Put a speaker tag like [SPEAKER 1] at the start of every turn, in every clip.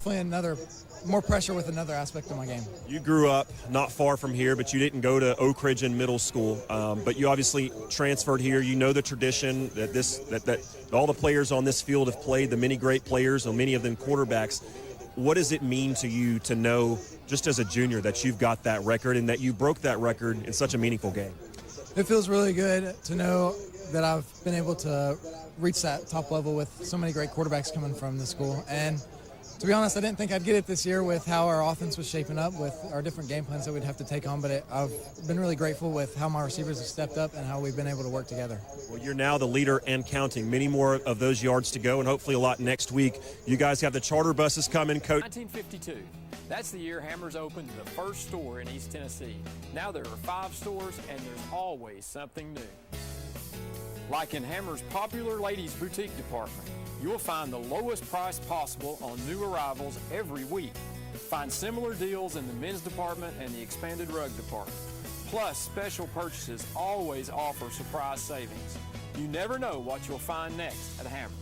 [SPEAKER 1] definitely more pressure with another aspect of my game.
[SPEAKER 2] You grew up not far from here, but you didn't go to Oak Ridge in middle school. But you obviously transferred here. You know the tradition that all the players on this field have played, the many great players, and many of them quarterbacks. What does it mean to you to know, just as a junior, that you've got that record and that you broke that record in such a meaningful game?
[SPEAKER 1] It feels really good to know that I've been able to reach that top level with so many great quarterbacks coming from the school. And to be honest, I didn't think I'd get it this year with how our offense was shaping up, with our different game plans that we'd have to take on. But I've been really grateful with how my receivers have stepped up and how we've been able to work together.
[SPEAKER 2] Well, you're now the leader and counting. Many more of those yards to go, and hopefully a lot next week. You guys have the charter buses coming, Coach.
[SPEAKER 3] 1952. That's the year Hammers opened the first store in East Tennessee. Now there are 5 stores, and there's always something new. Like in Hammers' popular ladies' boutique department, you'll find the lowest price possible on new arrivals every week. Find similar deals in the men's department and the expanded rug department. Plus, special purchases always offer surprise savings. You never know what you'll find next at Hammers.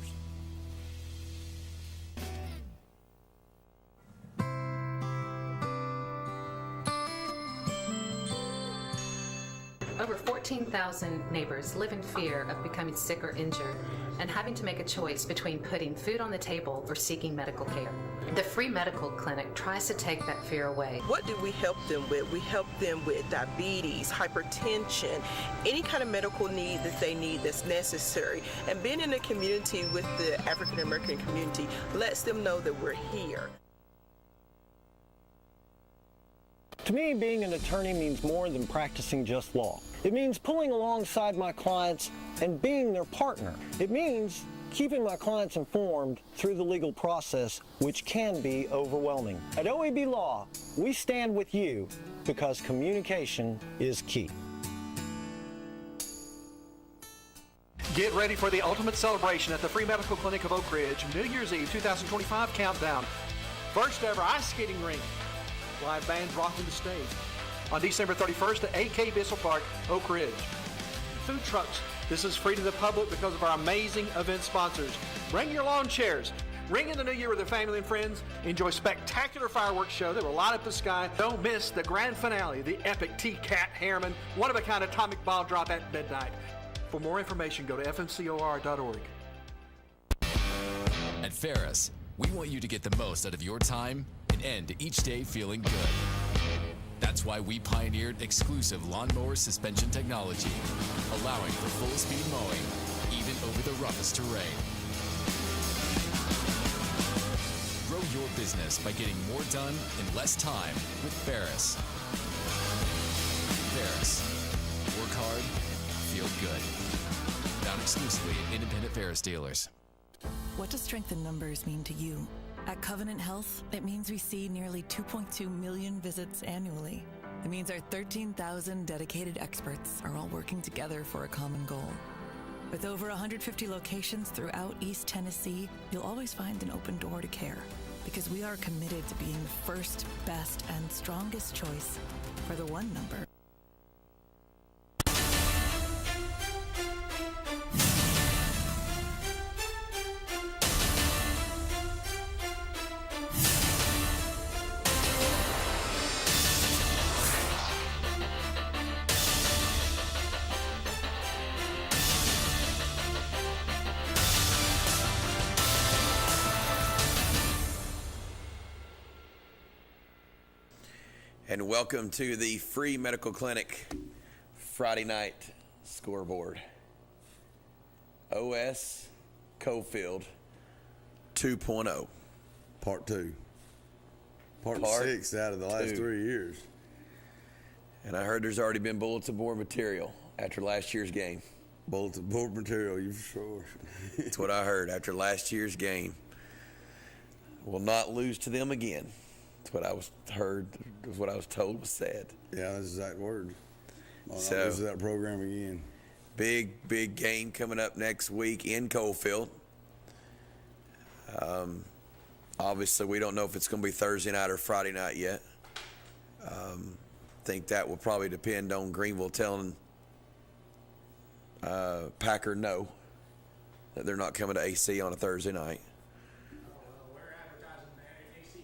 [SPEAKER 4] Over 14,000 neighbors live in fear of becoming sick or injured and having to make a choice between putting food on the table or seeking medical care. The free medical clinic tries to take that fear away.
[SPEAKER 5] What do we help them with? We help them with diabetes, hypertension, any kind of medical need that they need that's necessary. And being in a community with the African American community lets them know that we're here.
[SPEAKER 6] To me, being an attorney means more than practicing just law. It means pulling alongside my clients and being their partner. It means keeping my clients informed through the legal process, which can be overwhelming. At OAB Law, we stand with you because communication is key.
[SPEAKER 7] Get ready for the ultimate celebration at the Free Medical Clinic of Oak Ridge. New Year's Eve 2025 countdown. First ever ice skating rink. Live bands rocking the stage. On December 31st at 8K Bissell Park, Oak Ridge. Food trucks. This is free to the public because of our amazing event sponsors. Bring your lawn chairs. Ring in the new year with their family and friends. Enjoy spectacular fireworks show that will light up the sky. Don't miss the grand finale, the epic T-Cat Harriman, one-of-a-kind atomic ball drop at midnight. For more information, go to fmcor.org.
[SPEAKER 8] At Ferris, we want you to get the most out of your time and end each day feeling good. That's why we pioneered exclusive lawnmower suspension technology, allowing for full-speed mowing, even over the roughest terrain. Grow your business by getting more done in less time with Ferris. Ferris. Work hard, feel good. Found exclusively at independent Ferris dealers.
[SPEAKER 9] What does strength in numbers mean to you? At Covenant Health, it means we see nearly 2.2 million visits annually. It means our 13,000 dedicated experts are all working together for a common goal. With over 150 locations throughout East Tennessee, you'll always find an open door to care, because we are committed to being the first, best, and strongest choice for the one number.
[SPEAKER 10] And welcome to the Free Medical Clinic Friday night scoreboard. OS Cofield 2.0.
[SPEAKER 11] Part 2. Part 6 out of the last 3 years.
[SPEAKER 10] And I heard there's already been bulletin board material after last year's game.
[SPEAKER 11] Bulletin board material, you for sure.
[SPEAKER 10] That's what I heard after last year's game. Will not lose to them again. That's what I was heard, was what I was told was said.
[SPEAKER 11] Yeah, that's exact words.
[SPEAKER 10] So,
[SPEAKER 11] lose that program again.
[SPEAKER 10] Big game coming up next week in Cofield. Obviously, we don't know if it's going to be Thursday night or Friday night yet. Think that will probably depend on Greenville telling Packer no, that they're not coming to AC on a Thursday night.
[SPEAKER 12] We're advertising that at AC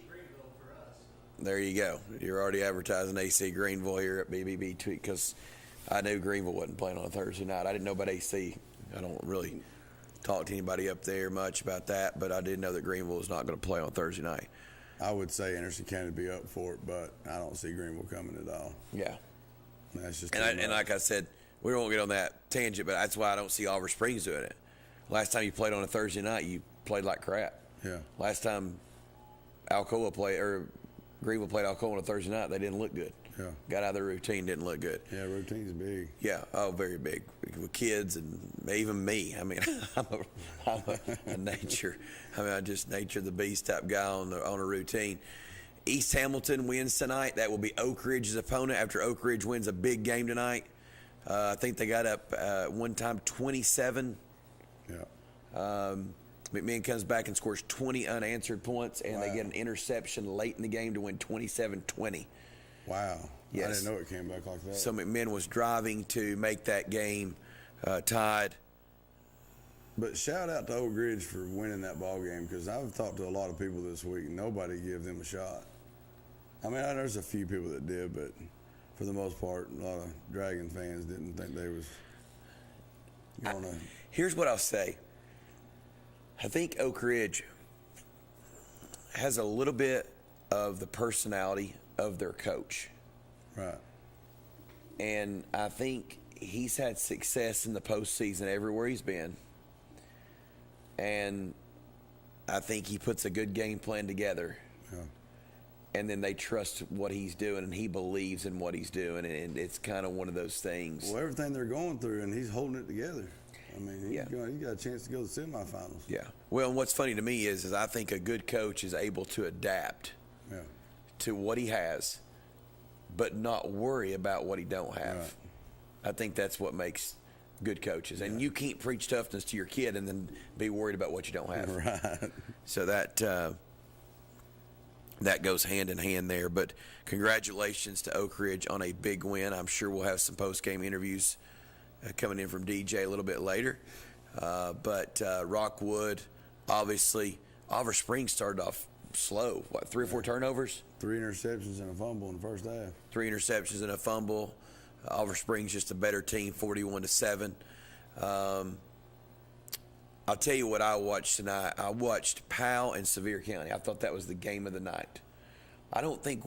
[SPEAKER 10] there you go. You're already advertising AC Greenville here at BBB Tweet because I knew Greenville wasn't playing on a Thursday night. I didn't know about AC. I don't really talk to anybody up there much about that, but I did know that Greenville was not going to play on Thursday night.
[SPEAKER 11] I would say Anderson County would be up for it, but I don't see Greenville coming at all.
[SPEAKER 10] Yeah.
[SPEAKER 11] That's just
[SPEAKER 10] and like I said, we won't get on that tangent, but that's why I don't see Oliver Springs doing it. Last time you played on a Thursday night, you played like crap.
[SPEAKER 11] Yeah.
[SPEAKER 10] Last time Greenville played Alcoa on a Thursday night, they didn't look good.
[SPEAKER 11] Yeah.
[SPEAKER 10] Got out of their routine, didn't look good.
[SPEAKER 11] Yeah, routine's big.
[SPEAKER 10] Yeah, very big. With kids and even me. I mean, I'm a nature. I just nature the beast type guy on a routine. East Hamilton wins tonight. That will be Oak Ridge's opponent after Oak Ridge wins a big game tonight. I think they got up one time 27.
[SPEAKER 11] Yeah.
[SPEAKER 10] McMahon comes back and scores 20 unanswered points, and they get an interception late in the game to win 27-20.
[SPEAKER 11] Wow.
[SPEAKER 10] Yes.
[SPEAKER 11] I didn't know it came back like that.
[SPEAKER 10] So McMahon was driving to make that game tied.
[SPEAKER 11] But shout out to Oak Ridge for winning that ball game, because I've talked to a lot of people this week, and nobody gave them a shot. I mean, there's a few people that did, but for the most part, a lot of Dragon fans didn't think they was going to.
[SPEAKER 10] Here's what I'll say. I think Oak Ridge has a little bit of the personality of their coach.
[SPEAKER 11] Right.
[SPEAKER 10] And I think he's had success in the postseason everywhere he's been. And I think he puts a good game plan together.
[SPEAKER 11] Yeah.
[SPEAKER 10] And then they trust what he's doing, and he believes in what he's doing. And it's kind of one of those things.
[SPEAKER 11] Well, everything they're going through, and he's holding it together. I mean, he got a chance to go to the semifinals.
[SPEAKER 10] Yeah. Well, and what's funny to me is I think a good coach is able to adapt to what he has, but not worry about what he don't have.
[SPEAKER 11] Right.
[SPEAKER 10] I think that's what makes good coaches. And you can't preach toughness to your kid and then be worried about what you don't have.
[SPEAKER 11] Right.
[SPEAKER 10] So that goes hand in hand there. But congratulations to Oak Ridge on a big win. I'm sure we'll have some post-game interviews coming in from DJ a little bit later. But Rockwood, obviously, Oliver Springs started off slow. What, 3 or 4 turnovers?
[SPEAKER 11] 3 interceptions and a fumble in the first half.
[SPEAKER 10] 3 interceptions and a fumble. Oliver Springs just a better team, 41-7. I'll tell you what I watched tonight. I watched Powell and Sevier County. I thought that was the game of the night. I don't think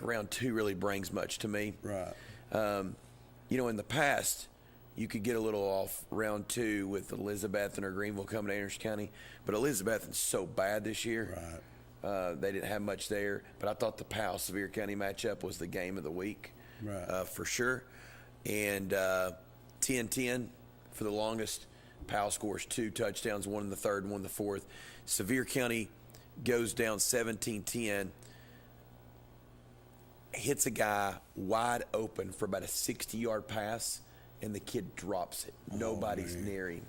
[SPEAKER 10] round 2 really brings much to me.
[SPEAKER 11] Right.
[SPEAKER 10] In the past, you could get a little off round 2 with Elizabeth or Greenville coming to Anderson County, but Elizabeth is so bad this year.
[SPEAKER 11] Right.
[SPEAKER 10] They didn't have much there, but I thought the Powell-Sevier County matchup was the game of the week.
[SPEAKER 11] Right.
[SPEAKER 10] For sure. And 10-10 for the longest. Powell scores 2 touchdowns, 1 in the third, 1 in the fourth. Sevier County goes down 17-10, hits a guy wide open for about a 60-yard pass, and the kid drops it. Nobody's near him.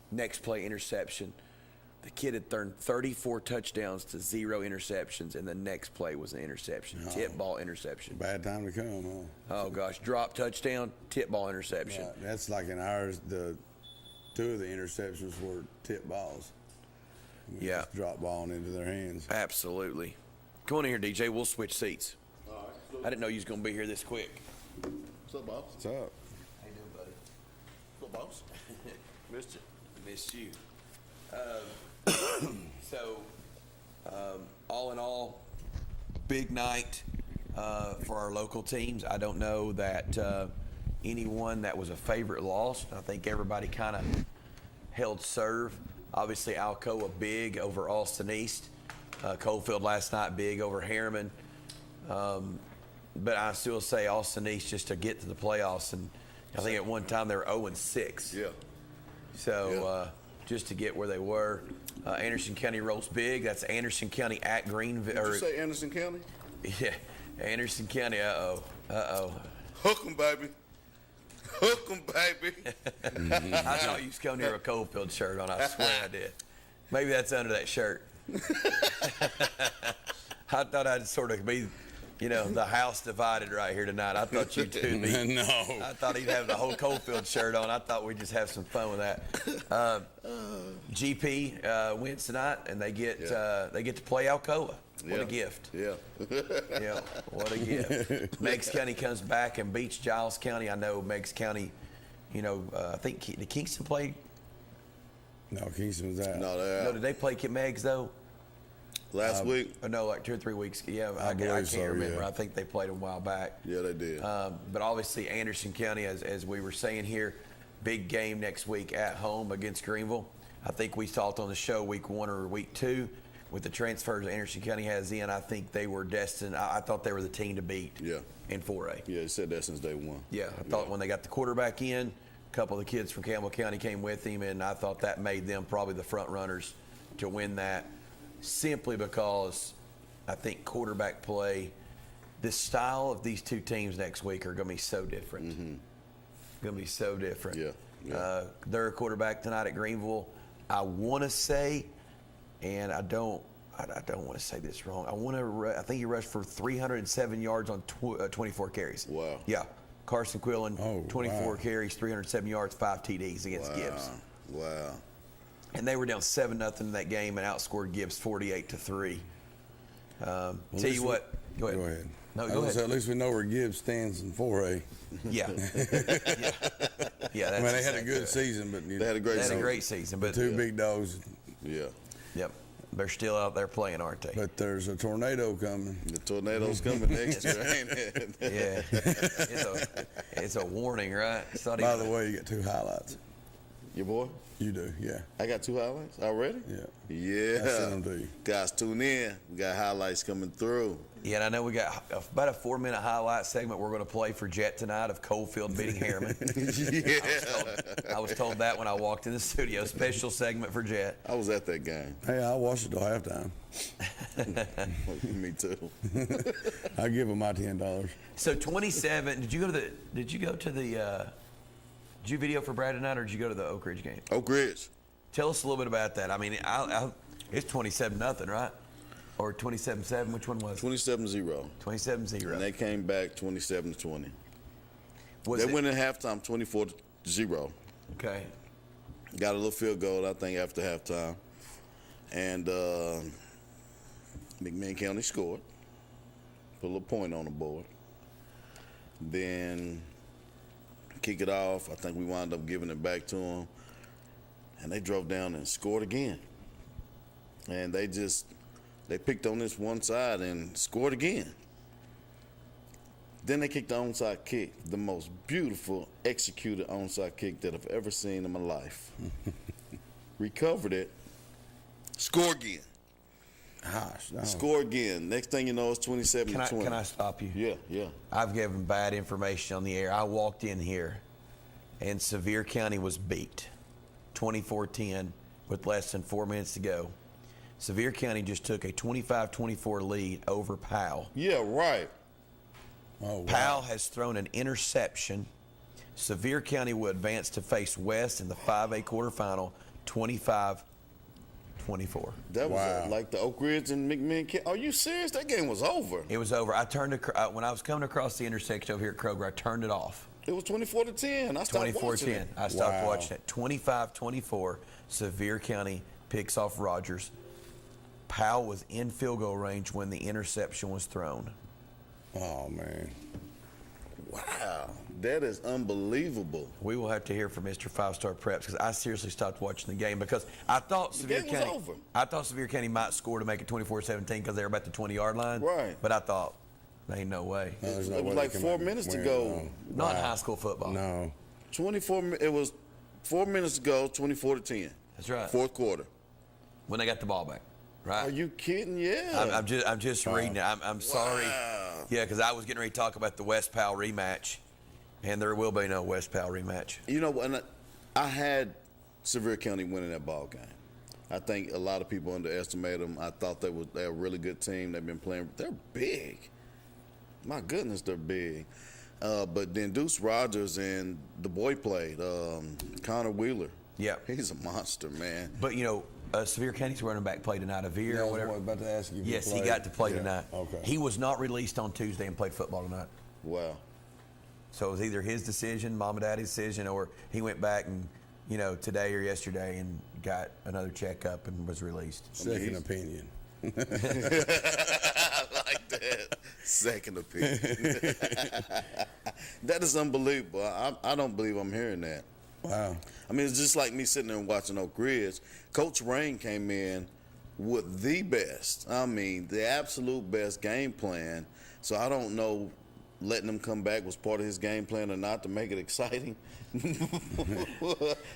[SPEAKER 10] Next play, interception. The kid had thrown 34 touchdowns to 0 interceptions, and the next play was an interception. Tip ball interception.
[SPEAKER 11] Bad time to come, huh?
[SPEAKER 10] Oh, gosh. Drop touchdown, tip ball interception.
[SPEAKER 11] Right. That's like in ours, the 2 of the interceptions were tip balls. Just drop balling into their hands.
[SPEAKER 10] Absolutely. Come on in here, DJ. We'll switch seats.
[SPEAKER 12] All right.
[SPEAKER 10] I didn't know you was going to be here this quick.
[SPEAKER 12] What's up, boss?
[SPEAKER 11] What's up?
[SPEAKER 10] How you doing, buddy?
[SPEAKER 12] What's up, boss? Missed you.
[SPEAKER 10] Missed you. All in all, big night for our local teams. I don't know that anyone that was a favorite lost. I think everybody kind of held serve. Obviously, Alcoa big over Austin East. Coalfield last night big over Harriman. But I still say Austin East just to get to the playoffs. And I think at one time they were 0-6.
[SPEAKER 12] Yeah.
[SPEAKER 10] So just to get where they were. Anderson County rolls big. That's Anderson County at Greenville.
[SPEAKER 12] Did you say Anderson County?
[SPEAKER 10] Yeah, Anderson County. Uh-oh.
[SPEAKER 12] Hook 'em, baby. Hook 'em, baby.
[SPEAKER 10] I thought you was coming here with a Coalfield shirt on. I swear I did. Maybe that's under that shirt. I thought I'd sort of be, the house divided right here tonight. I thought you two would be.
[SPEAKER 11] No.
[SPEAKER 10] I thought he'd have the whole Coalfield shirt on. I thought we'd just have some fun with that. GP wins tonight, and they get to play Alcoa. What a gift.
[SPEAKER 12] Yeah.
[SPEAKER 10] Yeah, what a gift. Meigs County comes back and beats Giles County. I know Meigs County, I think did Kingston play?
[SPEAKER 11] No, Kingston was out.
[SPEAKER 10] No, did they play Meigs though?
[SPEAKER 12] Last week?
[SPEAKER 10] No, like 2 or 3 weeks. Yeah, I
[SPEAKER 11] believe
[SPEAKER 10] can't
[SPEAKER 11] so,
[SPEAKER 10] remember.
[SPEAKER 11] yeah.
[SPEAKER 10] I think they played a while back.
[SPEAKER 12] Yeah, they did.
[SPEAKER 10] But obviously Anderson County, as we were saying here, big game next week at home against Greenville. I think we talked on the show week 1 or week 2 with the transfers Anderson County has in. I think they were destined. I thought they were the team to beat in 4A.
[SPEAKER 12] Yeah, they said that since day one.
[SPEAKER 10] Yeah, I thought when they got the quarterback in, a couple of the kids from Campbell County came with him, and I thought that made them probably the front runners to win that, simply because I think quarterback play, the style of these two teams next week are going to be so different. Going to be so different.
[SPEAKER 12] Yeah.
[SPEAKER 10] Their quarterback tonight at Greenville, I want to say, and I don't want to say this wrong. I think he rushed for 307 yards on 24 carries.
[SPEAKER 12] Wow.
[SPEAKER 10] Yeah. Carson Quillen, 24 carries, 307 yards, 5 TDs against Gibbs.
[SPEAKER 12] Wow.
[SPEAKER 10] And they were down 7-0 in that game and outscored Gibbs 48-3. Tell you what. Go ahead. No, go ahead.
[SPEAKER 11] At least we know where Gibbs stands in 4A.
[SPEAKER 10] Yeah. Yeah.
[SPEAKER 11] I mean, they had a good season, but
[SPEAKER 12] they had a great
[SPEAKER 10] season. But
[SPEAKER 11] two big dogs.
[SPEAKER 12] Yeah.
[SPEAKER 10] Yep. They're still out there playing, aren't they?
[SPEAKER 11] But there's a tornado coming.
[SPEAKER 12] The tornado's coming next year, ain't it?
[SPEAKER 10] Yeah. It's a warning, right?
[SPEAKER 11] By the way, you got 2 highlights.
[SPEAKER 12] Your boy?
[SPEAKER 11] You do, yeah.
[SPEAKER 12] I got 2 highlights already?
[SPEAKER 11] Yeah.
[SPEAKER 12] Yeah.
[SPEAKER 11] I sent them to you.
[SPEAKER 12] Guys, tune in. We got highlights coming through.
[SPEAKER 10] Yeah, and I know we got about a 4-minute highlight segment we're going to play for Jett tonight of Coalfield beating Harriman. I was told that when I walked in the studio. Special segment for Jett.
[SPEAKER 12] I was at that game.
[SPEAKER 11] Hey, I watched it till halftime.
[SPEAKER 12] Me too.
[SPEAKER 11] I give them my $10.
[SPEAKER 10] So 27. Did you video for Brad tonight, or did you go to the Oak Ridge game?
[SPEAKER 12] Oak Ridge.
[SPEAKER 10] Tell us a little bit about that. I mean, it's 27-0, right? Or 27-7, which one was it?
[SPEAKER 12] 27-0.
[SPEAKER 10] 27-0.
[SPEAKER 12] And they came back 27-20. They went in halftime 24-0.
[SPEAKER 10] Okay.
[SPEAKER 12] Got a little field goal, I think, after halftime. And McMinn County scored. Put a little point on the board. Then kick it off. I think we wound up giving it back to them. And they drove down and scored again. And they picked on this one side and scored again. Then they kicked the onside kick, the most beautiful executed onside kick that I've ever seen in my life. Recovered it, score again.
[SPEAKER 11] Gosh, no.
[SPEAKER 12] Score again. Next thing you know, it's 27-20.
[SPEAKER 10] Can I stop you?
[SPEAKER 12] Yeah.
[SPEAKER 10] I've given bad information on the air. I walked in here, and Sevier County was beat 24-10 with less than 4 minutes to go. Sevier County just took a 25-24 lead over Powell.
[SPEAKER 12] Yeah, right.
[SPEAKER 11] Oh, wow.
[SPEAKER 10] Powell has thrown an interception. Sevier County will advance to face West in the 5A quarterfinal, 25-24.
[SPEAKER 12] That was like the Oak Ridge and McMinn County. Are you serious? That game was over.
[SPEAKER 10] It was over. I turned when I was coming across the intersection over here at Kroger, I turned it off.
[SPEAKER 12] It was 24-10. I stopped watching it.
[SPEAKER 10] I stopped watching it. 25-24. Sevier County picks off Rogers. Powell was in field goal range when the interception was thrown.
[SPEAKER 11] Oh, man.
[SPEAKER 12] Wow. That is unbelievable.
[SPEAKER 10] We will have to hear from Mr. 5-Star Preps, because I seriously stopped watching the game because I thought Sevier County might score to make it 24-17 because they were about the 20-yard line.
[SPEAKER 12] Right.
[SPEAKER 10] But I thought, there ain't no way.
[SPEAKER 11] No,
[SPEAKER 12] it was like 4 minutes to go.
[SPEAKER 10] Not in high school football.
[SPEAKER 11] No.
[SPEAKER 12] It was 4 minutes to go, 24-10.
[SPEAKER 10] That's right.
[SPEAKER 12] Fourth quarter.
[SPEAKER 10] When they got the ball back. Right.
[SPEAKER 12] Are you kidding? Yeah.
[SPEAKER 10] I'm just reading it. I'm sorry. Yeah, because I was getting ready to talk about the West Powell rematch, and there will be no West Powell rematch.
[SPEAKER 12] You know, and I had Sevier County winning that ball game. I think a lot of people underestimate them. I thought they're a really good team. They've been playing. They're big. My goodness, they're big. But then Deuce Rogers and the boy played, Connor Wheeler.
[SPEAKER 10] Yeah.
[SPEAKER 12] He's a monster, man.
[SPEAKER 10] But, Sevier County's running back played tonight, Avere or whatever.
[SPEAKER 11] I was about to ask you.
[SPEAKER 10] Yes, he got to play tonight.
[SPEAKER 11] Okay.
[SPEAKER 10] He was not released on Tuesday and played football tonight.
[SPEAKER 12] Wow.
[SPEAKER 10] So it was either his decision, mom and daddy's decision, or he went back and, today or yesterday and got another checkup and was released.
[SPEAKER 11] Second opinion.
[SPEAKER 12] Second opinion. That is unbelievable. I don't believe I'm hearing that.
[SPEAKER 11] Wow.
[SPEAKER 12] I mean, it's just like me sitting there and watching Oak Ridge. Coach Rain came in with the best, the absolute best game plan. So I don't know letting them come back was part of his game plan or not to make it exciting.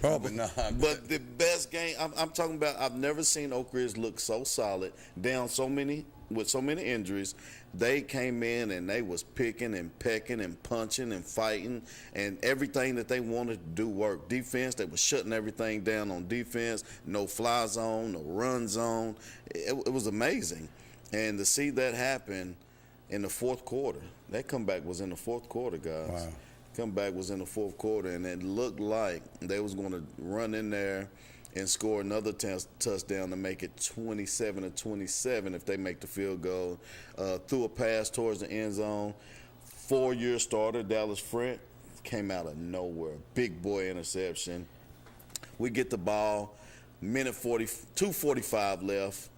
[SPEAKER 11] Probably not.
[SPEAKER 12] But the best game, I'm talking about, I've never seen Oak Ridge look so solid, down with so many injuries. They came in and they was picking and pecking and punching and fighting, and everything that they wanted to do worked. Defense, they were shutting everything down on defense. No fly zone, no run zone. It was amazing. And to see that happen in the fourth quarter, that comeback was in the fourth quarter, guys.
[SPEAKER 11] Wow.
[SPEAKER 12] Comeback was in the fourth quarter, and it looked like they was going to run in there and score another touchdown to make it 27-27 if they make the field goal. Threw a pass towards the end zone. 4-year starter, Dallas Frent, came out of nowhere. Big boy interception. We get the ball, 2:45 left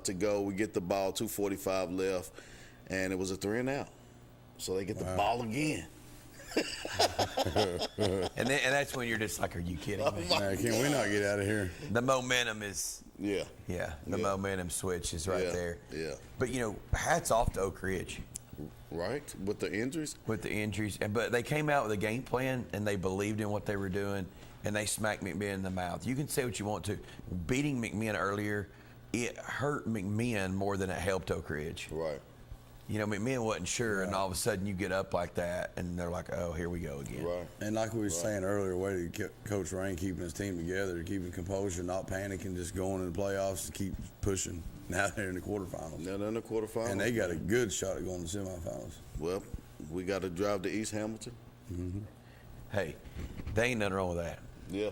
[SPEAKER 12] to go. We get the ball, 2:45 left, and it was a 3-and-out. So they get the ball again.
[SPEAKER 13] and that's when you're just like, are you kidding me?
[SPEAKER 11] Man, can we not get out of here?
[SPEAKER 13] The momentum is
[SPEAKER 12] the
[SPEAKER 13] momentum switch is right there.
[SPEAKER 12] Yeah.
[SPEAKER 13] But hats off to Oak Ridge.
[SPEAKER 12] Right, with the injuries.
[SPEAKER 13] But they came out with a game plan and they believed in what they were doing, and they smacked McMinn in the mouth. You can say what you want to. Beating McMinn earlier, it hurt McMinn more than it helped Oak Ridge.
[SPEAKER 12] Right.
[SPEAKER 13] McMinn wasn't sure, and all of a sudden you get up like that, and they're like, oh, here we go again.
[SPEAKER 12] Right.
[SPEAKER 11] And like we were saying earlier, way to Coach Rain keeping his team together, keeping composure, not panicking, just going in the playoffs to keep pushing. Now they're in the quarterfinals.
[SPEAKER 12] Now they're in the quarterfinals.
[SPEAKER 11] And they got a good shot at going to the semifinals.
[SPEAKER 12] Well, we got to drive to East Hamilton.
[SPEAKER 11] Mm-hmm.
[SPEAKER 13] Hey, there ain't nothing wrong with that.
[SPEAKER 12] Yeah.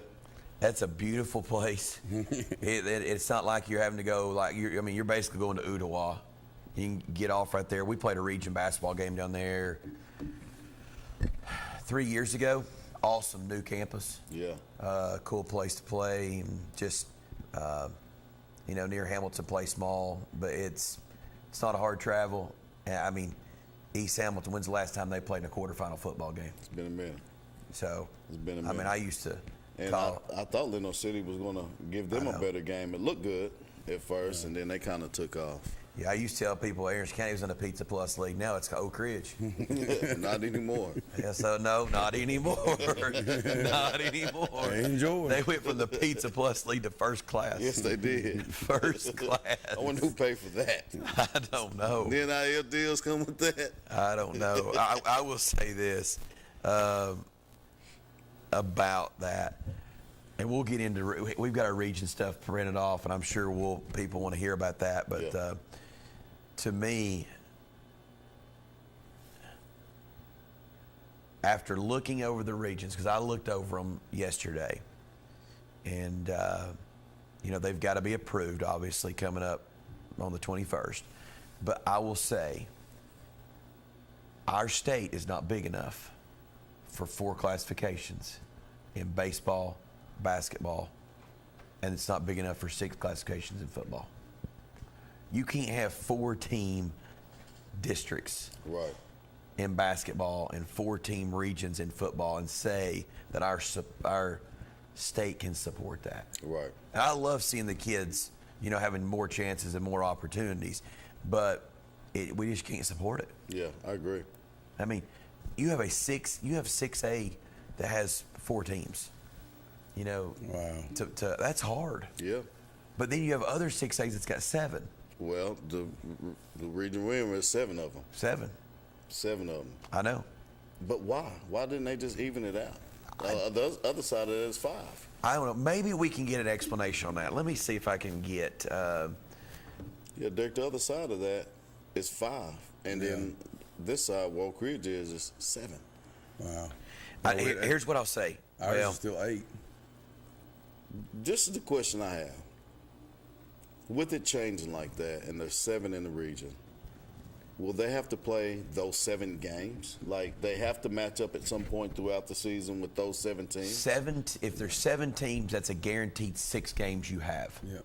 [SPEAKER 13] That's a beautiful place. It's not like you're having to go you're basically going to Ottawa. You can get off right there. We played a region basketball game down there 3 years ago. Awesome new campus.
[SPEAKER 12] Yeah.
[SPEAKER 13] Cool place to play. And just, near Hamilton, play small, but it's not a hard travel. East Hamilton, when's the last time they played in a quarterfinal football game?
[SPEAKER 12] It's been a minute.
[SPEAKER 13] So,
[SPEAKER 12] it's been a minute.
[SPEAKER 13] I used to
[SPEAKER 12] And I thought Leno City was going to give them a better game. It looked good at first, and then they kind of took off.
[SPEAKER 13] Yeah, I used to tell people Aaron County was in the Pizza Plus League. Now it's Oak Ridge.
[SPEAKER 12] Not anymore.
[SPEAKER 13] Yeah, so no, not anymore. Not anymore.
[SPEAKER 11] Enjoy.
[SPEAKER 13] They went from the Pizza Plus League to first class.
[SPEAKER 12] Yes, they did.
[SPEAKER 13] First class.
[SPEAKER 12] I wonder who paid for that.
[SPEAKER 13] I don't know.
[SPEAKER 12] The NIL deals come with that?
[SPEAKER 13] I don't know. I will say this about that. And we'll get into, we've got our region stuff printed off, and I'm sure people want to hear about that. But to me, after looking over the regions, because I looked over them yesterday, and they've got to be approved, obviously, coming up on the 21st. But I will say, our state is not big enough for 4 classifications in baseball, basketball, and it's not big enough for 6 classifications in football. You can't have 4-team districts in basketball and 4-team regions in football and say that our state can support that.
[SPEAKER 12] Right.
[SPEAKER 13] And I love seeing the kids, having more chances and more opportunities, but we just can't support it.
[SPEAKER 12] Yeah, I agree.
[SPEAKER 13] I mean, you have 6A that has 4 teams.
[SPEAKER 11] Wow.
[SPEAKER 13] That's hard.
[SPEAKER 12] Yeah.
[SPEAKER 13] But then you have other 6As that's got 7.
[SPEAKER 12] Well, the region we're in was 7 of them.
[SPEAKER 13] 7.
[SPEAKER 12] 7 of them.
[SPEAKER 13] I know.
[SPEAKER 12] But why? Why didn't they just even it out? The other side of it is 5.
[SPEAKER 13] I don't know. Maybe we can get an explanation on that. Let me see if I can get.
[SPEAKER 12] Yeah, Dick, the other side of that is 5. And then this side, Oak Ridge is 7.
[SPEAKER 11] Wow.
[SPEAKER 13] Here's what I'll say.
[SPEAKER 11] Ours is still 8.
[SPEAKER 12] This is the question I have. With it changing like that, and there's 7 in the region, will they have to play those 7 games? Like, they have to match up at some point throughout the season with those 7 teams?
[SPEAKER 13] If there's 7 teams, that's a guaranteed 6 games you have.
[SPEAKER 11] Yep.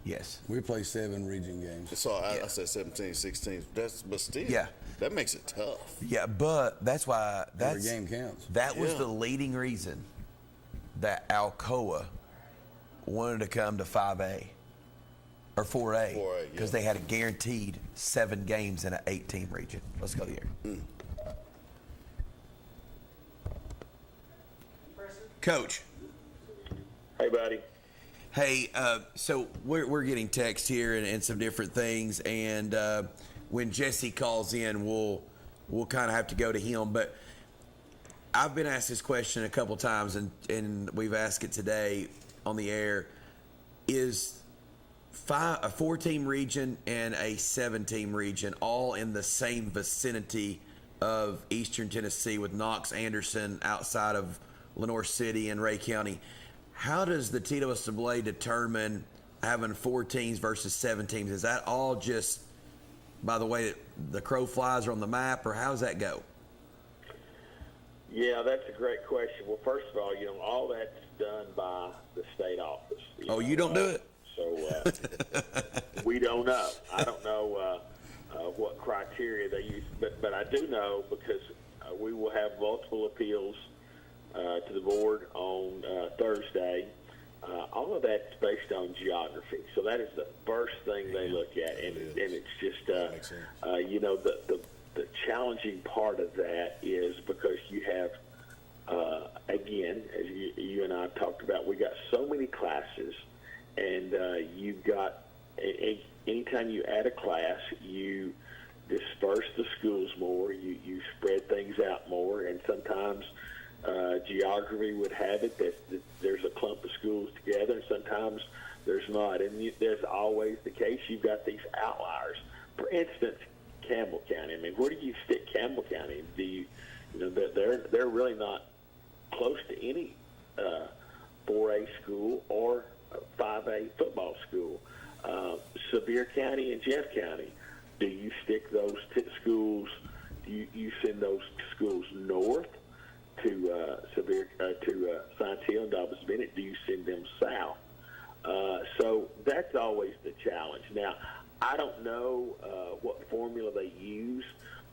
[SPEAKER 13] Yes.
[SPEAKER 11] We play 7 region games.
[SPEAKER 12] So I said 17, 16. But still.
[SPEAKER 13] Yeah.
[SPEAKER 12] That makes it tough.
[SPEAKER 13] Yeah, but that's why
[SPEAKER 11] Every game counts.
[SPEAKER 13] That was the leading reason that Alcoa wanted to come to 5A or 4A because they had a guaranteed 7 games in an 8-team region. Let's go there. Coach.
[SPEAKER 14] Hey, buddy.
[SPEAKER 13] Hey, so we're getting text here and some different things, and when Jesse calls in, we'll kind of have to go to him. But I've been asked this question a couple times, and we've asked it today on the air. Is a 4-team region and a 7-team region all in the same vicinity of Eastern Tennessee with Knox, Anderson, outside of Lenoir City and Ray County? How does the TWSAA determine having 4 teams versus 7 teams? Is that all just by the way that the crow flies are on the map, or how does that go?
[SPEAKER 14] Yeah, that's a great question. Well, first of all, all that's done by the state office.
[SPEAKER 13] You don't do it?
[SPEAKER 14] So we don't know. I don't know what criteria they use, but I do know because we will have multiple appeals to the board on Thursday. All of that's based on geography. So that is the first thing they look at, and it's just the challenging part of that is because you have again, as you and I talked about, we got so many classes, and you've got anytime you add a class, you disperse the schools more, you spread things out more, and sometimes geography would have it that there's a clump of schools together, and sometimes there's not. And there's always the case you've got these outliers. For instance, Campbell County. I mean, where do you stick Campbell County? They're really not close to any 4A school or 5A football school. Sevier County and Jeff County. Do you stick those schools? Do you send those schools north to Science Hill and Dobbs Bennett? Do you send them south? So that's always the challenge. Now, I don't know what formula they use,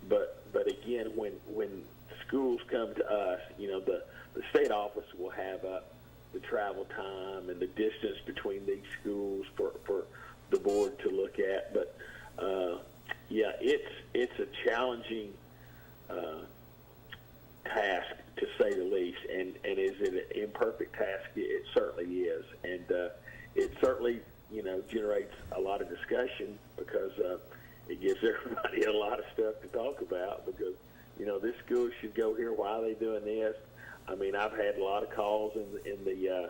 [SPEAKER 14] but again, when schools come to us, the state office will have the travel time and the distance between these schools for the board to look at. But it's a challenging task, to say the least. And is it an imperfect task? It certainly is, and it certainly generates a lot of discussion because it gives everybody a lot of stuff to talk about because this school should go here. Why are they doing this? I mean, I've had a lot of calls in the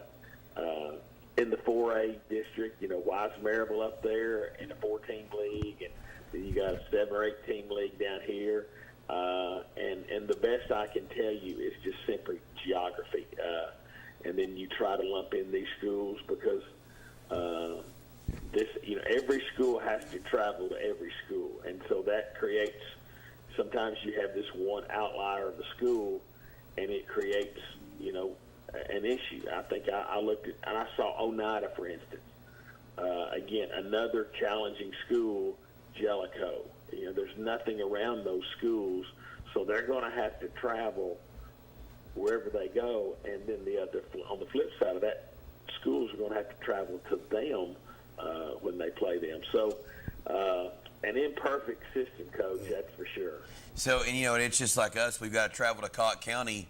[SPEAKER 14] 4A district. Why is Maryville up there in a 4-team league, and then you got a 7 or 8-team league down here? And the best I can tell you is just simply geography. And then you try to lump in these schools because every school has to travel to every school, and so that creates. Sometimes you have this one outlier of the school, and it creates an issue. I think I looked at and I saw Oneida, for instance. Again, another challenging school, Jellicoe. There's nothing around those schools, so they're going to have to travel wherever they go. And then on the flip side of that, schools are going to have to travel to them when they play them. So an imperfect system, Coach, that's for sure.
[SPEAKER 13] So, and it's just like us. We've got to travel to Cott County,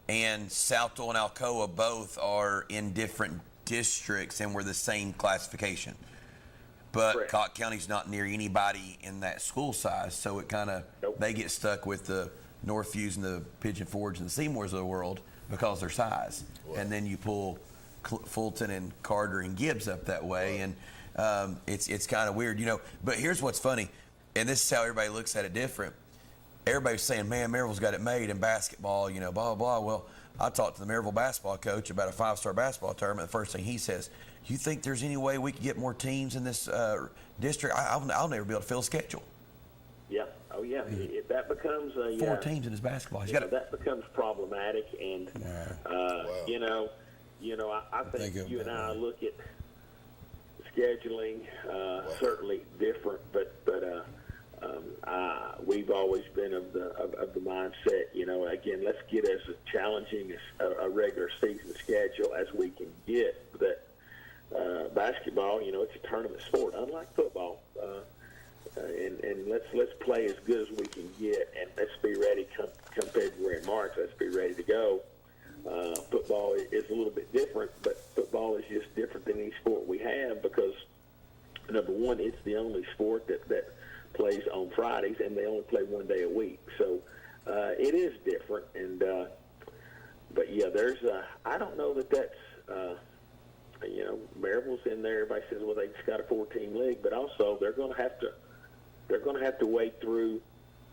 [SPEAKER 13] and Southwell and Alcoa both are in different districts, and we're the same classification. But correct. Cott County's not near anybody in that school size, so it kind of they get stuck with the Northviews and the Pigeon Forge and the Seymours of the world because of their size. Wow. And then you pull Fulton and Carter and Gibbs up that way, and it's kind of weird, But here's what's funny, and this is how everybody looks at it different. Everybody's saying, man, Maryville's got it made in basketball, blah, blah, blah. Well, I talked to the Maryville basketball coach about a 5-star basketball tournament. The first thing he says, you think there's any way we could get more teams in this district? I'll never be able to fill a schedule.
[SPEAKER 14] Yeah. Oh, yeah. If that becomes
[SPEAKER 13] 4 teams in his basketball.
[SPEAKER 14] That becomes problematic, and I think you and I look at scheduling certainly different, but we've always been of the mindset, again, let's get as challenging a regular season schedule as we can get. That basketball, it's a tournament sport, unlike football, and let's play as good as we can get, and let's be ready come February and March. Let's be ready to go. Football is a little bit different, but football is just different than any sport we have because, number one, it's the only sport that plays on Fridays, and they only play one day a week. So it is different. And but yeah, there's I don't know that's Maryville's in there. Everybody says, well, they just got a 4-team league, but also they're going to have to wade through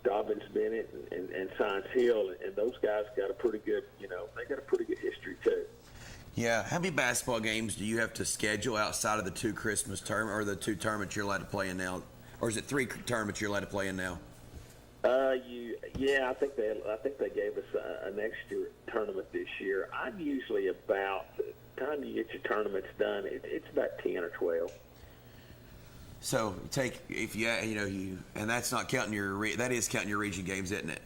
[SPEAKER 14] Dobbins Bennett and Science Hill, and those guys got a pretty good, they got a pretty good history too.
[SPEAKER 10] Yeah. How many basketball games do you have to schedule outside of the 2 Christmas tournament or the 2 tournaments you're allowed to play in now? Or is it 3 tournaments you're allowed to play in now?
[SPEAKER 14] I think they gave us an extra tournament this year. I'm usually about the time you get your tournaments done, it's about 10 or 12.
[SPEAKER 10] So and that's not counting that is counting your region games, isn't it?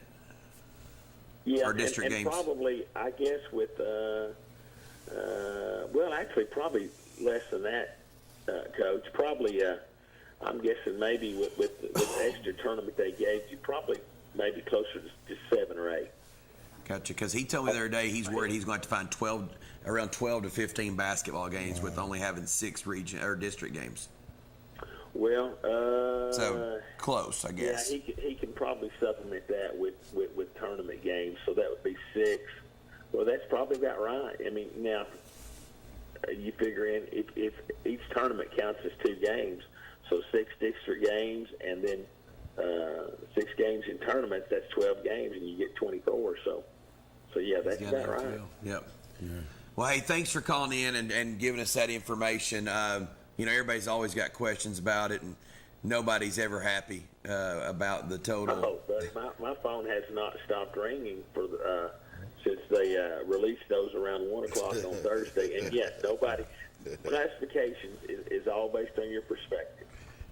[SPEAKER 14] Yeah,
[SPEAKER 10] or district
[SPEAKER 14] and
[SPEAKER 10] games.
[SPEAKER 14] Probably, I guess with actually probably less than that, Coach. Probably, I'm guessing maybe with the extra tournament they gave you, probably maybe closer to 7 or 8.
[SPEAKER 10] Gotcha. Because he told me the other day he's worried he's going to have to find around 12 to 15 basketball games with only having 6 region or district games.
[SPEAKER 14] Well,
[SPEAKER 10] so close, I guess.
[SPEAKER 14] Yeah, he can probably supplement that with tournament games, so that would be 6. Well, that's probably about right. I mean, now you figure in if each tournament counts as 2 games, so 6 district games and then 6 games in tournaments, that's 12 games, and you get 24. So yeah, that's about right.
[SPEAKER 10] Yep. Yeah. Well, hey, thanks for calling in and giving us that information. Everybody's always got questions about it, and nobody's ever happy about the total.
[SPEAKER 14] Oh, buddy, my phone has not stopped ringing since they released those around 1 o'clock on Thursday, and yet nobody. Classification is all based on your perspective,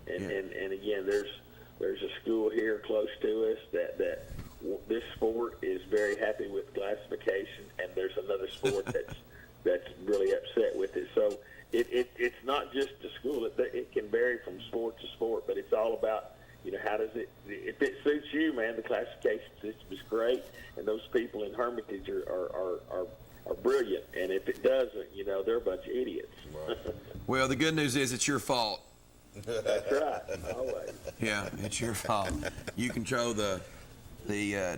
[SPEAKER 14] and again, there's a school here close to us that this sport is very happy with classification, and there's another sport that's really upset with it. So it's not just the school. It can vary from sport to sport, but it's all about, how does it, if it suits you, man, the classification system is great, and those people in Hermitage are brilliant. And if it doesn't, they're a bunch of idiots.
[SPEAKER 10] Well, the good news is it's your fault.
[SPEAKER 14] That's right, always.
[SPEAKER 10] Yeah, it's your fault. You control the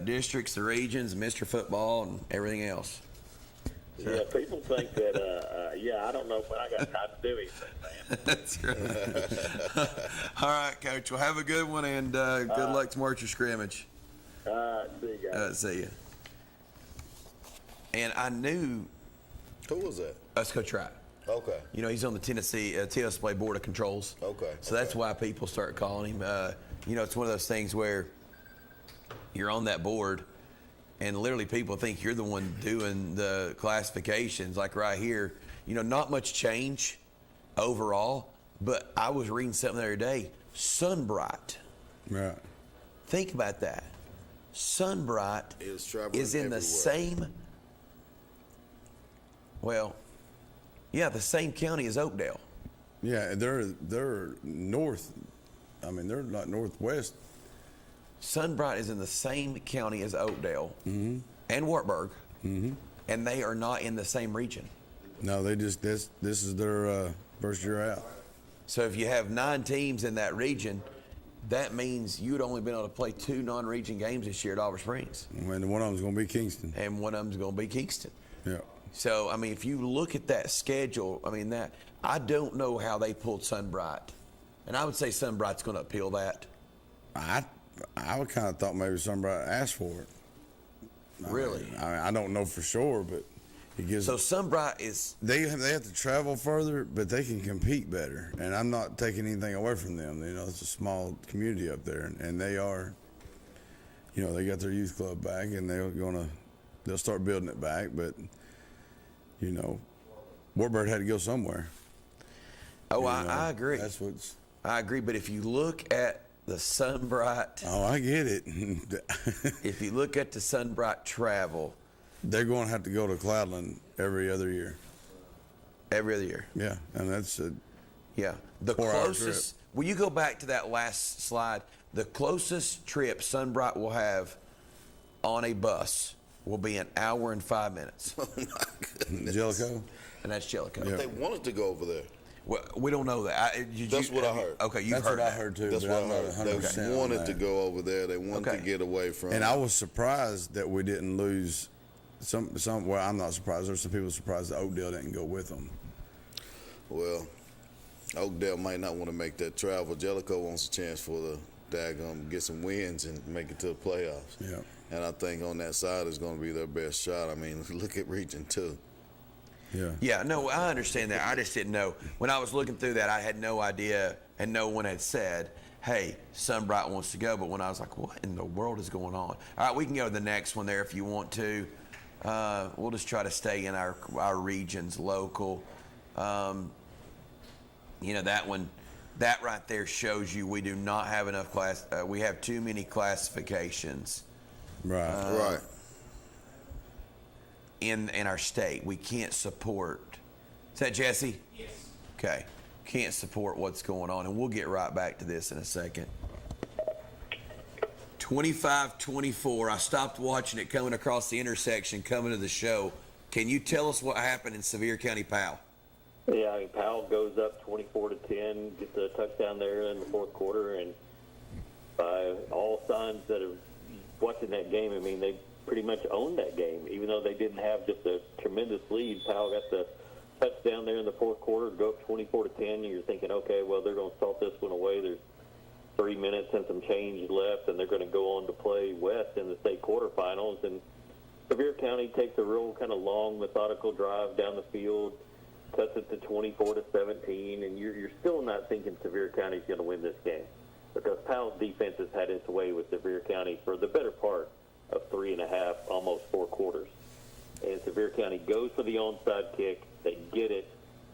[SPEAKER 10] districts, the regions, Mr. Football, and everything else.
[SPEAKER 14] Yeah, people think that, I don't know when I got time to do anything, man.
[SPEAKER 10] That's right. All right, Coach. Well, have a good one, and good luck tomorrow at your scrimmage.
[SPEAKER 14] See you guys.
[SPEAKER 10] See you. And I knew.
[SPEAKER 12] Who was that?
[SPEAKER 10] That's Coach Wright.
[SPEAKER 12] Okay.
[SPEAKER 10] He's on the Tennessee TSA Board of Controls.
[SPEAKER 12] Okay.
[SPEAKER 10] So that's why people start calling him. It's one of those things where you're on that board, and literally people think you're the one doing the classifications. Like right here, not much change overall, but I was reading something the other day. Sunbright.
[SPEAKER 11] Right.
[SPEAKER 10] Think about that. Sunbright is in the same. Well, yeah, the same county as Oakdale.
[SPEAKER 11] Yeah, they're north. I mean, they're not northwest.
[SPEAKER 10] Sunbright is in the same county as Oakdale and Wartburg, and they are not in the same region.
[SPEAKER 11] No, they just this is their first year out.
[SPEAKER 10] So if you have 9 teams in that region, that means you'd only been able to play 2 non-region games this year at Oliver Springs.
[SPEAKER 11] And one of them's going to be Kingston.
[SPEAKER 10] And one of them's going to be Kingston.
[SPEAKER 11] Yeah.
[SPEAKER 10] So, I mean, if you look at that schedule, I don't know how they pulled Sunbright. And I would say Sunbright's going to appeal that.
[SPEAKER 11] I would kind of thought maybe Sunbright asked for it.
[SPEAKER 10] Really?
[SPEAKER 11] I don't know for sure, but it gives.
[SPEAKER 10] So Sunbright is.
[SPEAKER 11] They have to travel further, but they can compete better. And I'm not taking anything away from them. It's a small community up there, and they are. They got their youth club back, and they'll start building it back. But Wartburg had to go somewhere.
[SPEAKER 10] Oh, I agree.
[SPEAKER 11] That's what's.
[SPEAKER 10] I agree, but if you look at
[SPEAKER 13] the Sunbright.
[SPEAKER 11] Oh, I get it.
[SPEAKER 13] If you look at the Sunbright travel,
[SPEAKER 11] they're going to have to go to Cloudland every other year.
[SPEAKER 13] Every other year.
[SPEAKER 11] Yeah, and that's the
[SPEAKER 13] closest. Will you go back to that last slide? The closest trip Sunbright will have on a bus will be an hour and 5 minutes.
[SPEAKER 12] Oh my goodness.
[SPEAKER 11] Jellicoe?
[SPEAKER 13] And that's Jellicoe.
[SPEAKER 12] But they wanted to go over there.
[SPEAKER 13] Well, we don't know that.
[SPEAKER 12] That's what I heard.
[SPEAKER 13] Okay, you've
[SPEAKER 11] That's
[SPEAKER 13] heard
[SPEAKER 11] what I
[SPEAKER 13] that.
[SPEAKER 11] heard too.
[SPEAKER 12] That's
[SPEAKER 11] but
[SPEAKER 12] what I
[SPEAKER 11] I'm
[SPEAKER 12] heard.
[SPEAKER 11] not 100%
[SPEAKER 12] They
[SPEAKER 11] on
[SPEAKER 12] wanted
[SPEAKER 11] that.
[SPEAKER 12] to go over there. They wanted to get away from.
[SPEAKER 11] And I was surprised that we didn't lose some. Well, I'm not surprised. There's some people surprised that Oakdale didn't go with them.
[SPEAKER 12] Well, Oakdale might not want to make that travel. Jellicoe wants a chance for the daggum get some wins and make it to the playoffs.
[SPEAKER 11] Yeah.
[SPEAKER 12] And I think on that side is going to be their best shot. I mean, look at Region 2.
[SPEAKER 11] Yeah.
[SPEAKER 13] Yeah, no, I understand that. I just didn't know. When I was looking through that, I had no idea, and no one had said, hey, Sunbright wants to go. But when I was like, what in the world is going on? All right, we can go to the next one there if you want to. We'll just try to stay in our regions, local. That one, that right there shows you we do not have enough we have too many classifications.
[SPEAKER 11] Right.
[SPEAKER 12] Right.
[SPEAKER 13] In our state, we can't support. Is that Jesse? Yes. Okay. Can't support what's going on, and we'll get right back to this in a second. 25-24. I stopped watching it coming across the intersection, coming to the show. Can you tell us what happened in Sevier County, Powell?
[SPEAKER 15] Yeah, I mean, Powell goes up 24-10, gets a touchdown there in the fourth quarter, and by all signs that are watching that game, I mean, they pretty much owned that game, even though they didn't have just a tremendous lead. Powell got the touchdown there in the fourth quarter, go up 24-10, and you're thinking, okay, well, they're going to salt this one away. There's 3 minutes and some change left, and they're going to go on to play West in the state quarterfinals. And Sevier County takes a real kind of long, methodical drive down the field, cuts it to 24-17, and you're still not thinking Sevier County's going to win this game, because Powell's defense has had its way with Sevier County for the better part of 3.5, almost 4 quarters. And Sevier County goes for the onside kick, they get it,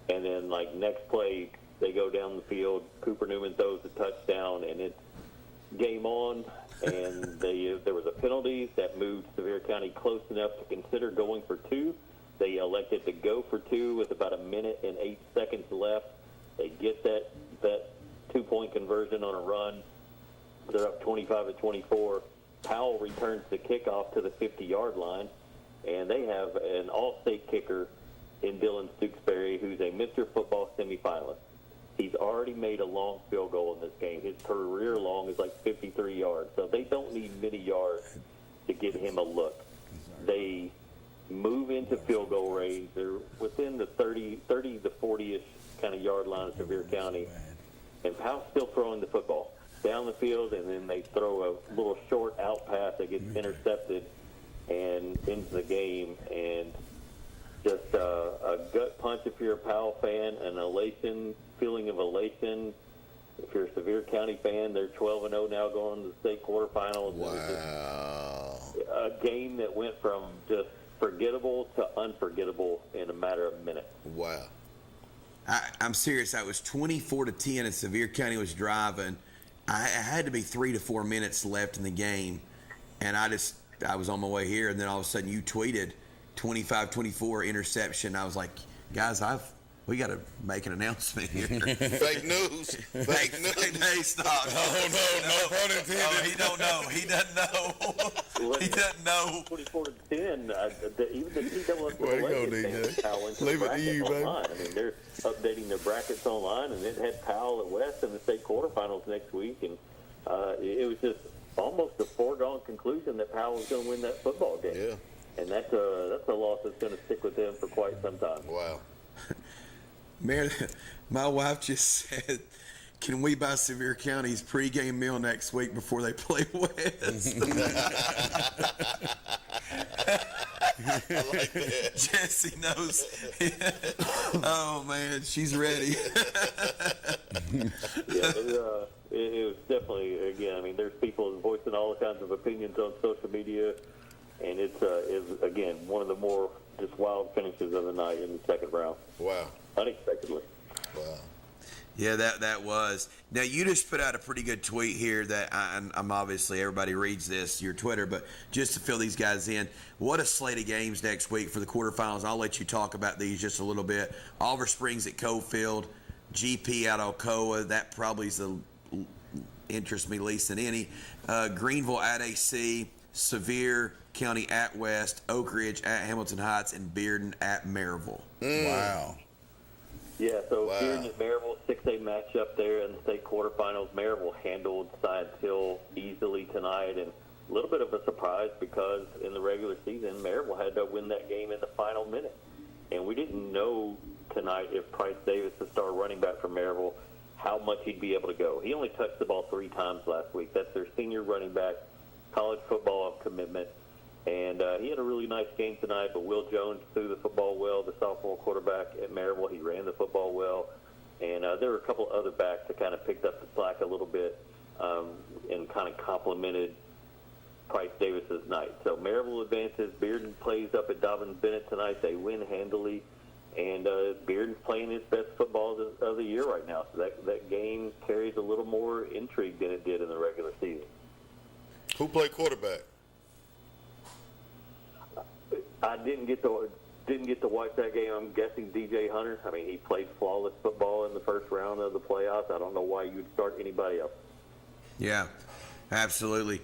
[SPEAKER 15] and then like next play, they go down the field, Cooper Newman throws a touchdown, and it's game on, and there was a penalty that moved Sevier County close enough to consider going for 2. They elected to go for 2 with about 1 minute and 8 seconds left. They get that 2-point conversion on a run. They're up 25-24. Powell returns the kickoff to the 50-yard line, and they have an all-state kicker in Dylan Stooksbury, who's a Mr. Football semifinalist. He's already made a long field goal in this game. His career long is like 53 yards, so they don't need many yards to get him a look. They move into field goal range. They're within the 30 to 40-ish kind of yard line of Sevier County, and Powell's still throwing the football down the field, and then they throw a little short out pass that gets intercepted and into the game. And just a gut punch if you're a Powell fan, an feeling of elation. If you're a Sevier County fan, they're 12-0 now going to the state quarterfinals.
[SPEAKER 12] Wow.
[SPEAKER 15] A game that went from just forgettable to unforgettable in a matter of minutes.
[SPEAKER 12] Wow.
[SPEAKER 13] I'm serious. I was 24-10 and Sevier County was driving. I had to be 3 to 4 minutes left in the game, and I was on my way here, and then all of a sudden you tweeted 25-24 interception. I was like, guys, we got to make an announcement here.
[SPEAKER 12] Fake news. Fake news.
[SPEAKER 13] Hey, stop.
[SPEAKER 12] No pun intended.
[SPEAKER 13] Oh, he don't know. He doesn't know. He doesn't know.
[SPEAKER 15] 24-10, even the TWS
[SPEAKER 12] Way to go, DJ. Leave it to you, baby.
[SPEAKER 15] I mean, they're updating their brackets online, and it had Powell at West in the state quarterfinals next week, and it was just almost a foregone conclusion that Powell was going to win that football game.
[SPEAKER 12] Yeah.
[SPEAKER 15] And that's a loss that's going to stick with them for quite some time.
[SPEAKER 12] Wow.
[SPEAKER 13] Man, my wife just said, can we buy Sevier County's pregame meal next week before they play West?
[SPEAKER 12] I like that.
[SPEAKER 13] Jesse knows. Oh, man, she's ready.
[SPEAKER 15] Yeah, it was definitely, again, I mean, there's people voicing all kinds of opinions on social media, and it's again, one of the more just wild finishes of the night in the second round.
[SPEAKER 12] Wow.
[SPEAKER 15] Unexpectedly.
[SPEAKER 12] Wow.
[SPEAKER 10] Yeah, that was. Now, you just put out a pretty good tweet here that I'm obviously, everybody reads this, your Twitter, but just to fill these guys in, what a slate of games next week for the quarterfinals. I'll let you talk about these just a little bit. Oliver Springs at Cofield, GP at Alcoa. That probably is the interests me least than any. Greenville at AC, Sevier County at West, Oak Ridge at Hamilton Heights, and Bearden at Maryville.
[SPEAKER 11] Wow.
[SPEAKER 15] Yeah, so Bearden at Maryville, 6A matchup there in the state quarterfinals. Maryville handled Science Hill easily tonight, and a little bit of a surprise because in the regular season, Maryville had to win that game in the final minute. And we didn't know tonight if Price Davis, the star running back for Maryville, how much he'd be able to go. He only touched the ball 3 times last week. That's their senior running back, college football of commitment. And he had a really nice game tonight, but Will Jones threw the football well, the sophomore quarterback at Maryville. He ran the football well. And there were a couple other backs that kind of picked up the slack a little bit and kind of complemented Price Davis's night. So Maryville advances. Bearden plays up at Dobbins Bennett tonight. They win handily. And Bearden's playing his best football of the year right now. So that game carries a little more intrigue than it did in the regular season.
[SPEAKER 12] Who played quarterback?
[SPEAKER 15] I didn't get to watch that game. I'm guessing DJ Hunter. I mean, he played flawless football in the first round of the playoffs. I don't know why you'd start anybody else.
[SPEAKER 10] Yeah, absolutely.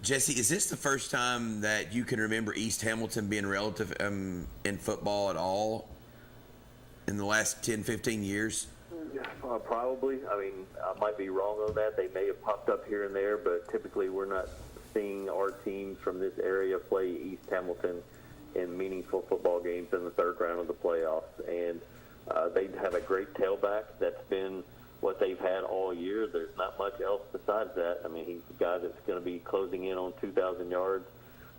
[SPEAKER 10] Jesse, is this the first time that you can remember East Hamilton being relative in football at all in the last 10, 15 years?
[SPEAKER 15] Probably. I mean, I might be wrong on that. They may have popped up here and there, but typically we're not seeing our teams from this area play East Hamilton in meaningful football games in the third round of the playoffs. And they have a great tailback. That's been what they've had all year. There's not much else besides that. I mean, he's a guy that's going to be closing in on 2,000 yards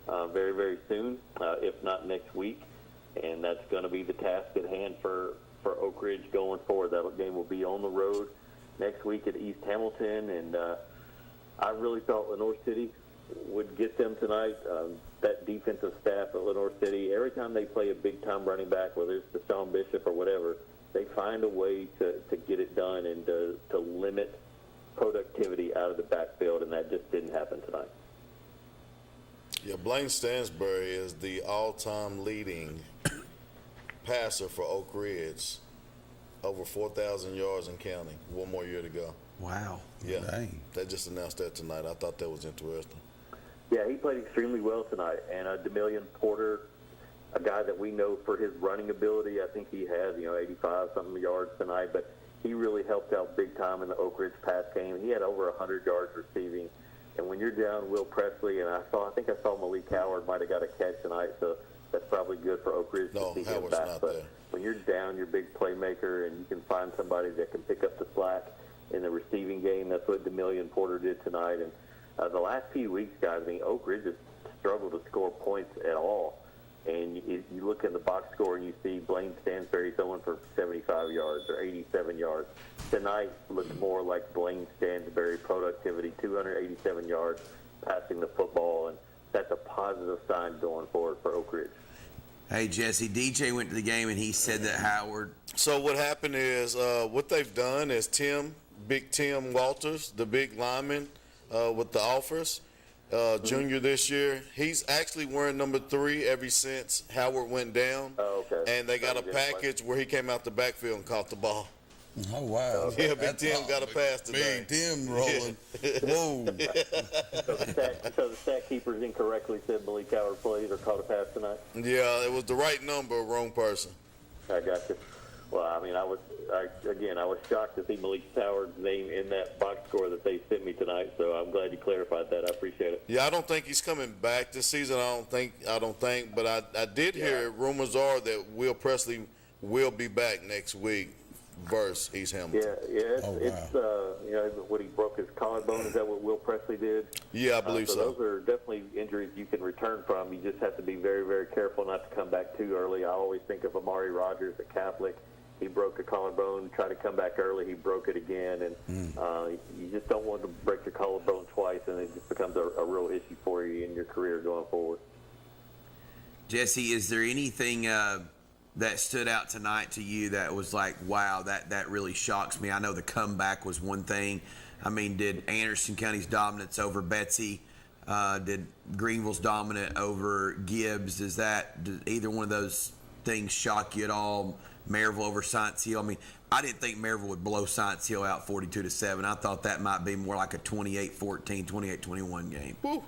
[SPEAKER 15] very, very soon, if not next week. And that's going to be the task at hand for Oak Ridge going forward. That game will be on the road next week at East Hamilton. And I really thought Lenore City would get them tonight. That defensive staff at Lenore City, every time they play a big-time running back, whether it's Deshaun Bishop or whatever, they find a way to get it done and to limit productivity out of the backfield, and that just didn't happen tonight.
[SPEAKER 12] Yeah, Blaine Stansbury is the all-time leading passer for Oak Ridge, over 4,000 yards and counting. One more year to go.
[SPEAKER 10] Wow.
[SPEAKER 12] Yeah,
[SPEAKER 11] Dang.
[SPEAKER 12] they just announced that tonight. I thought that was interesting.
[SPEAKER 15] Yeah, he played extremely well tonight. And DeMillion Porter, a guy that we know for his running ability, I think he had, 85-something yards tonight, but he really helped out big time in the Oak Ridge pass game. He had over 100 yards receiving. And when you're down Will Presley, and I think I saw Malik Howard might have got a catch tonight, so that's probably good for Oak Ridge to see him back. But when you're down your big playmaker and you can find somebody that can pick up the slack in the receiving game, that's what DeMillion Porter did tonight. And the last few weeks, guys, I mean, Oak Ridge has struggled to score points at all. And you look in the box score and you see Blaine Stansbury throwing for 75 yards or 87 yards. Tonight looked more like Blaine Stansbury productivity, 287 yards passing the football, and that's a positive sign going forward for Oak Ridge.
[SPEAKER 10] Hey, Jesse, DJ went to the game and he said that Howard.
[SPEAKER 12] So what happened is what they've done is Big Tim Walters, the big lineman with the offers, junior this year, he's actually wearing number 3 ever since Howard went down.
[SPEAKER 15] Oh, okay.
[SPEAKER 12] And they got a package where he came out the backfield and caught the ball.
[SPEAKER 11] Oh, wow.
[SPEAKER 12] Yeah, Big Tim got a pass today.
[SPEAKER 11] Big Tim rolling. Whoa.
[SPEAKER 15] So the stat keepers incorrectly said Malik Howard played or caught a pass tonight?
[SPEAKER 12] Yeah, it was the right number, wrong person.
[SPEAKER 15] I got you. Well, I mean, I was shocked to see Malik Howard's name in that box score that they sent me tonight, so I'm glad you clarified that. I appreciate it.
[SPEAKER 12] Yeah, I don't think he's coming back this season. I don't think, but I did hear rumors are that Will Presley will be back next week versus East Hamilton.
[SPEAKER 15] It's what he broke his collarbone. Is that what Will Presley did?
[SPEAKER 12] Yeah, I believe so.
[SPEAKER 15] Those are definitely injuries you can return from. You just have to be very, very careful not to come back too early. I always think of Amari Rogers at Catholic. He broke a collarbone, tried to come back early. He broke it again, and you just don't want to break your collarbone twice, and it just becomes a real issue for you in your career going forward.
[SPEAKER 10] Jesse, is there anything that stood out tonight to you that was like, wow, that really shocks me? I know the comeback was one thing. I mean, did Anderson County's dominance over Betsy, did Greenville's dominant over Gibbs, did either one of those things shock you at all? Maryville over Science Hill? I mean, I didn't think Maryville would blow Science Hill out 42-7. I thought that might be more like a 28-14, 28-21 game.
[SPEAKER 15] Woo.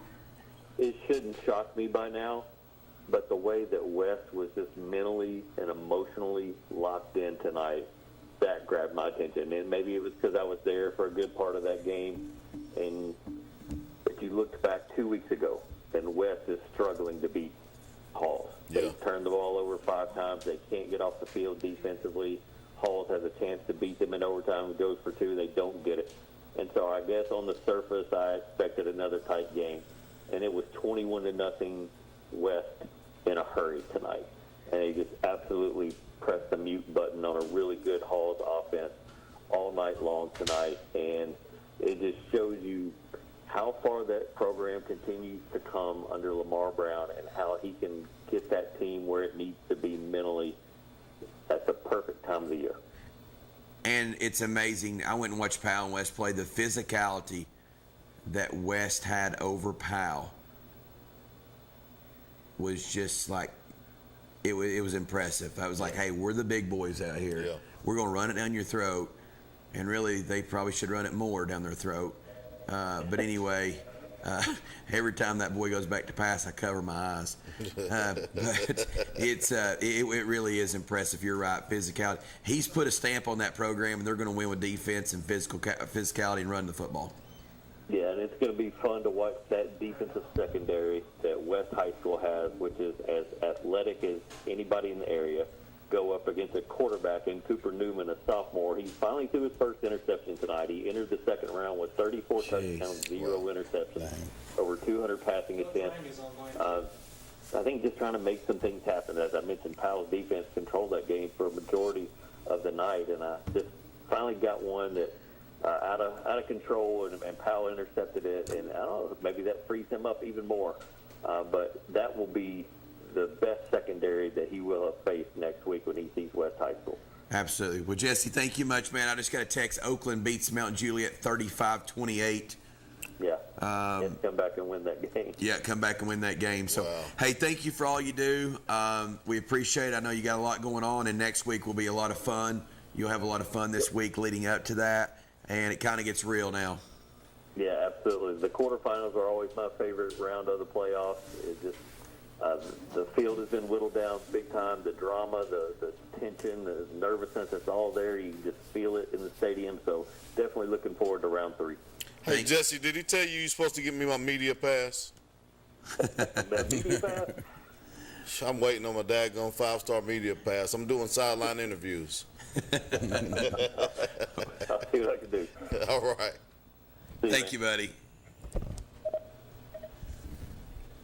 [SPEAKER 15] It shouldn't shock me by now, but the way that West was just mentally and emotionally locked in tonight, that grabbed my attention. And maybe it was because I was there for a good part of that game. And if you looked back 2 weeks ago, and West is struggling to beat Halls.
[SPEAKER 12] Yeah.
[SPEAKER 15] They've turned the ball over 5 times. They can't get off the field defensively. Halls has a chance to beat them in overtime. It goes for 2. They don't get it. And so I guess on the surface, I expected another tight game. And it was 21-0 West in a hurry tonight. And they just absolutely pressed the mute button on a really good Halls offense all night long tonight. And it just shows you how far that program continues to come under Lamar Brown and how he can get that team where it needs to be mentally at the perfect time of the year.
[SPEAKER 10] And it's amazing. I went and watched Powell and West play. The physicality that West had over Powell was just like, it was impressive. I was like, hey, we're the big boys out here.
[SPEAKER 12] Yeah.
[SPEAKER 10] We're going to run it down your throat. And really, they probably should run it more down their throat. But anyway, every time that boy goes back to pass, I cover my eyes. But it really is impressive. You're right, physicality. He's put a stamp on that program, and they're going to win with defense and physicality and run the football.
[SPEAKER 15] Yeah, and it's going to be fun to watch that defensive secondary that West High School has, which is as athletic as anybody in the area, go up against a quarterback in Cooper Newman, a sophomore. He finally threw his first interception tonight. He entered the second round with 34 touchdowns, 0 interceptions, over 200 passing attempts. I think just trying to make some things happen. As I mentioned, Powell's defense controlled that game for a majority of the night, and I just finally got one that out of control, and Powell intercepted it, and I don't know, maybe that frees him up even more. But that will be the best secondary that he will have faced next week when he sees West High School.
[SPEAKER 10] Absolutely. Well, Jesse, thank you much, man. I just got a text. Oakland beats Mount Juliet 35-28.
[SPEAKER 15] Yeah. Come back and win that game.
[SPEAKER 10] Yeah, come back and win that game. So, hey, thank you for all you do. We appreciate it. I know you got a lot going on, and next week will be a lot of fun. You'll have a lot of fun this week leading up to that, and it kind of gets real now.
[SPEAKER 15] Yeah, absolutely. The quarterfinals are always my favorite round of the playoffs. It just the field has been whittled down big time. The drama, the tension, the nervousness, it's all there. You can just feel it in the stadium. So definitely looking forward to round 3.
[SPEAKER 12] Hey, Jesse, did he tell you you're supposed to give me my media pass?
[SPEAKER 15] That media pass?
[SPEAKER 12] I'm waiting on my daggone 5-star media pass. I'm doing sideline interviews.
[SPEAKER 15] I'll see what I can do.
[SPEAKER 12] All right.
[SPEAKER 10] Thank you, buddy.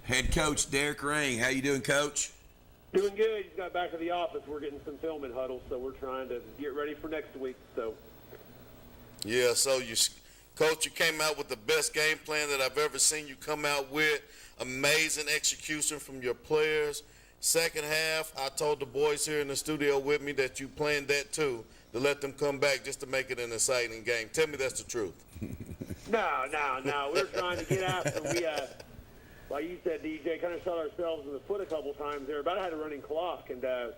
[SPEAKER 10] Head coach Derek Ring, how you doing, Coach?
[SPEAKER 16] Doing good. Just got back to the office. We're getting some film in huddles, so we're trying to get ready for next week. So.
[SPEAKER 12] Yeah. So Coach, you came out with the best game plan that I've ever seen you come out with. Amazing execution from your players. Second half, I told the boys here in the studio with me that you planned that too, to let them come back just to make it an exciting game. Tell me that's the truth.
[SPEAKER 16] No. We're trying to get after. We, like you said, DJ, kind of shot ourselves in the foot a couple times there. About had a running clock, and then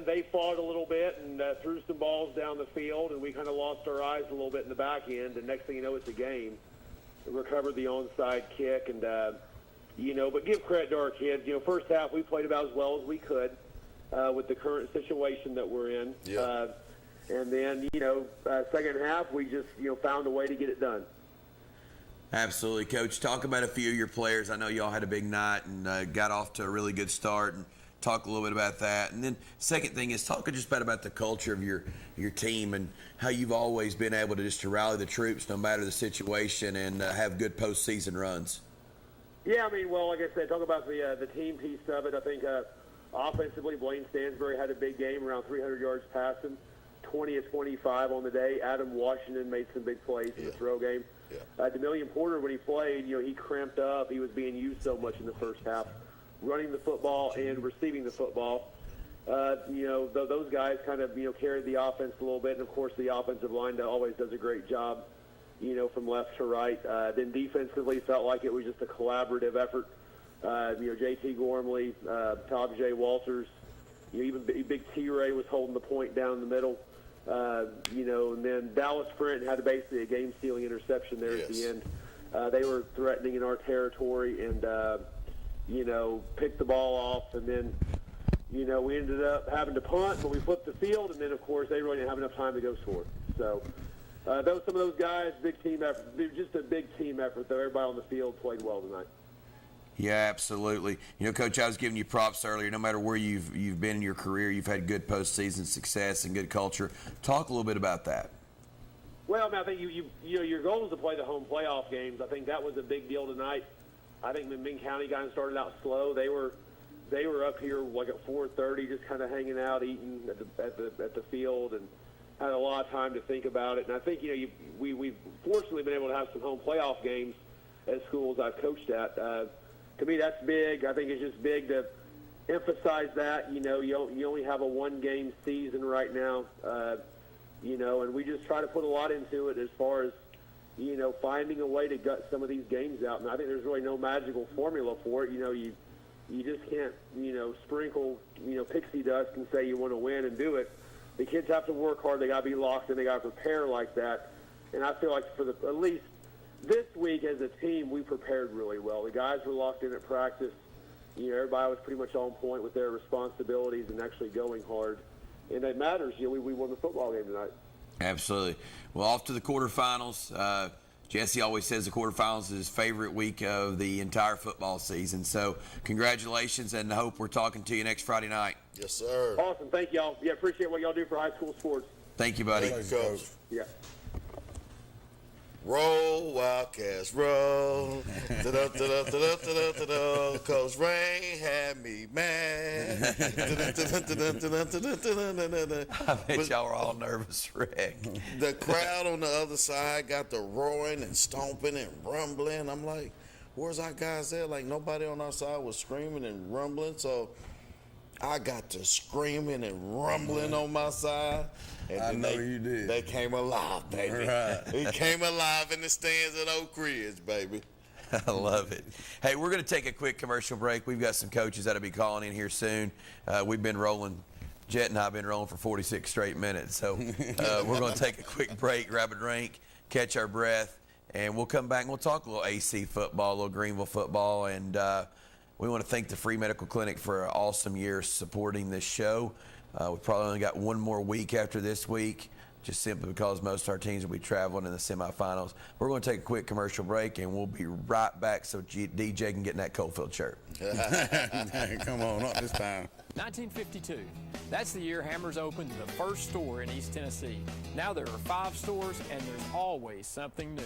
[SPEAKER 16] they fought a little bit and threw some balls down the field, and we kind of lost our eyes a little bit in the back end. And next thing you know, it's a game. We recovered the onside kick, and but give credit to our kids. First half we played about as well as we could with the current situation that we're in.
[SPEAKER 12] Yeah.
[SPEAKER 16] And then, second half we just, found a way to get it done.
[SPEAKER 10] Absolutely, Coach. Talk about a few of your players. I know y'all had a big night and got off to a really good start, and talk a little bit about that. And then second thing is talk just about the culture of your team and how you've always been able to just to rally the troops no matter the situation and have good postseason runs. Yeah,
[SPEAKER 16] like I said, talk about the team piece of it. I think offensively, Blaine Stansbury had a big game, around 300 yards passing, 20 of 25 on the day. Adam Washington made some big plays in the throw game. Yeah. Demillion Porter, when he played, he cramped up. He was being used so much in the first half, running the football and receiving the football. those guys kind of, carried the offense a little bit. And, of course, the offensive line always does a great job, from left to right. Then defensively felt like it was just a collaborative effort. J.T. Gormley, Todd J. Walters, even Big T-Ray was holding the point down in the middle. And then Dallas Sprint had basically a game-stealing interception there at the end. They were threatening in our territory and, picked the ball off. And then, we ended up having to punt, but we flipped the field. And then, of course, they really didn't have enough time to go score. So some of those guys, big team effort. Just a big team effort, though. Everybody on the field played well tonight.
[SPEAKER 13] Yeah, absolutely. Coach, I was giving you props earlier. No matter where you've been in your career, you've had good postseason success and good culture. Talk a little bit about that.
[SPEAKER 16] Well, I think your goal is to play the home playoff games. I think that was a big deal tonight. I think McMinn County guys started out slow. They were up here like at 4:30, just kind of hanging out, eating at the field, and had a lot of time to think about it. And I think we've fortunately been able to have some home playoff games at schools I've coached at. To me, that's big. I think it's just big to emphasize that. You only have a one-game season right now, and we just try to put a lot into it as far as, finding a way to gut some of these games out. And I think there's really no magical formula for it. You just can't, sprinkle, pixie dust and say you want to win and do it. The kids have to work hard. They got to be locked in. They got to prepare like that. And I feel like at least this week as a team, we prepared really well. The guys were locked in at practice. Everybody was pretty much on point with their responsibilities and actually going hard. And it matters. We won the football game tonight.
[SPEAKER 13] Absolutely. Well, off to the quarterfinals. Jesse always says the quarterfinals is his favorite week of the entire football season. So congratulations, and I hope we're talking to you next Friday night.
[SPEAKER 12] Yes, sir.
[SPEAKER 16] Awesome. Thank y'all. Yeah, appreciate what y'all do for high school sports.
[SPEAKER 13] Thank you, buddy.
[SPEAKER 12] Thanks, Coach.
[SPEAKER 16] Yeah.
[SPEAKER 12] Roll, Wildcats, roll. Coach Rain had me mad.
[SPEAKER 13] I bet y'all were all nervous wreck.
[SPEAKER 12] The crowd on the other side got the roaring and stomping and rumbling. I'm like, where's our guys at? Like, nobody on our side was screaming and rumbling. So I got to screaming and rumbling on my side. And
[SPEAKER 11] I know you did.
[SPEAKER 12] They came alive, baby.
[SPEAKER 11] Right.
[SPEAKER 12] It came alive in the stands at Oak Ridge, baby.
[SPEAKER 13] I love it. Hey, we're going to take a quick commercial break. We've got some coaches that'll be calling in here soon. We've been rolling. Jett and I have been rolling for 46 straight minutes. So we're going to take a quick break, grab a drink, catch our breath, and we'll come back and we'll talk a little AC football, a little Greenville football. And we want to thank the Free Medical Clinic for an awesome year supporting this show. We've probably only got one more week after this week, just simply because most of our teams will be traveling in the semifinals. We're going to take a quick commercial break, and we'll be right back so DJ can get in that Coalfield shirt.
[SPEAKER 11] Come on, not this time.
[SPEAKER 3] 1952. That's the year Hammers opened the first store in East Tennessee. Now there are 5 stores, and there's always something new.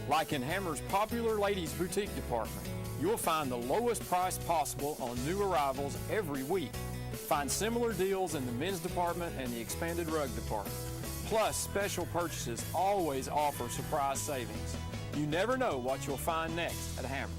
[SPEAKER 3] Like in Hammers' popular ladies' boutique department, you'll find the lowest price possible on new arrivals every week. Find similar deals in the men's department and the expanded rug department. Plus, special purchases always offer surprise savings. You never know what you'll find next at Hammers.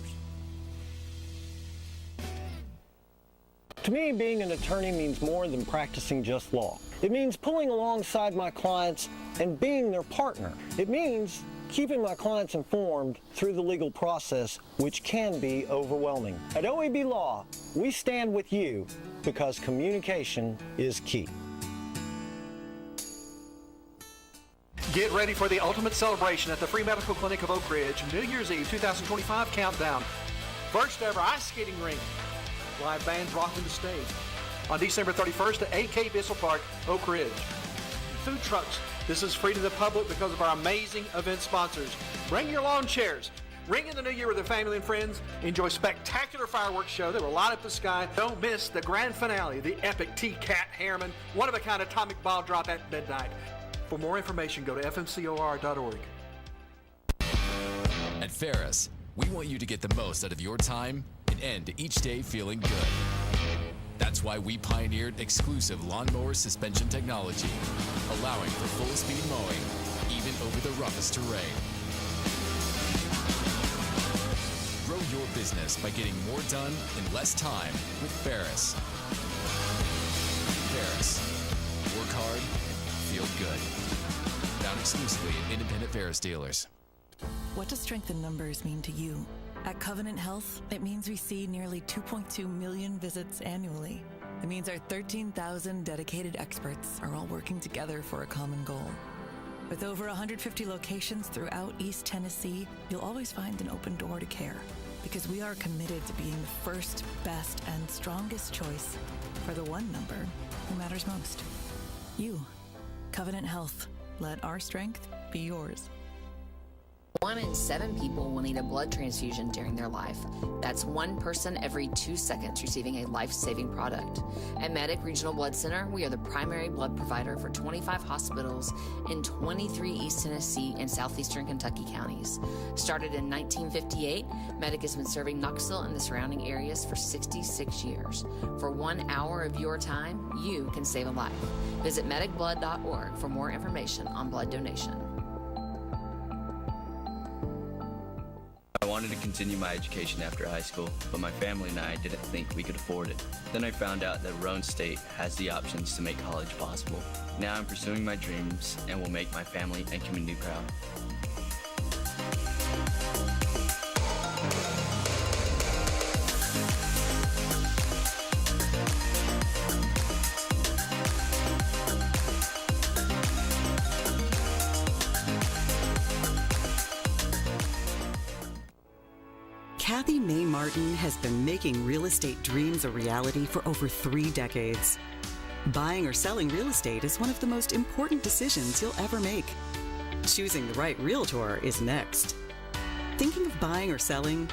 [SPEAKER 6] To me, being an attorney means more than practicing just law. It means pulling alongside my clients and being their partner. It means keeping my clients informed through the legal process, which can be overwhelming. At OAB Law, we stand with you because communication is key.
[SPEAKER 7] Get ready for the ultimate celebration at the Free Medical Clinic of Oak Ridge, New Year's Eve 2025 countdown. First ever ice skating rink. Live bands rocking the stage. On December 31st at AK Bissell Park, Oak Ridge. Food trucks. This is free to the public because of our amazing event sponsors. Bring your lawn chairs. Ring in the new year with your family and friends. Enjoy spectacular fireworks show that will light up the sky. Don't miss the grand finale, the epic T-Cat Harriman, one-of-a-kind atomic ball drop at midnight. For more information, go to fmcor.org.
[SPEAKER 8] At Ferris, we want you to get the most out of your time and end each day feeling good. That's why we pioneered exclusive lawnmower suspension technology, allowing for full-speed mowing, even over the roughest terrain. Grow your business by getting more done in less time with Ferris. Ferris. Work hard, feel good. Found exclusively at independent Ferris dealers.
[SPEAKER 9] What does strength in numbers mean to you? At Covenant Health, it means we see nearly 2.2 million visits annually. It means our 13,000 dedicated experts are all working together for a common goal. With over 150 locations throughout East Tennessee, you'll always find an open door to care, because we are committed to being the first, best, and strongest choice for the one number who matters most. You. Covenant Health. Let our strength be yours.
[SPEAKER 17] 1 in 7 people will need a blood transfusion during their life. That's 1 person every 2 seconds receiving a life-saving product. At Medic Regional Blood Center, we are the primary blood provider for 25 hospitals in 23 East Tennessee and southeastern Kentucky counties. Started in 1958, Medic has been serving Knoxville and the surrounding areas for 66 years. For 1 hour of your time, you can save a life. Visit medicblood.org for more information on blood donation.
[SPEAKER 18] I wanted to continue my education after high school, but my family and I didn't think we could afford it. Then I found out that Roane State has the options to make college possible. Now I'm pursuing my dreams and will make my family and community proud.
[SPEAKER 19] Kathy Mae Martin has been making real estate dreams a reality for over 3 decades. Buying or selling real estate is one of the most important decisions you'll ever make. Choosing the right realtor is next. Thinking of buying or selling?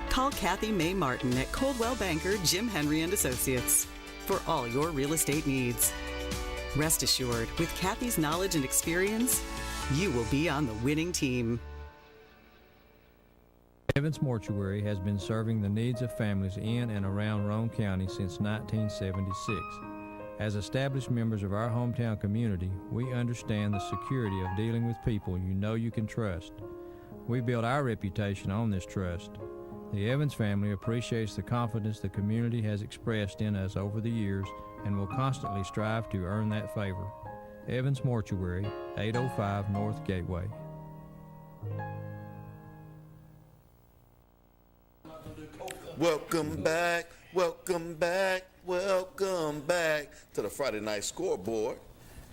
[SPEAKER 19] Call Kathy Mae Martin at Coldwell Banker Jim Henry & Associates for all your real estate needs. Rest assured, with Kathy's knowledge and experience, you will be on the winning team.
[SPEAKER 20] Evans Mortuary has been serving the needs of families in and around Roane County since 1976. As established members of our hometown community, we understand the security of dealing with people you know you can trust. We built our reputation on this trust. The Evans family appreciates the confidence the community has expressed in us over the years and will constantly strive to earn that favor. Evans Mortuary, 805 North Gateway.
[SPEAKER 12] Welcome back, welcome back, welcome back to the Friday Night Scoreboard.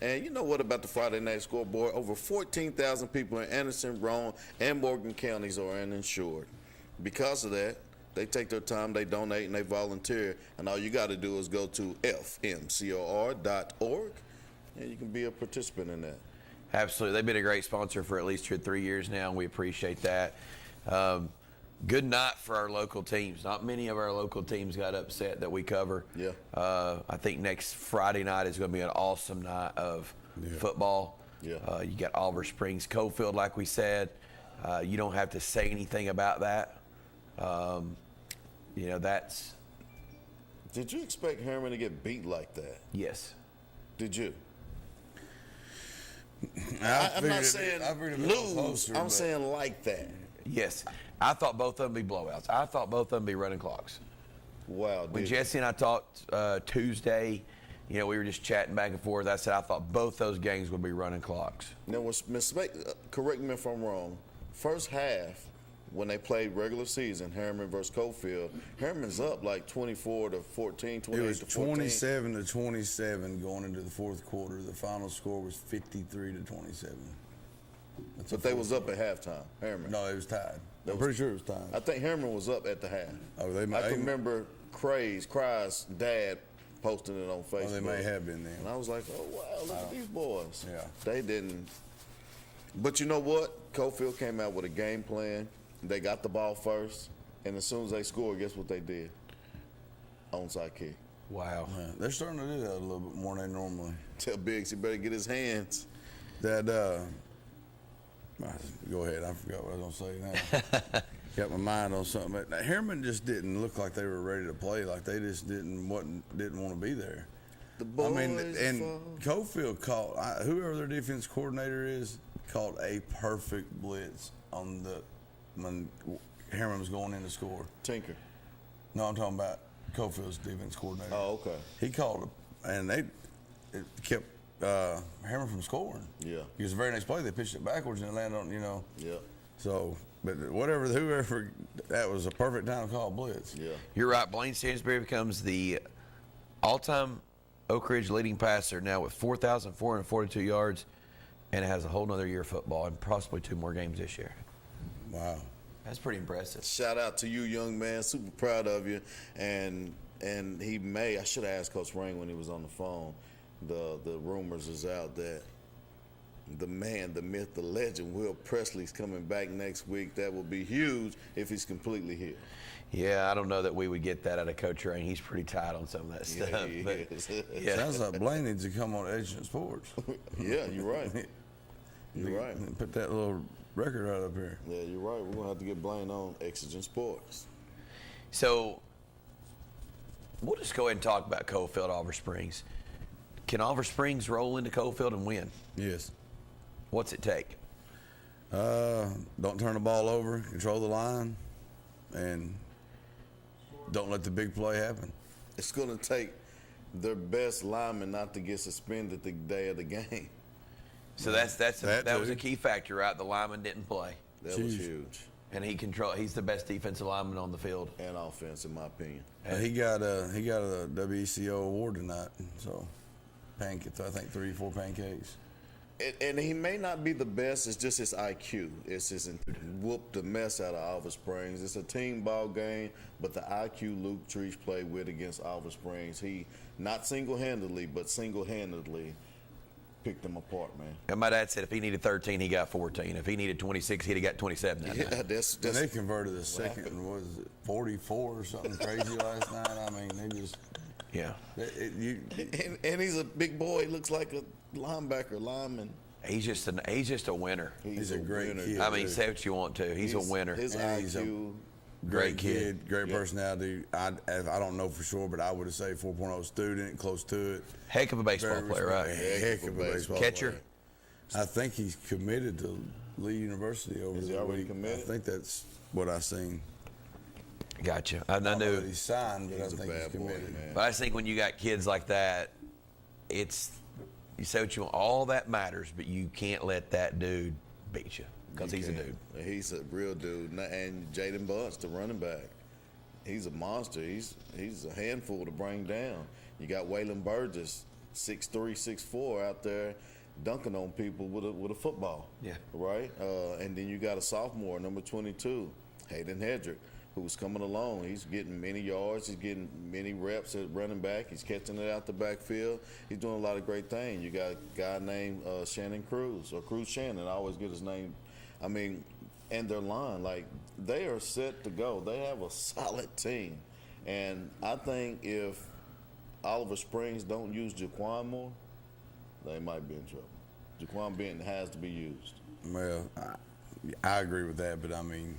[SPEAKER 12] And you know what about the Friday Night Scoreboard? Over 14,000 people in Anderson, Roane, and Morgan counties are uninsured. Because of that, they take their time, they donate, and they volunteer. And all you got to do is go to fmcor.org, and you can be a participant in that.
[SPEAKER 13] Absolutely. They've been a great sponsor for at least 2 or 3 years now, and we appreciate that. Good night for our local teams. Not many of our local teams got upset that we cover.
[SPEAKER 12] Yeah.
[SPEAKER 13] I think next Friday night is going to be an awesome night of football.
[SPEAKER 12] Yeah.
[SPEAKER 13] You got Oliver Springs, Cofield, like we said. You don't have to say anything about that. You know, that's.
[SPEAKER 12] Did you expect Herman to get beat like that?
[SPEAKER 13] Yes.
[SPEAKER 12] Did you?
[SPEAKER 11] I'm
[SPEAKER 12] not saying lose. I'm saying like that.
[SPEAKER 13] Yes. I thought both of them be blowouts. I thought both of them be running clocks.
[SPEAKER 12] Wow.
[SPEAKER 13] When Jesse and I talked Tuesday, you know, we were just chatting back and forth. I said I thought both those games would be running clocks.
[SPEAKER 12] Now, correct me if I'm wrong. First half, when they played regular season, Harriman versus Cofield, Harriman's up like 24-14, 28-14.
[SPEAKER 11] It was 27-27 going into the fourth quarter. The final score was 53-27.
[SPEAKER 12] But they was up at halftime, Harriman.
[SPEAKER 11] No, it was tied. I'm pretty sure it was tied.
[SPEAKER 12] I think Harriman was up at the half.
[SPEAKER 11] Oh,
[SPEAKER 12] I can remember Cry's dad posting it on Facebook.
[SPEAKER 11] Oh, they may have been then.
[SPEAKER 12] And I was like, oh, wow, look at these boys.
[SPEAKER 11] Yeah.
[SPEAKER 12] They didn't. But you know what? Cofield came out with a game plan. They got the ball first, and as soon as they scored, guess what they did? Onside kick.
[SPEAKER 13] Wow.
[SPEAKER 11] Yeah, they're starting to do that a little bit more than they normally.
[SPEAKER 12] Tell Biggs he better get his hands.
[SPEAKER 11] That, go ahead. I forgot what I was going to say now. Got my mind on something. But Harriman just didn't look like they were ready to play. Like they just didn't want to be there.
[SPEAKER 12] The boys.
[SPEAKER 11] I mean, and Cofield caught whoever their defense coordinator is caught a perfect blitz on when Harriman was going in to score.
[SPEAKER 12] Tinker.
[SPEAKER 11] No, I'm talking about Cofield's defense coordinator.
[SPEAKER 12] Oh, okay.
[SPEAKER 11] He called and it kept Hammer from scoring.
[SPEAKER 12] Yeah.
[SPEAKER 11] Because the very next play, they pitched it backwards and it landed on,
[SPEAKER 12] Yeah.
[SPEAKER 11] So, but whoever, that was a perfect time to call blitz.
[SPEAKER 12] Yeah.
[SPEAKER 13] You're right. Blaine Stansberry becomes the all-time Oak Ridge leading passer now with 4,442 yards, and has a whole nother year of football and possibly 2 more games this year.
[SPEAKER 11] Wow.
[SPEAKER 13] That's pretty impressive.
[SPEAKER 12] Shout out to you, young man. Super proud of you. And I should have asked Coach Ring when he was on the phone. The rumors is out that the man, the myth, the legend, Will Presley's coming back next week. That will be huge if he's completely healed.
[SPEAKER 13] Yeah, I don't know that we would get that out of Coach Ring. He's pretty tight on some of that stuff.
[SPEAKER 12] Yeah, he is.
[SPEAKER 13] Yeah.
[SPEAKER 11] Sounds like Blaine needs to come on Exigent Sports.
[SPEAKER 12] Yeah, you're right. You're right.
[SPEAKER 11] Put that little record right up here.
[SPEAKER 12] Yeah, you're right. We're going to have to get Blaine on Exigent Sports.
[SPEAKER 13] So we'll just go ahead and talk about Coalfield, Oliver Springs. Can Oliver Springs roll into Coalfield and win?
[SPEAKER 11] Yes.
[SPEAKER 13] What's it take?
[SPEAKER 11] Don't turn the ball over, control the line, and don't let the big play happen.
[SPEAKER 12] It's going to take their best lineman not to get suspended the day of the game.
[SPEAKER 13] So that was a key factor, right? The lineman didn't play.
[SPEAKER 12] That was huge.
[SPEAKER 13] And he's the best defensive lineman on the field.
[SPEAKER 12] And offense, in my opinion.
[SPEAKER 11] And he got a WECO award tonight. So, I think 3-4 pancakes.
[SPEAKER 12] And he may not be the best. It's just his IQ. It's his whooped the mess out of Oliver Springs. It's a team ball game, but the IQ Luke Treach played with against Oliver Springs, he not single-handedly, but single-handedly picked them apart, man.
[SPEAKER 13] And my dad said if he needed 13, he got 14. If he needed 26, he'd have got 27 that night.
[SPEAKER 11] And they converted the second, 44 or something crazy last night. I mean, they just...
[SPEAKER 13] Yeah.
[SPEAKER 12] And he's a big boy. He looks like a lineman.
[SPEAKER 13] He's just a winner.
[SPEAKER 11] He's a great kid.
[SPEAKER 13] I mean, say what you want to. He's a winner.
[SPEAKER 12] His IQ...
[SPEAKER 11] Great kid, great personality. I don't know for sure, but I would say 4.0 student, close to it.
[SPEAKER 13] Heck of a baseball player, right?
[SPEAKER 11] Heck of a baseball
[SPEAKER 13] catcher.
[SPEAKER 11] Player. I think he's committed to Lee University over the week.
[SPEAKER 12] Committed?
[SPEAKER 11] I think that's what I seen.
[SPEAKER 13] Gotcha. I
[SPEAKER 11] know
[SPEAKER 13] knew
[SPEAKER 11] that he's signed, but I think he's committed.
[SPEAKER 13] But I think when you got kids like that, you say what you want. All that matters, but you can't let that dude beat you. Because he's a dude.
[SPEAKER 12] He's a real dude. And Jaden Bunch, the running back, he's a monster. He's a handful to bring down. You got Waylon Burgess, 6'3", 6'4", out there dunking on people with a football.
[SPEAKER 13] Yeah.
[SPEAKER 12] Right? And then you got a sophomore, number 22, Hayden Hedrick, who's coming along. He's getting many yards. He's getting many reps at running back. He's catching it out the backfield. He's doing a lot of great things. You got a guy named Shannon Cruz, or Cruz Shannon. I always get his name. I mean, and their line, like, they are set to go. They have a solid team. And I think if Oliver Springs don't use Jaquan more, they might be in trouble. Jaquan Benton has to be used.
[SPEAKER 11] Well, I agree with that, but I mean,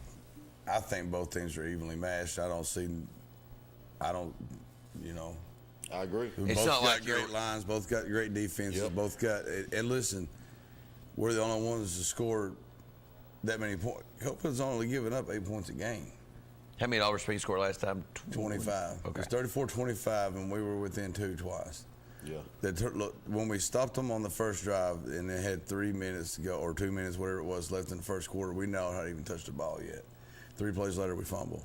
[SPEAKER 11] I think both teams are evenly matched. I agree.
[SPEAKER 13] It's
[SPEAKER 11] both
[SPEAKER 13] not
[SPEAKER 11] got
[SPEAKER 13] like
[SPEAKER 11] great lines, both got great defenses, both got, and listen, we're the only ones to score that many points. Coalfield's only giving up 8 points a game.
[SPEAKER 13] How many Oliver Springs scored last time?
[SPEAKER 11] 25.
[SPEAKER 13] Okay.
[SPEAKER 11] It was 34-25, and we were within 2 twice.
[SPEAKER 12] Yeah.
[SPEAKER 11] Look, when we stopped them on the first drive and they had 3 minutes to go, or 2 minutes, whatever it was, left in the first quarter, we know how to even touch the ball yet. 3 plays later, we fumble.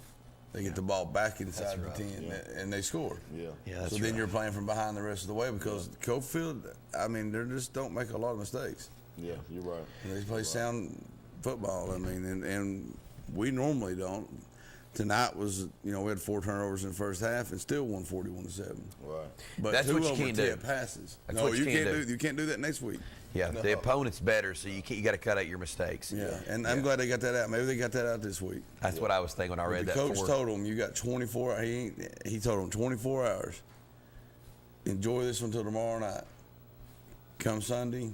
[SPEAKER 11] They get the ball back inside the 10, and they score.
[SPEAKER 12] Yeah.
[SPEAKER 11] So then you're playing from behind the rest of the way because Coalfield, I mean, they just don't make a lot of mistakes.
[SPEAKER 12] Yeah, you're right.
[SPEAKER 11] They play sound football. I mean, and we normally don't. Tonight was, we had 4 turnovers in the first half and still won 41-7.
[SPEAKER 12] Right.
[SPEAKER 11] But
[SPEAKER 13] that's
[SPEAKER 11] 2
[SPEAKER 13] what you
[SPEAKER 11] over
[SPEAKER 13] can't
[SPEAKER 11] 10
[SPEAKER 13] do.
[SPEAKER 11] passes.
[SPEAKER 13] That's
[SPEAKER 11] No,
[SPEAKER 13] what you
[SPEAKER 11] can't
[SPEAKER 13] can't
[SPEAKER 11] do. You can't do that next week.
[SPEAKER 13] Yeah, the opponent's better, so you got to cut out your mistakes.
[SPEAKER 11] Yeah, and I'm glad they got that out. Maybe they got that out this week.
[SPEAKER 13] That's what I was thinking when I read that.
[SPEAKER 11] The coach told them, you got 24. He told them 24 hours. Enjoy this until tomorrow night. Come Sunday.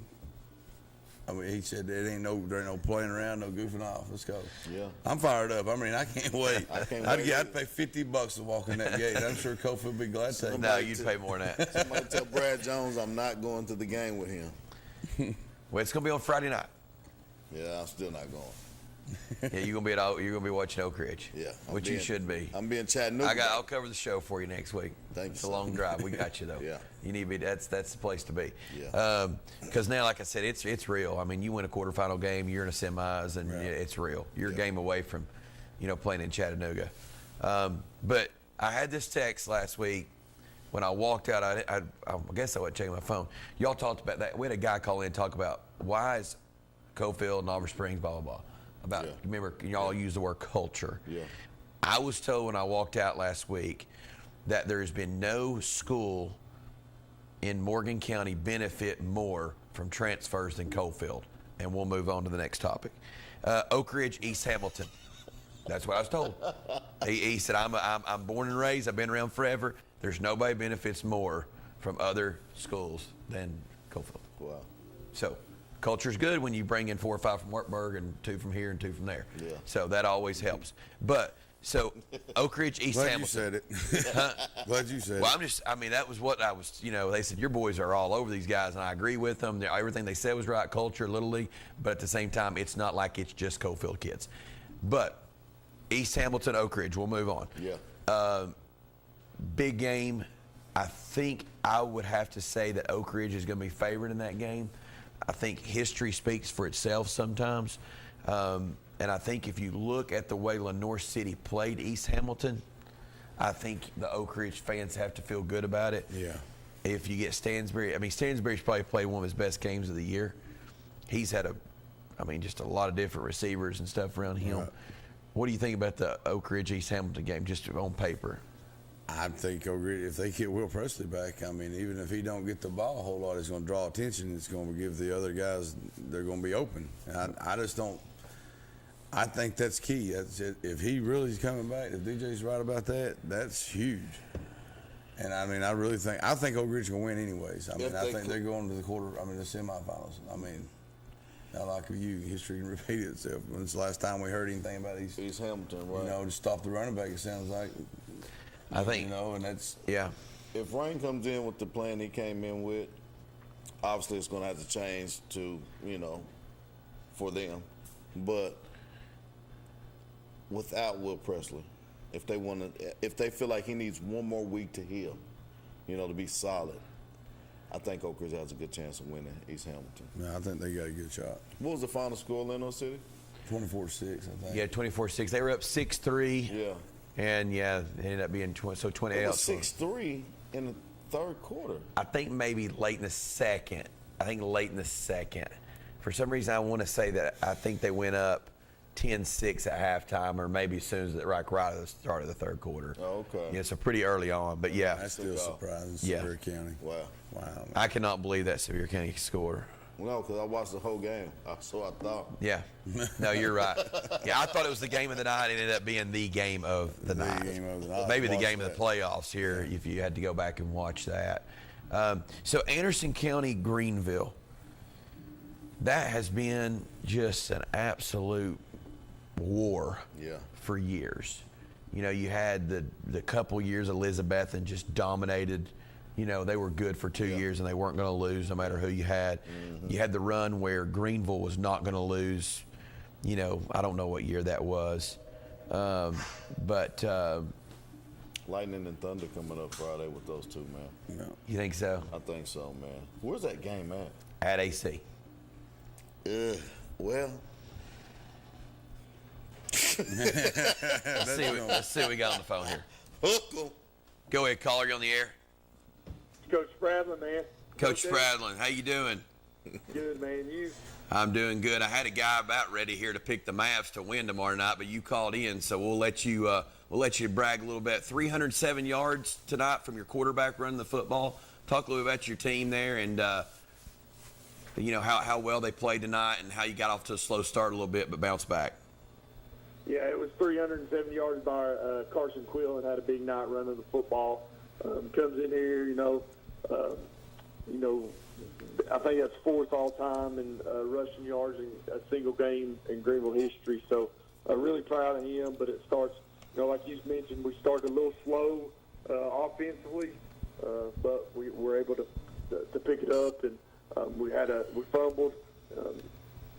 [SPEAKER 11] I mean, he said there ain't no playing around, no goofing off. Let's go.
[SPEAKER 12] Yeah.
[SPEAKER 11] I'm fired up. I mean, I can't wait. I'd pay $50 to walk in that gate. I'm sure Kofi would be glad to.
[SPEAKER 13] No, you'd pay more than that.
[SPEAKER 12] Somebody tell Brad Jones I'm not going to the game with him.
[SPEAKER 13] Well, it's going to be on Friday night.
[SPEAKER 12] Yeah, I'm still not going.
[SPEAKER 13] Yeah, you're gonna be watching Oak Ridge.
[SPEAKER 12] Yeah,
[SPEAKER 13] which you should be.
[SPEAKER 12] I'm being Chattanooga.
[SPEAKER 13] I'll cover the show for you next week.
[SPEAKER 12] Thanks.
[SPEAKER 13] It's a long drive. We got you though.
[SPEAKER 12] Yeah.
[SPEAKER 13] You need to be. That's the place to be.
[SPEAKER 12] Yeah.
[SPEAKER 13] Because now, like I said, it's real. I mean, you win a quarterfinal game, you're in a semis, and it's real. You're a game away from, playing in Chattanooga. But I had this text last week. When I walked out, I guess I wasn't checking my phone. Y'all talked about that. We had a guy call in and talk about why is Cofield and Auburn Springs, blah, blah, blah. Remember, y'all use the word culture.
[SPEAKER 12] Yeah.
[SPEAKER 13] I was told when I walked out last week that there has been no school in Morgan County benefit more from transfers than Cofield. And we'll move on to the next topic. Oak Ridge, East Hamilton. That's what I was told. He said, I'm born and raised. I've been around forever. There's nobody benefits more from other schools than Cofield.
[SPEAKER 12] Wow.
[SPEAKER 13] So culture's good when you bring in 4 or 5 from Wartburg and 2 from here and 2 from there.
[SPEAKER 12] Yeah.
[SPEAKER 13] So that always helps. But so Oak Ridge, East
[SPEAKER 11] Glad
[SPEAKER 13] Hamilton.
[SPEAKER 11] you said it. Glad you said it.
[SPEAKER 13] Well, that was what I was, they said your boys are all over these guys, and I agree with them. Everything they said was right, culture, Little League, but at the same time, it's not like it's just Cofield kids. But East Hamilton, Oak Ridge, we'll move on.
[SPEAKER 12] Yeah.
[SPEAKER 13] Big game. I think I would have to say that Oak Ridge is going to be favored in that game. I think history speaks for itself sometimes. And I think if you look at the way Lenoir City played East Hamilton, I think the Oak Ridge fans have to feel good about it.
[SPEAKER 11] Yeah.
[SPEAKER 13] If you get Stansbury, Stansbury's probably played one of his best games of the year. He's had just a lot of different receivers and stuff around him.
[SPEAKER 11] Right.
[SPEAKER 13] What do you think about the Oak Ridge East Hamilton game, just on paper?
[SPEAKER 11] I think Oak Ridge, if they get Will Presley back, even if he don't get the ball a whole lot, it's going to draw attention. It's going to give the other guys, they're going to be open. And I just don't. I think that's key. That's it. If he really is coming back, if DJ's right about that, that's huge. And I really think Oak Ridge is going to win anyways. I think they're going to the the semifinals. Not like you, history can repeat itself. When's the last time we heard anything about East
[SPEAKER 12] Hamilton, right?
[SPEAKER 11] To stop the running back, it sounds like.
[SPEAKER 13] I think.
[SPEAKER 11] And that's.
[SPEAKER 13] Yeah.
[SPEAKER 12] If Rain comes in with the plan he came in with, obviously it's going to have to change to, for them. But without Will Presley, if they feel like he needs one more week to heal, to be solid, I think Oak Ridge has a good chance of winning East Hamilton.
[SPEAKER 11] Yeah, I think they got a good shot.
[SPEAKER 12] What was the final score in Lenoir City?
[SPEAKER 11] 24-6, I think.
[SPEAKER 13] Yeah, 24-6. They were up 6-3.
[SPEAKER 12] Yeah.
[SPEAKER 13] And it ended up being 28.
[SPEAKER 12] It was 6-3 in the third quarter.
[SPEAKER 13] I think maybe late in the second. For some reason, I want to say that I think they went up 10-6 at halftime, or maybe as soon as right at the start of the third quarter.
[SPEAKER 12] Oh, okay.
[SPEAKER 13] Yeah, so pretty early on, but yeah.
[SPEAKER 11] That's still surprising, Sevier County.
[SPEAKER 12] Wow.
[SPEAKER 11] Man.
[SPEAKER 13] I cannot believe that Sevier County scored.
[SPEAKER 12] No, because I watched the whole game, so I thought.
[SPEAKER 13] Yeah. No, you're right. Yeah, I thought it was the game of the night. It ended up being the game of the night. Maybe the game of the playoffs here, if you had to go back and watch that. So Anderson County, Greenville. That has been just an absolute war for years. You had the couple years Elizabethan just dominated. They were good for 2 years and they weren't going to lose no matter who you had. Mm-hmm. You had the run where Greenville was not going to lose. I don't know what year that was. But
[SPEAKER 12] Lightning and Thunder coming up Friday with those two, man.
[SPEAKER 11] No.
[SPEAKER 13] You think so?
[SPEAKER 12] I think so, man. Where's that game at?
[SPEAKER 13] At AC.
[SPEAKER 12] Well.
[SPEAKER 13] Let's see what we got on the phone here. Go ahead, caller. You're on the air.
[SPEAKER 16] Coach Spradlin, man.
[SPEAKER 13] Coach Spradlin, how you doing?
[SPEAKER 16] Good, man. You?
[SPEAKER 13] I'm doing good. I had a guy about ready here to pick the Mavs to win tomorrow night, but you called in, so we'll let you brag a little bit. 307 yards tonight from your quarterback running the football. Talk a little bit about your team there and how well they played tonight and how you got off to a slow start a little bit but bounced back.
[SPEAKER 16] Yeah, it was 307 yards by Carson Quill and had a big night running the football. Comes in here, I think that's fourth all time in rushing yards in a single game in Greenville history. So really proud of him. But it starts, like you mentioned, we started a little slow offensively, but we were able to pick it up, and we fumbled.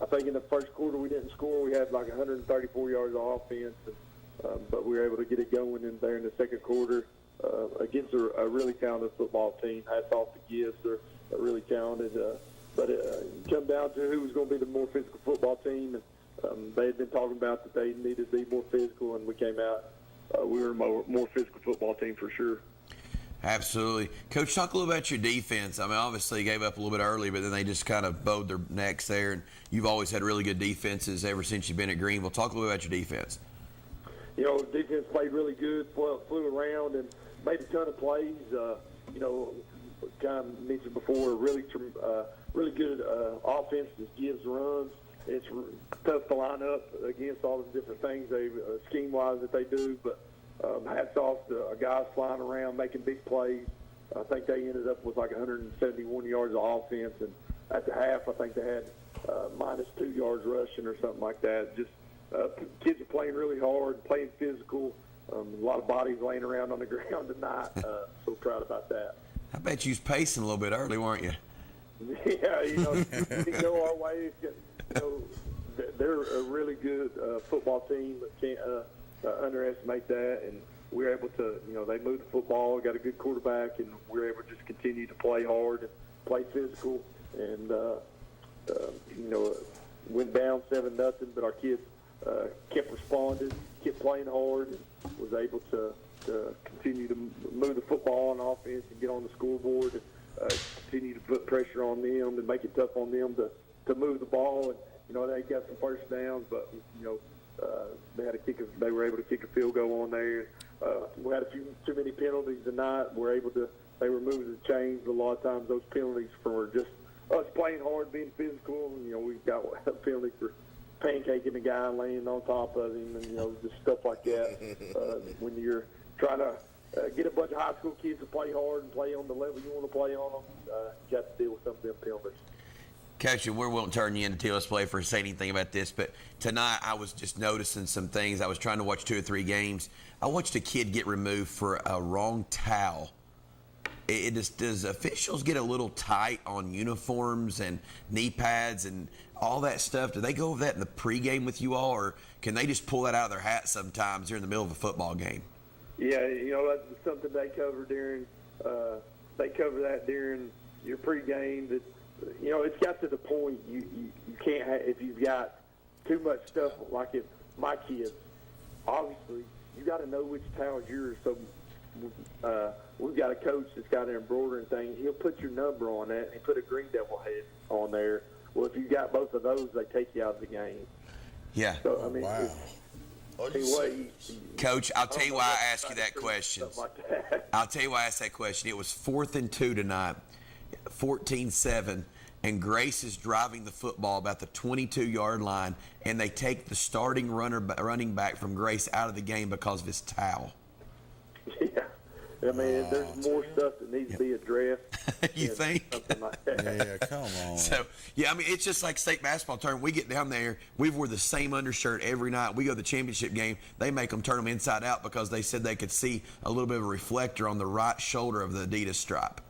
[SPEAKER 16] I think in the first quarter we didn't score. We had like 134 yards of offense, but we were able to get it going in there in the second quarter against a really talented football team. Hats off to Gibbs. They're really talented. But it come down to who was going to be the more physical football team. And they had been talking about that they needed to be more physical, and we came out. We were a more physical football team for sure.
[SPEAKER 13] Absolutely. Coach, talk a little about your defense. I mean, obviously you gave up a little bit early, but then they just kind of bowed their necks there, and you've always had really good defenses ever since you've been at Greenville. Talk a little about your defense.
[SPEAKER 16] You know, defense played really good, flew around and made a ton of plays. You know, kind of mentioned before, really good offense that gives runs. It's tough to line up against all the different things scheme-wise that they do, but hats off to guys flying around, making big plays. I think they ended up with like 171 yards of offense, and at the half, I think they had -2 yards rushing or something like that. Just kids are playing really hard, playing physical. A lot of bodies laying around on the ground tonight. So proud about that.
[SPEAKER 13] I bet you was pacing a little bit early, weren't you?
[SPEAKER 16] Yeah, you know, we go our way. You know, they're a really good football team. Can't underestimate that. And we're able to, you know, they moved the football, got a good quarterback, and we're able to just continue to play hard and play physical. And, you know, went down 7-0, but our kids kept responding, kept playing hard, and was able to continue to move the football on offense and get on the scoreboard and continue to put pressure on them and make it tough on them to move the ball. And, you know, they got some first downs, but, you know, they were able to kick a field goal on there. We had a few too many penalties tonight. They removed the chains. A lot of times those penalties for just us playing hard, being physical. And, you know, we've got a penalty for pancaking the guy and laying on top of him, and, you know, just stuff like that. When you're trying to get a bunch of high school kids to play hard and play on the level you want to play on them, you got to deal with some of them penalties.
[SPEAKER 13] Coach, we won't turn you into TLS Play for saying anything about this, but tonight I was just noticing some things. I was trying to watch 2 or 3 games. I watched a kid get removed for a wrong towel. Does officials get a little tight on uniforms and knee pads and all that stuff? Do they go over that in the pregame with you all, or can they just pull that out of their hat sometimes during the middle of a football game?
[SPEAKER 16] Yeah, you know, that's something they cover during your pregame. That, you know, it's got to the point you can't have, if you've got too much stuff, like if my kids, obviously, you got to know which towel is yours. So we've got a coach that's got an embroidering thing. He'll put your number on that, and he put a Green Devil head on there. Well, if you got both of those, they take you out of the game.
[SPEAKER 13] Yeah.
[SPEAKER 16] So, I mean,
[SPEAKER 12] Wow.
[SPEAKER 16] anyway,
[SPEAKER 13] Coach, I'll tell you why I asked you that question. I'll tell you why I asked that question. It was 4th and 2 tonight, 14-7, and Grace is driving the football about the 22-yard line, and they take the starting running back from Grace out of the game because of his towel.
[SPEAKER 16] Yeah. I mean, there's more stuff that needs to be addressed.
[SPEAKER 13] You think?
[SPEAKER 16] Something like that.
[SPEAKER 11] Yeah, come on.
[SPEAKER 13] So, yeah, I mean, it's just like state basketball tournament. We get down there, we wore the same undershirt every night. We go to the championship game. They make them turn them inside out because they said they could see a little bit of a reflector on the right shoulder of the Adidas stripe.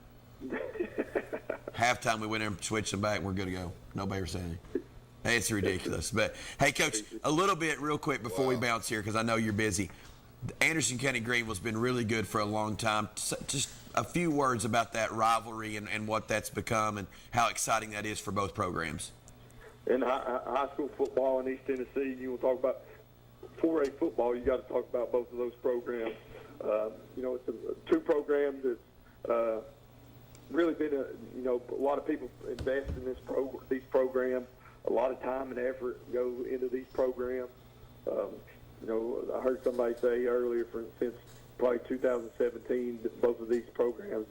[SPEAKER 13] Halftime, we went in and switched them back, and we're good to go. Nobody ever said anything. It's ridiculous. But, hey, Coach, a little bit real quick before we bounce here because I know you're busy. Anderson County Greenville's been really good for a long time. Just a few words about that rivalry and what that's become and how exciting that is for both programs.
[SPEAKER 16] In high school football in East Tennessee, you will talk about 4A football, you got to talk about both of those programs. You know, it's 2 programs that's really been a lot of people invest in these programs. A lot of time and effort go into these programs. You know, I heard somebody say earlier, since probably 2017, that both of these programs,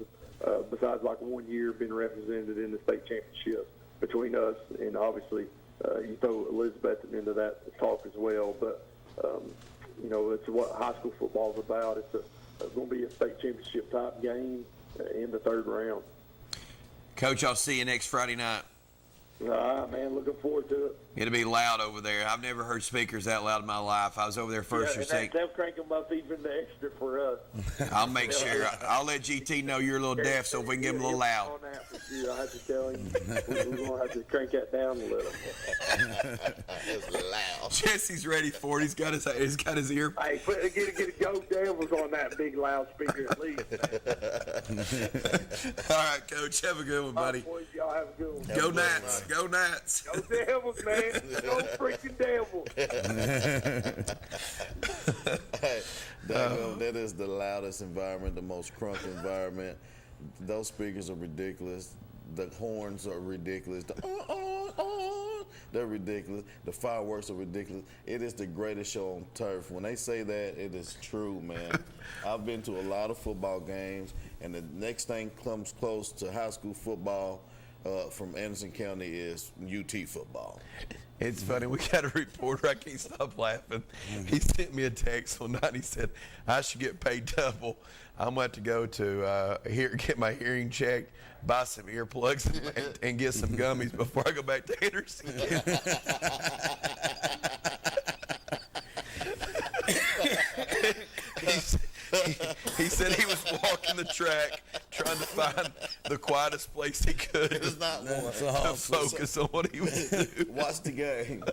[SPEAKER 16] besides like 1 year, have been represented in the state championship between us. And obviously, you throw Elizabeth into that talk as well. But, you know, it's what high school football is about. It's going to be a state championship type game in the 3rd round.
[SPEAKER 13] Coach, I'll see you next Friday night.
[SPEAKER 16] All right, man. Looking forward to it.
[SPEAKER 10] It'll be loud over there. I've never heard speakers that loud in my life. I was over there first or second.
[SPEAKER 16] They'll crank them up even the extra for us.
[SPEAKER 10] I'll make sure. I'll let GT know you're a little deaf so if we can get him a little loud.
[SPEAKER 16] On that for sure. I have to tell him. We're going to have to crank that down a little.
[SPEAKER 12] It's loud.
[SPEAKER 10] Jesse's ready for it. He's got his ear.
[SPEAKER 16] Hey, get a Go Devils on that big loudspeaker at least.
[SPEAKER 10] All right, Coach. Have a good one, buddy.
[SPEAKER 16] Boys, y'all have a good one.
[SPEAKER 10] Go Nats. Go Nats.
[SPEAKER 16] Go Devils, man. Go freaking Devils.
[SPEAKER 12] Hey, that is the loudest environment, the most crunk environment. Those speakers are ridiculous. The horns are ridiculous. They're ridiculous. The fireworks are ridiculous. It is the greatest show on turf. When they say that, it is true, man. I've been to a lot of football games, and the next thing comes close to high school football from Anderson County is UT football.
[SPEAKER 13] It's funny. We got a reporter. I can't stop laughing. He sent me a text one night. He said, I should get paid double. I'm going to go to get my hearing checked, buy some earplugs, and get some gummies before I go back to Anderson County. He said he was walking the track trying to find the quietest place he could to focus on what he was doing.
[SPEAKER 12] Watch the game.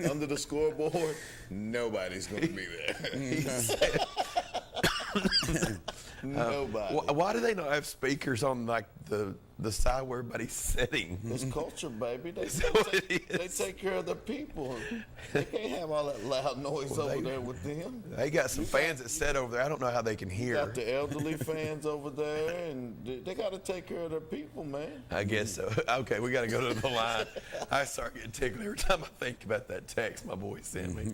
[SPEAKER 12] Under the scoreboard, nobody's going to be there.
[SPEAKER 13] He said,
[SPEAKER 12] nobody.
[SPEAKER 13] Why do they not have speakers on like the side where everybody's sitting?
[SPEAKER 12] It's culture, baby. They take care of the people. They can't have all that loud noise over there with them.
[SPEAKER 13] They got some fans that sit over there. I don't know how they can hear.
[SPEAKER 12] You got the elderly fans over there, and they got to take care of their people, man.
[SPEAKER 13] I guess so. Okay, we got to go to the line. I start getting tickled every time I think about that text my boy sent me.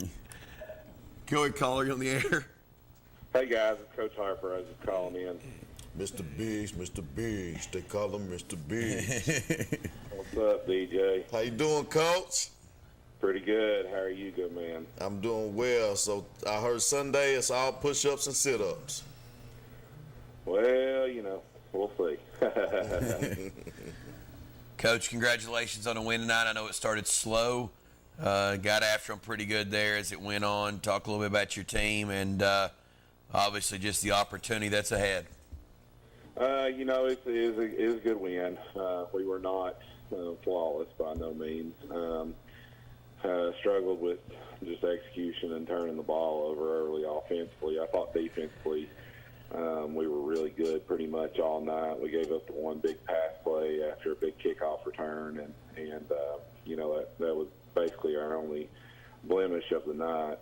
[SPEAKER 13] Go ahead, caller. You on the air?
[SPEAKER 21] Hey guys, it's Coach Harper. I was just calling in.
[SPEAKER 12] Mr. Biggs, they call him Mr. Biggs.
[SPEAKER 21] What's up, DJ?
[SPEAKER 12] How you doing, Coach?
[SPEAKER 21] Pretty good. How are you, good man?
[SPEAKER 12] I'm doing well. So I heard Sunday it's all push-ups and sit-ups.
[SPEAKER 21] Well, we'll see.
[SPEAKER 10] Coach, congratulations on a win tonight. I know it started slow. Got after them pretty good there as it went on. Talk a little bit about your team and obviously just the opportunity that's ahead.
[SPEAKER 21] It is a good win. We were not flawless by no means. Struggled with just execution and turning the ball over early offensively. I thought defensively we were really good pretty much all night. We gave up the one big pass play after a big kickoff return, and that was basically our only blemish of the night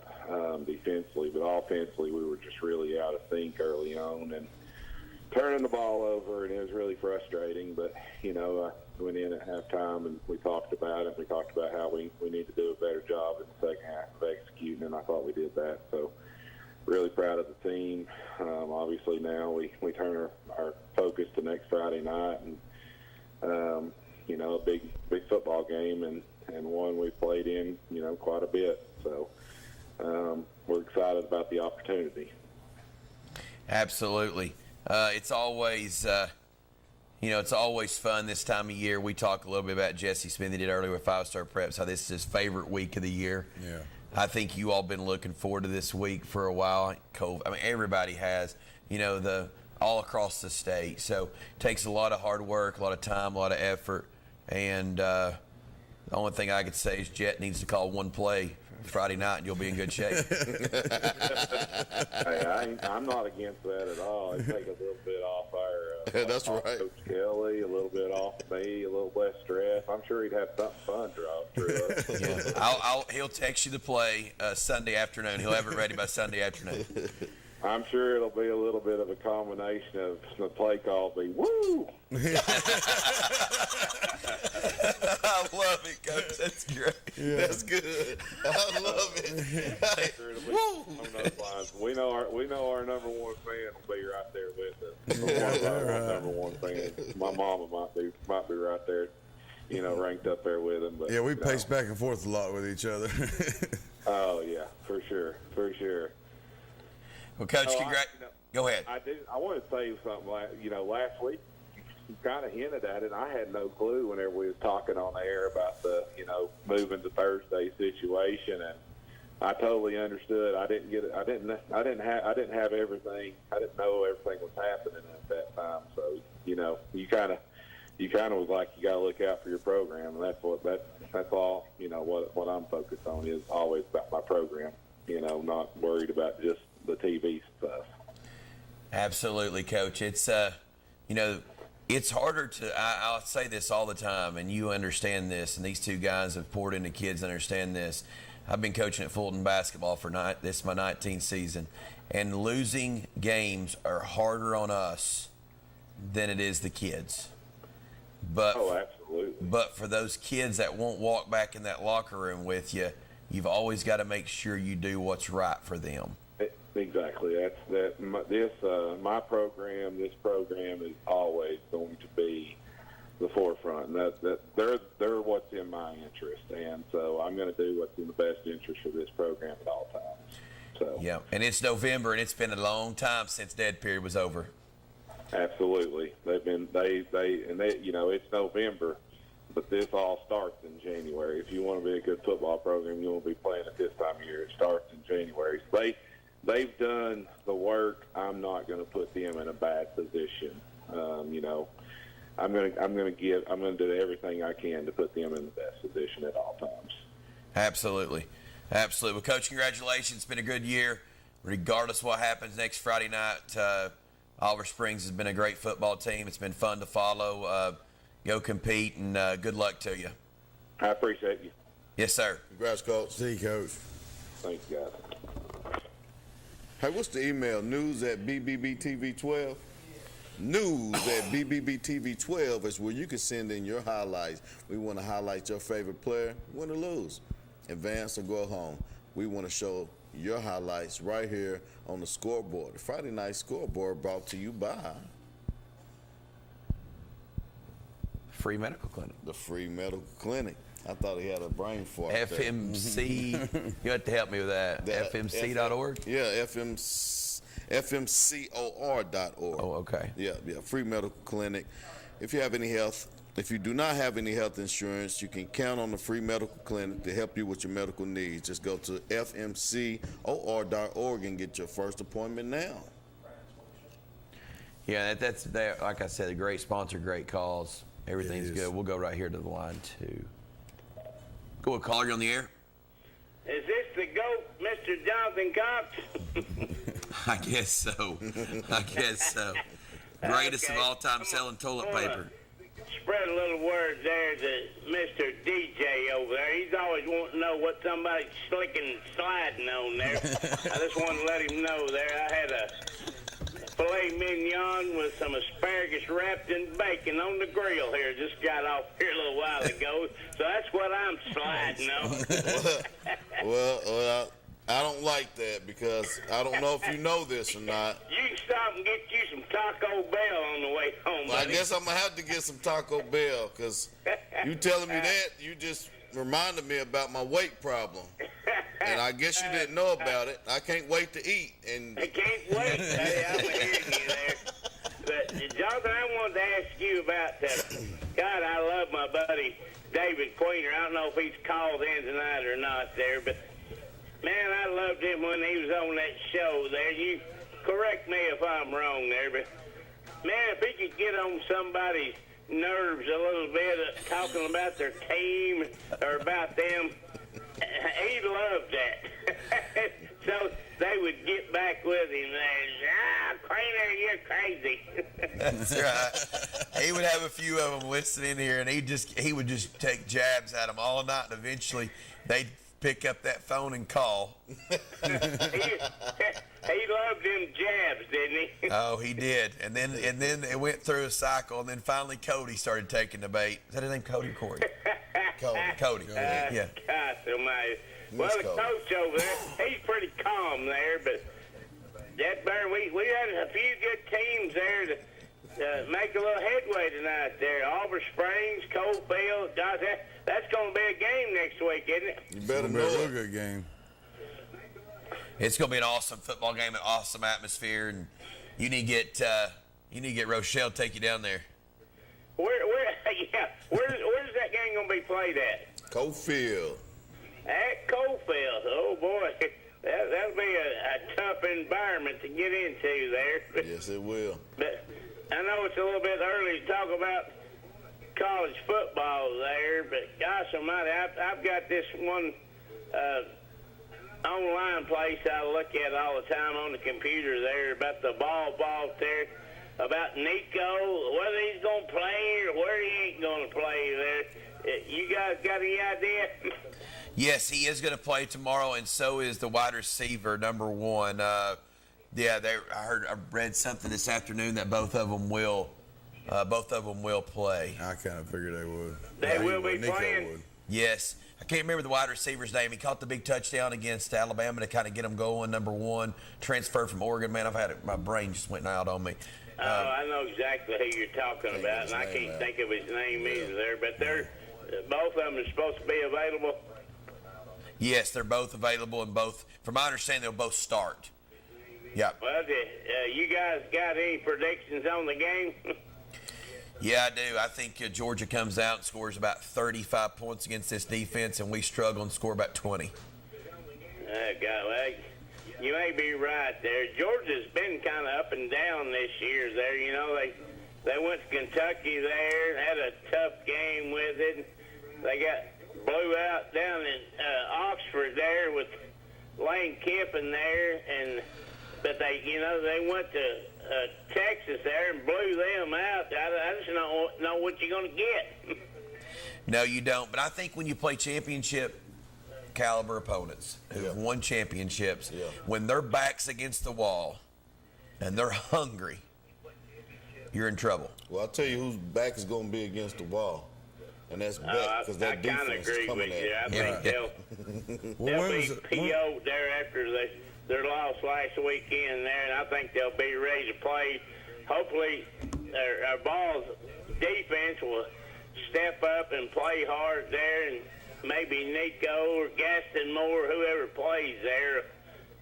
[SPEAKER 21] defensively. But offensively, we were just really out of sync early on and turning the ball over, and it was really frustrating. But, I went in at halftime, and we talked about it. We talked about how we need to do a better job in the second half of executing, and I thought we did that. So really proud of the team. Obviously now we turn our focus to next Friday night, and, a big football game, and one we played in, quite a bit. So we're excited about the opportunity.
[SPEAKER 10] Absolutely. It's always, it's always fun this time of year. We talked a little bit about Jesse Smith. He did earlier with 5-Star Preps, how this is his favorite week of the year.
[SPEAKER 11] Yeah.
[SPEAKER 10] I think you all been looking forward to this week for a while. Everybody has, all across the state. So it takes a lot of hard work, a lot of time, a lot of effort. And the only thing I could say is Jett needs to call one play Friday night, and you'll be in good shape.
[SPEAKER 21] Hey, I'm not against that at all. It take a little bit off our
[SPEAKER 12] that's right.
[SPEAKER 21] Coach Kelly, a little bit off me, a little less stress. I'm sure he'd have something fun drop through us.
[SPEAKER 10] Yeah. He'll text you the play Sunday afternoon. He'll have it ready by Sunday afternoon.
[SPEAKER 21] I'm sure it'll be a little bit of a combination of the play call be woo.
[SPEAKER 10] I love it, Coach. That's great.
[SPEAKER 12] Yeah. That's good. I love it.
[SPEAKER 21] Woo. We know our number one fan will be right there with us. Our number one fan. My mama might be right there, ranked up there with him. But
[SPEAKER 11] yeah, we pace back and forth a lot with each other.
[SPEAKER 21] Oh yeah, for sure.
[SPEAKER 10] Well, Coach, go ahead.
[SPEAKER 21] I wanted to say something. Last week, kind of hinted at it. And I had no clue whenever we was talking on air about the, moving to Thursday situation, and I totally understood. I didn't get it. I didn't have everything. I didn't know everything was happening at that time. So, you kind of was like, you got to look out for your program, and that's all. What I'm focused on is always about my program. Not worried about just the TV stuff.
[SPEAKER 13] Absolutely, Coach. It's it's harder to. I'll say this all the time, and you understand this. And these two guys have poured into kids, understand this. I've been coaching at Fulton basketball this is my 19th season, and losing games are harder on us than it is the kids. But
[SPEAKER 21] absolutely.
[SPEAKER 13] But for those kids that won't walk back in that locker room with you, you've always got to make sure you do what's right for them.
[SPEAKER 21] Exactly. My program. This program is always going to be the forefront, and that they're what's in my interest, and so I'm going to do what's in the best interest for this program at all times. So
[SPEAKER 13] yeah, and it's November, and it's been a long time since dead period was over.
[SPEAKER 21] Absolutely, it's November, but this all starts in January. If you want to be a good football program, you want to be playing at this time of year. It starts in January. So they've done the work. I'm not going to put them in a bad position. I'm going to do everything I can to put them in the best position at all times.
[SPEAKER 13] Absolutely. Well, Coach, congratulations. It's been a good year. Regardless of what happens next Friday night, Oliver Springs has been a great football team. It's been fun to follow. Go compete, and good luck to you.
[SPEAKER 21] I appreciate you.
[SPEAKER 13] Yes, sir.
[SPEAKER 12] Congrats, Coach.
[SPEAKER 11] See you, Coach.
[SPEAKER 21] Thanks, guys.
[SPEAKER 12] Hey, what's the email? News@BBBTV12? News@BBBTV12 is where you can send in your highlights. We want to highlight your favorite player, win or lose, advance or go home. We want to show your highlights right here on the Scoreboard. The Friday Night Scoreboard brought to you by
[SPEAKER 13] Free Medical Clinic.
[SPEAKER 12] The Free Medical Clinic. I thought he had a brain fart.
[SPEAKER 13] FMC. You have to help me with that. FMC.org?
[SPEAKER 12] Yeah, FMCOR.org.
[SPEAKER 13] Oh, okay.
[SPEAKER 12] Yeah, Free Medical Clinic. If you do not have any health insurance, you can count on the Free Medical Clinic to help you with your medical needs. Just go to FMCOR.org and get your first appointment now.
[SPEAKER 13] Yeah, that's like I said, a great sponsor, great cause. Everything's good. We'll go right here to the line, too. Go ahead, caller, you on the air?
[SPEAKER 1] Is this the GOAT, Mr. Jonathan Cox?
[SPEAKER 13] I guess so. Greatest of all time selling toilet paper.
[SPEAKER 1] Spread a little word there to Mr. DJ over there. He's always wanting to know what somebody's slicking and sliding on there. I just want to let him know there. I had a filet mignon with some asparagus wrapped in bacon on the grill here. Just got off here a little while ago. So that's what I'm sliding on.
[SPEAKER 12] Well, I don't like that because I don't know if you know this or not.
[SPEAKER 1] You can stop and get you some Taco Bell on the way home,
[SPEAKER 12] Well, I
[SPEAKER 1] buddy.
[SPEAKER 12] guess I'm going to have to get some Taco Bell because you telling me that, you just reminded me about my weight problem. And I guess you didn't know about it. I can't wait to eat. And
[SPEAKER 1] I can't wait. I'm hearing you there. But, Jonathan, I wanted to ask you about God, I love my buddy David Queener. I don't know if he's called in tonight or not there, but, man, I loved him when he was on that show there. You correct me if I'm wrong there, but, man, if he could get on somebody's nerves a little bit, talking about their team or about them, he loved that. So they would get back with him and Queener, you're crazy.
[SPEAKER 13] That's right. He would have a few of them listening here, and he would just take jabs at them all night, and eventually they'd pick up that phone and call.
[SPEAKER 1] He loved them jabs, didn't he?
[SPEAKER 13] Oh, he did. And then it went through a cycle, and then finally Cody started taking the bait. Is that his name, Cody or Corey? Cody. Yeah.
[SPEAKER 1] Gosh almighty. Well, the coach over there, he's pretty calm there, but that bear, we had a few good teams there to make a little headway tonight there. Oliver Springs, Coalfield, gosh, that's going to be a game next week, isn't it?
[SPEAKER 12] you better know
[SPEAKER 11] Real
[SPEAKER 12] it.
[SPEAKER 11] good game.
[SPEAKER 13] It's going to be an awesome football game, an awesome atmosphere, and you need to get Rochelle to take you down there.
[SPEAKER 1] Where's that game going to be played at?
[SPEAKER 12] Cofield.
[SPEAKER 1] At Cofield. Oh, boy. That'll be a tough environment to get into there.
[SPEAKER 12] Yes, it will.
[SPEAKER 1] But I know it's a little bit early to talk about college football there, but gosh almighty, I've got this one online place I look at all the time on the computer there about the ball there, about Nico, whether he's going to play or where he ain't going to play there. You guys got any idea?
[SPEAKER 13] Yes, he is going to play tomorrow, and so is the wide receiver, number 1. I read something this afternoon that both of them will play.
[SPEAKER 11] I kind of figured they would.
[SPEAKER 1] They will be playing?
[SPEAKER 11] Would.
[SPEAKER 13] Yes. I can't remember the wide receiver's name. He caught the big touchdown against Alabama to kind of get them going, number 1. Transferred from Oregon. Man, my brain just went out on me.
[SPEAKER 1] I know exactly who you're talking about, and I can't think of his name either there, but both of them are supposed to be available.
[SPEAKER 13] Yes, they're both available, and from my understanding, they'll both start. Yeah.
[SPEAKER 1] Well, you guys got any predictions on the game?
[SPEAKER 13] Yeah, I do. I think Georgia comes out and scores about 35 points against this defense, and we struggle and score about 20.
[SPEAKER 1] Well, you may be right there. Georgia's been kind of up and down this year there. You know, they went to Kentucky there, had a tough game with it. They blew out down in Oxford there with Lane Kiffin there, but they went to Texas there and blew them out. I just don't know what you're going to get.
[SPEAKER 13] No, you don't. But I think when you play championship caliber opponents who've won championships, when their back's against the wall and they're hungry, you're in trouble.
[SPEAKER 12] Well, I'll tell you whose back is going to be against the wall. And that's Beck, because that defense is coming at.
[SPEAKER 1] I think they'll be PO'd there after their loss last weekend there, and I think they'll be ready to play. Hopefully, our Vols defense will step up and play hard there, and maybe Nico or Gaston Moore, whoever plays there,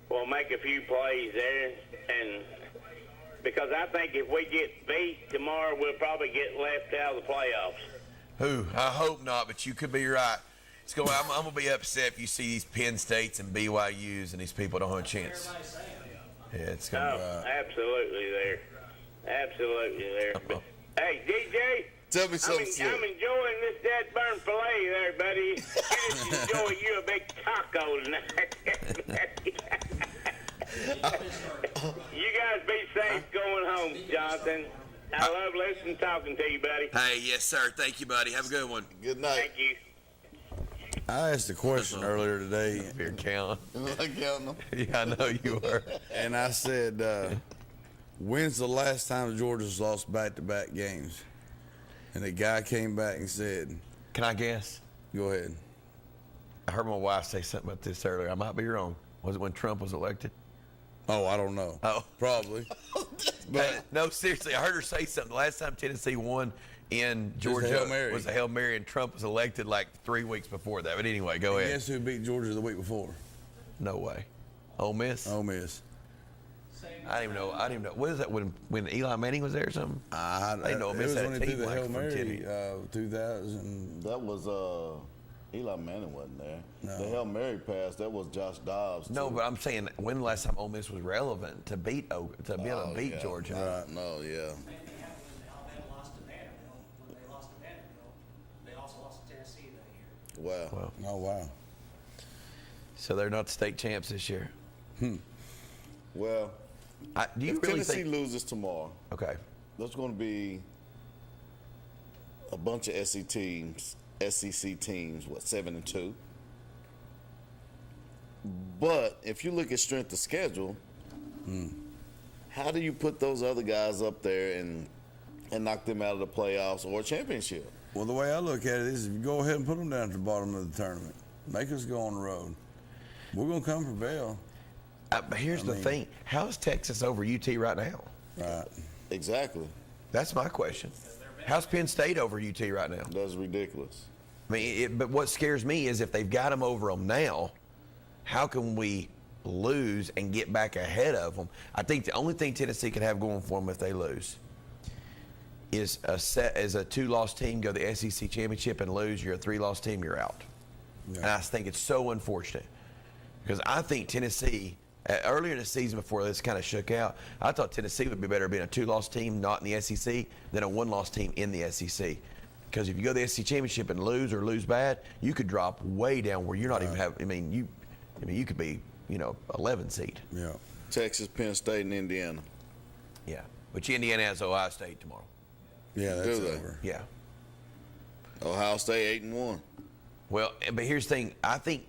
[SPEAKER 1] will make a few plays there. And because I think if we get beat tomorrow, we'll probably get left out of the playoffs.
[SPEAKER 13] I hope not, but you could be right. I'm going to be upset if you see these Penn States and BYUs and these people don't have a chance. Yeah, it's going to be
[SPEAKER 1] absolutely there. Absolutely there. But, hey, DJ.
[SPEAKER 12] Tell me something.
[SPEAKER 1] I'm enjoying this dead burn filet there, buddy. You just enjoy you a big taco tonight. You guys be safe going home, Jonathan. I love listening talking to you, buddy.
[SPEAKER 13] Hey, yes, sir. Thank you, buddy. Have a good one.
[SPEAKER 12] Good night.
[SPEAKER 1] Thank you.
[SPEAKER 11] I asked a question earlier today.
[SPEAKER 13] You're counting.
[SPEAKER 12] I'm counting them.
[SPEAKER 13] Yeah, I know you were.
[SPEAKER 11] And I said, when's the last time Georgia's lost back-to-back games? And the guy came back and said,
[SPEAKER 13] can I guess?
[SPEAKER 11] Go ahead.
[SPEAKER 13] I heard my wife say something about this earlier. I might be wrong. Was it when Trump was elected?
[SPEAKER 11] Oh, I don't know.
[SPEAKER 13] Oh.
[SPEAKER 11] Probably. But
[SPEAKER 13] no, seriously, I heard her say something. The last time Tennessee won in Georgia was a Hail Mary, and Trump was elected like 3 weeks before that. But anyway, go ahead.
[SPEAKER 11] Guess who beat Georgia the week before?
[SPEAKER 13] No way. Ole Miss?
[SPEAKER 11] Ole Miss.
[SPEAKER 13] I didn't even know. What is that, when Eli Manning was there or something?
[SPEAKER 11] I
[SPEAKER 13] didn't know Ole Miss had a team
[SPEAKER 11] the
[SPEAKER 13] like
[SPEAKER 11] Hail
[SPEAKER 13] from
[SPEAKER 11] Mary 2000.
[SPEAKER 12] That was Eli Manning wasn't there.
[SPEAKER 11] No.
[SPEAKER 12] The Hail Mary pass, that was Josh Dobbs.
[SPEAKER 13] No, but I'm saying, when the last time Ole Miss was relevant to be able to beat Georgia?
[SPEAKER 12] Right. No, yeah. Wow.
[SPEAKER 11] Oh, wow.
[SPEAKER 13] So they're not the state champs this year.
[SPEAKER 12] Well,
[SPEAKER 13] do you
[SPEAKER 12] if
[SPEAKER 13] really
[SPEAKER 12] Tennessee
[SPEAKER 13] think
[SPEAKER 12] loses tomorrow,
[SPEAKER 13] okay,
[SPEAKER 12] there's going to be a bunch of SEC teams, 7-2. But if you look at strength of schedule, how do you put those other guys up there and knock them out of the playoffs or a championship?
[SPEAKER 11] Well, the way I look at it is, if you go ahead and put them down at the bottom of the tournament, make us go on the road, we're going to come prevail.
[SPEAKER 13] But here's the thing. How is Texas over UT right now?
[SPEAKER 11] Right.
[SPEAKER 12] Exactly.
[SPEAKER 13] That's my question. How's Penn State over UT right now?
[SPEAKER 12] That's ridiculous.
[SPEAKER 13] I mean, but what scares me is if they've got them over them now, how can we lose and get back ahead of them? I think the only thing Tennessee can have going for them if they lose is a 2-loss team go to the SEC championship and lose, you're a 3-loss team, you're out. Yeah. And I think it's so unfortunate because I think Tennessee, earlier in the season before this kind of shook out, I thought Tennessee would be better being a 2-loss team not in the SEC than a 1-loss team in the SEC. Because if you go to the SEC championship and lose bad, you could drop way down where you're not even have. You could be 11 seed.
[SPEAKER 11] Yeah.
[SPEAKER 12] Texas, Penn State, and Indiana.
[SPEAKER 13] Yeah, but Indiana has Ohio State tomorrow.
[SPEAKER 11] Yeah, that's over.
[SPEAKER 13] Yeah.
[SPEAKER 12] Ohio State 8-1.
[SPEAKER 13] Well, but here's the thing. I think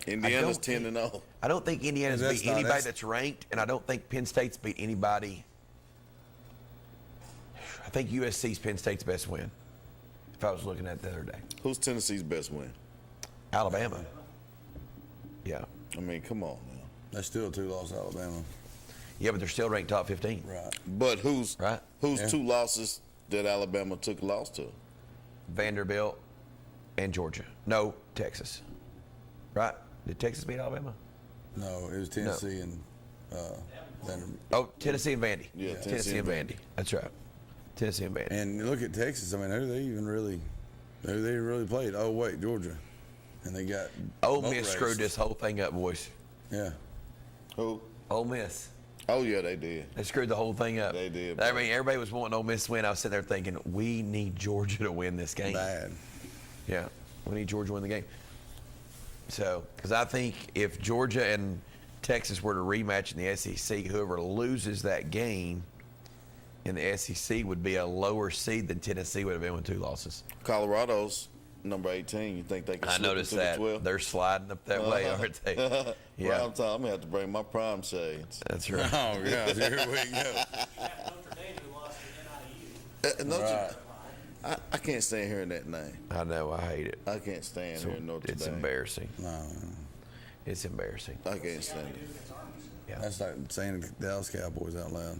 [SPEAKER 12] Indiana's 10-0.
[SPEAKER 13] I don't think Indiana's beat anybody that's ranked, and I don't think Penn State's beat anybody. I think USC's Penn State's best win, if I was looking at it the other day.
[SPEAKER 12] Who's Tennessee's best win?
[SPEAKER 13] Alabama. Yeah.
[SPEAKER 12] I mean, come on now.
[SPEAKER 11] That's still a 2-loss Alabama.
[SPEAKER 13] Yeah, but they're still ranked top 15.
[SPEAKER 11] Right.
[SPEAKER 12] But who's 2 losses that Alabama took a loss to?
[SPEAKER 13] Vanderbilt and Georgia. No, Texas. Right? Did Texas beat Alabama?
[SPEAKER 11] No, it was Tennessee and Vanderbilt.
[SPEAKER 13] Oh, Tennessee and Vandy.
[SPEAKER 12] Yeah,
[SPEAKER 13] Tennessee and Vandy. That's right. Tennessee and Vandy.
[SPEAKER 11] And look at Texas. I mean, who they really played? Oh, wait, Georgia. And they got
[SPEAKER 13] Ole Miss screwed this whole thing up, boys.
[SPEAKER 11] Yeah.
[SPEAKER 12] Who?
[SPEAKER 13] Ole Miss.
[SPEAKER 12] Oh, yeah, they did.
[SPEAKER 13] They screwed the whole thing up.
[SPEAKER 12] They did.
[SPEAKER 13] I mean, everybody was wanting Ole Miss to win. I was sitting there thinking, we need Georgia to win this game.
[SPEAKER 11] Bad.
[SPEAKER 13] Yeah, we need Georgia to win the game. So, because I think if Georgia and Texas were to rematch in the SEC, whoever loses that game in the SEC would be a lower seed than Tennessee would have been with 2 losses.
[SPEAKER 12] Colorado's number 18. You think they can slip
[SPEAKER 13] noticed
[SPEAKER 12] into
[SPEAKER 13] that.
[SPEAKER 12] the 12?
[SPEAKER 13] They're sliding up that way, aren't they?
[SPEAKER 12] Yeah. I'm going to have to bring my prime shades.
[SPEAKER 13] That's right.
[SPEAKER 11] Oh, yeah, here we go.
[SPEAKER 12] I can't stand hearing that name.
[SPEAKER 13] I know. I hate it.
[SPEAKER 12] I can't stand hearing Notre Dame.
[SPEAKER 13] It's embarrassing.
[SPEAKER 11] No.
[SPEAKER 13] It's embarrassing.
[SPEAKER 12] I can't stand it.
[SPEAKER 11] Yeah. That's like saying the Dallas Cowboys out loud.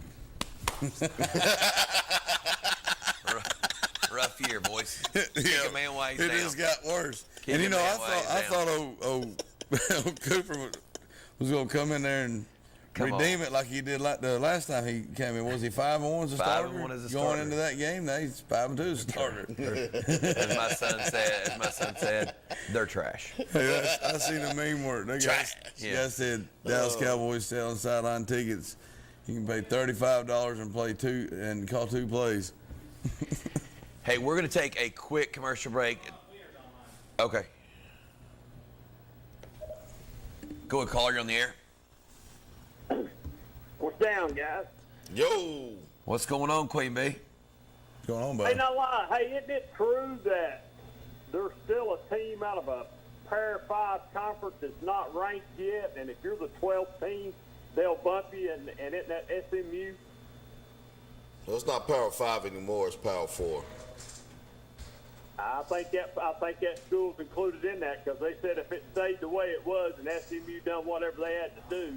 [SPEAKER 13] Rough year, boys. Kick a man while he's
[SPEAKER 11] it
[SPEAKER 13] down.
[SPEAKER 11] just got worse.
[SPEAKER 13] Kick
[SPEAKER 11] and
[SPEAKER 13] I
[SPEAKER 11] thought Cooper was going to come in there and redeem it like he did like the last time he came in. Was he 5-1 as a starter?
[SPEAKER 13] 5-1 as a
[SPEAKER 11] Going
[SPEAKER 13] starter.
[SPEAKER 11] into that game, now he's 5-2 as a starter.
[SPEAKER 13] As my son said, they're trash.
[SPEAKER 11] I seen a meme where the guy said Dallas Cowboys selling sideline tickets. You can pay $35 and play and call 2 plays.
[SPEAKER 13] Hey, we're going to take a quick commercial break. Okay. Go ahead, caller. You're on the air.
[SPEAKER 16] What's down, guys?
[SPEAKER 12] Yo.
[SPEAKER 13] What's going on, Queen Bee?
[SPEAKER 11] What's going on, buddy?
[SPEAKER 16] Hey, no lie. Hey, isn't it true that there's still a team out of a Power 5 conference that's not ranked yet, and if you're the 12th team, they'll bump you, and isn't that SMU?
[SPEAKER 12] So it's not Power 5 anymore. It's Power 4.
[SPEAKER 16] I think that school's included in that because they said if it stayed the way it was and SMU done whatever they had to do,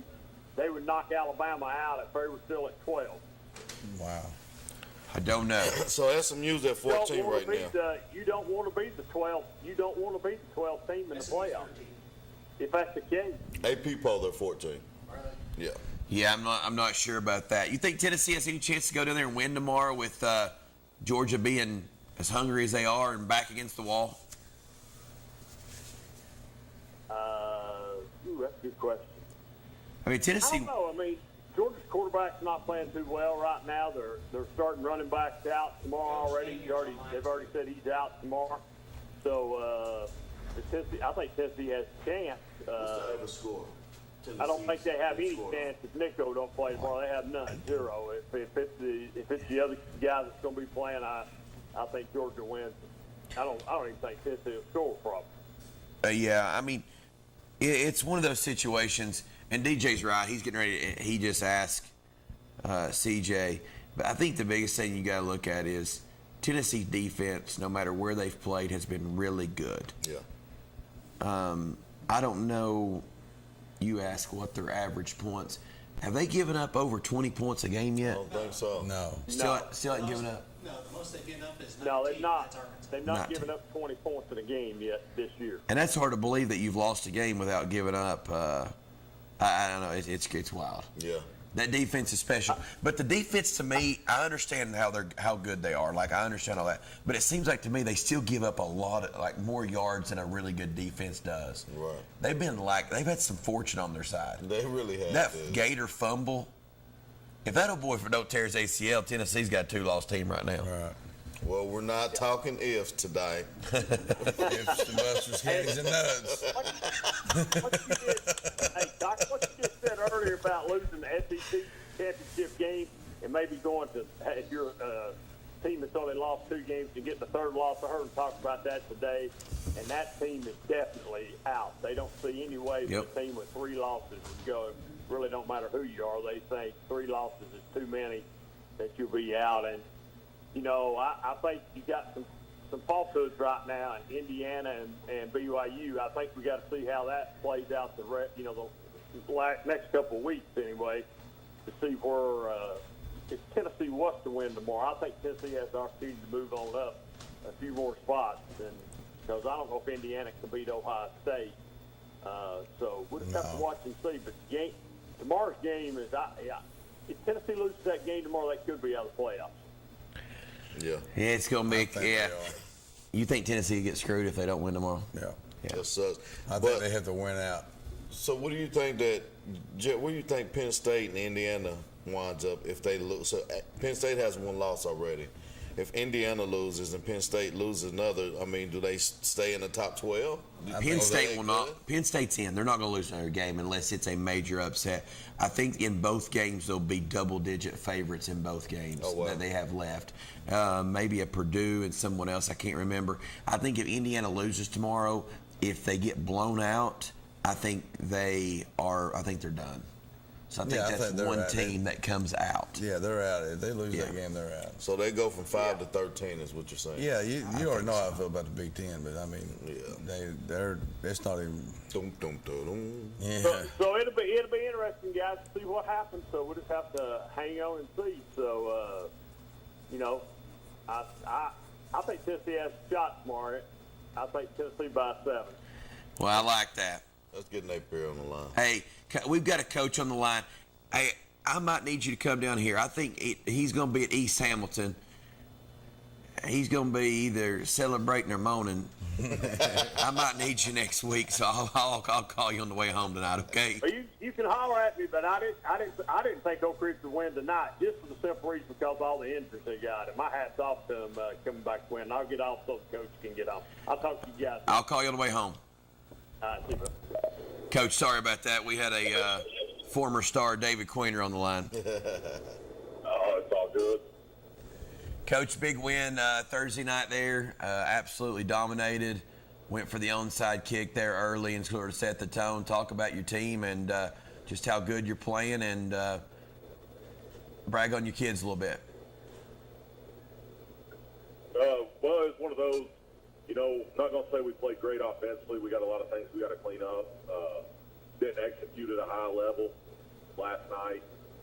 [SPEAKER 16] they would knock Alabama out if they were still at 12.
[SPEAKER 11] Wow.
[SPEAKER 13] I don't know.
[SPEAKER 12] So SMU's at 14 right now.
[SPEAKER 16] You don't want to beat the 12th. You don't want to beat the 12th team in the playoffs. If that's the case.
[SPEAKER 12] AP poll, they're 14. Yeah.
[SPEAKER 13] Yeah, I'm not sure about that. You think Tennessee has any chance to go down there and win tomorrow with Georgia being as hungry as they are and back against the wall?
[SPEAKER 16] That's a good question.
[SPEAKER 13] I mean, Tennessee.
[SPEAKER 16] I don't know. I mean, Georgia's quarterback's not playing too well right now. They're starting running backs out tomorrow already. They've already said he's out tomorrow. So I think Tennessee has a chance.
[SPEAKER 12] What's the other score?
[SPEAKER 16] I don't think they have any chance if Nico don't play tomorrow. They have none, 0. If it's the other guy that's going to be playing, I think Georgia wins. I don't even think Tennessee will score a problem.
[SPEAKER 13] Yeah, I mean, it's one of those situations, and DJ's right. He's getting ready. He just asked CJ. But I think the biggest thing you got to look at is Tennessee defense, no matter where they've played, has been really good.
[SPEAKER 12] Yeah.
[SPEAKER 13] I don't know. You ask what their average points. Have they given up over 20 points a game yet?
[SPEAKER 12] I don't think so.
[SPEAKER 11] No.
[SPEAKER 13] Still haven't given up?
[SPEAKER 2] No, the most they've given up is 19.
[SPEAKER 16] No, they've not. They've not
[SPEAKER 13] 19.
[SPEAKER 16] given up 20 points in a game yet this year.
[SPEAKER 13] And that's hard to believe that you've lost a game without giving up
[SPEAKER 10] I don't know. It's wild.
[SPEAKER 12] Yeah.
[SPEAKER 10] That defense is special, but the defense to me, I understand how good they are. Like I understand all that, but it seems like to me they still give up a lot of more yards than a really good defense does.
[SPEAKER 12] Right.
[SPEAKER 10] They've had some fortune on their side.
[SPEAKER 12] They really have.
[SPEAKER 10] That Gator fumble. If that old boy don't tear his ACL, Tennessee's got a 2-loss team right now.
[SPEAKER 11] Right.
[SPEAKER 12] Well, we're not talking ifs today.
[SPEAKER 11] Ifs and busters, candies and nuts.
[SPEAKER 16] Hey, Doc, what you just said earlier about losing the SEC championship game and maybe going to, if you're a team that's only lost 2 games, to get the 3rd loss. I heard him talk about that today, and that team is definitely out. They don't see any way that a team with 3 losses would go. It really don't matter who you are. They think 3 losses is too many, that you'll be out. And you know, I think you got some falsehoods right now in Indiana and BYU. I think we got to see how that plays out the next couple of weeks anyway, to see where if Tennessee was to win tomorrow. I think Tennessee has the opportunity to move on up a few more spots, and because I don't know if Indiana can beat Ohio State. So we'll just have to watch and see. But tomorrow's game is, if Tennessee loses that game tomorrow, that could be out of the playoffs.
[SPEAKER 12] Yeah.
[SPEAKER 10] Yeah, it's going to be, You think Tennessee will get screwed if they don't win tomorrow?
[SPEAKER 11] Yeah.
[SPEAKER 12] That sucks.
[SPEAKER 11] I think they have to win out.
[SPEAKER 12] So what do you think Jett, where do you think Penn State and Indiana winds up if they lose? So Penn State has 1 loss already. If Indiana loses and Penn State loses another, I mean, do they stay in the top 12?
[SPEAKER 10] Penn State will not. Penn State's in. They're not going to lose another game unless it's a major upset. I think in both games they'll be double-digit favorites in both games that they have left. Maybe a Purdue and someone else. I can't remember. I think if Indiana loses tomorrow, if they get blown out, I think they're done. So I think that's one team that comes out.
[SPEAKER 11] Yeah, they're out. If they lose that game, they're out.
[SPEAKER 12] So they go from 5 to 13 is what you're saying.
[SPEAKER 11] Yeah, you already know how I feel about the Big Ten, but I mean, it's not even. Yeah.
[SPEAKER 16] So it'll be interesting, guys, to see what happens. So we'll just have to hang on and see. So you know, I think Tennessee has a shot tomorrow. I think Tennessee by 7.
[SPEAKER 10] Well, I like that.
[SPEAKER 12] Let's get Napier on the line.
[SPEAKER 10] Hey, we've got a coach on the line. Hey, I might need you to come down here. I think he's going to be at East Hamilton. He's going to be either celebrating or moaning. I might need you next week, so I'll call you on the way home tonight. Okay?
[SPEAKER 16] Well, you can holler at me, but I didn't think Oak Ridge would win tonight, just for the simple reason because of all the injuries they got. And my hat's off to them coming back to win. I'll get off so the coach can get off. I'll talk to you guys.
[SPEAKER 10] I'll call you on the way home.
[SPEAKER 16] See you.
[SPEAKER 10] Coach, sorry about that. We had a former star, David Queener, on the line.
[SPEAKER 4] Oh, it's all good.
[SPEAKER 10] Coach, big win Thursday night there. Absolutely dominated. Went for the onside kick there early and sort of set the tone. Talk about your team and just how good you're playing, and brag on your kids a little bit.
[SPEAKER 4] Well, it's one of those, you know, not going to say we played great offensively. We got a lot of things we got to clean up. Didn't execute at a high level last night.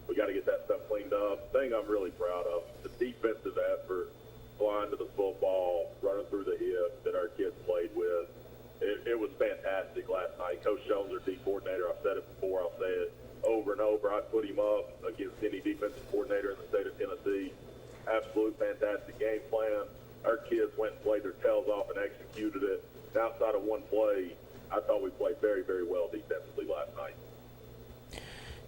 [SPEAKER 4] We got to get that stuff cleaned up. The thing I'm really proud of, the defensive effort, flying to the football, running through the hip that our kids played with. It was fantastic last night. Coach Jones, our D coordinator, I've said it before, I'll say it over and over. I'd put him up against any defensive coordinator in the state of Tennessee. Absolute fantastic game plan. Our kids went and played their tails off and executed it. And outside of one play, I thought we played very, very well defensively last night.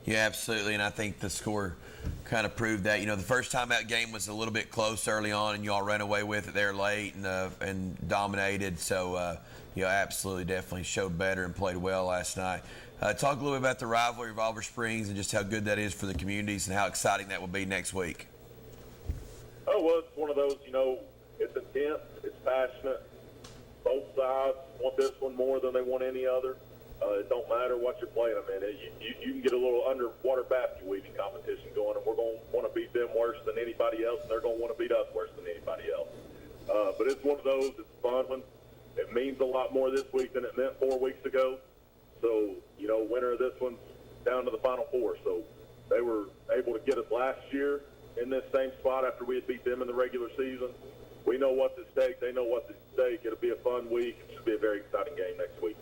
[SPEAKER 10] Yeah, absolutely, and I think the score kind of proved that. You know, the first time that game was a little bit close early on, and you all ran away with it there late and dominated. So, you know, absolutely, definitely showed better and played well last night. Talk a little bit about the rivalry of Oliver Springs and just how good that is for the communities and how exciting that will be next week.
[SPEAKER 4] Oh, well, it's one of those, you know, it's intense, it's passionate. Both sides want this one more than they want any other. It don't matter what you're playing them in. You can get a little underwater basket weaving competition going, and we're going to want to beat them worse than anybody else, and they're going to want to beat us worse than anybody else. But it's one of those. It's a fun one. It means a lot more this week than it meant 4 weeks ago. So, you know, winner of this one's down to the Final Four. So they were able to get us last year in this same spot after we had beat them in the regular season. We know what's at stake. They know what's at stake. It'll be a fun week. It should be a very exciting game next week.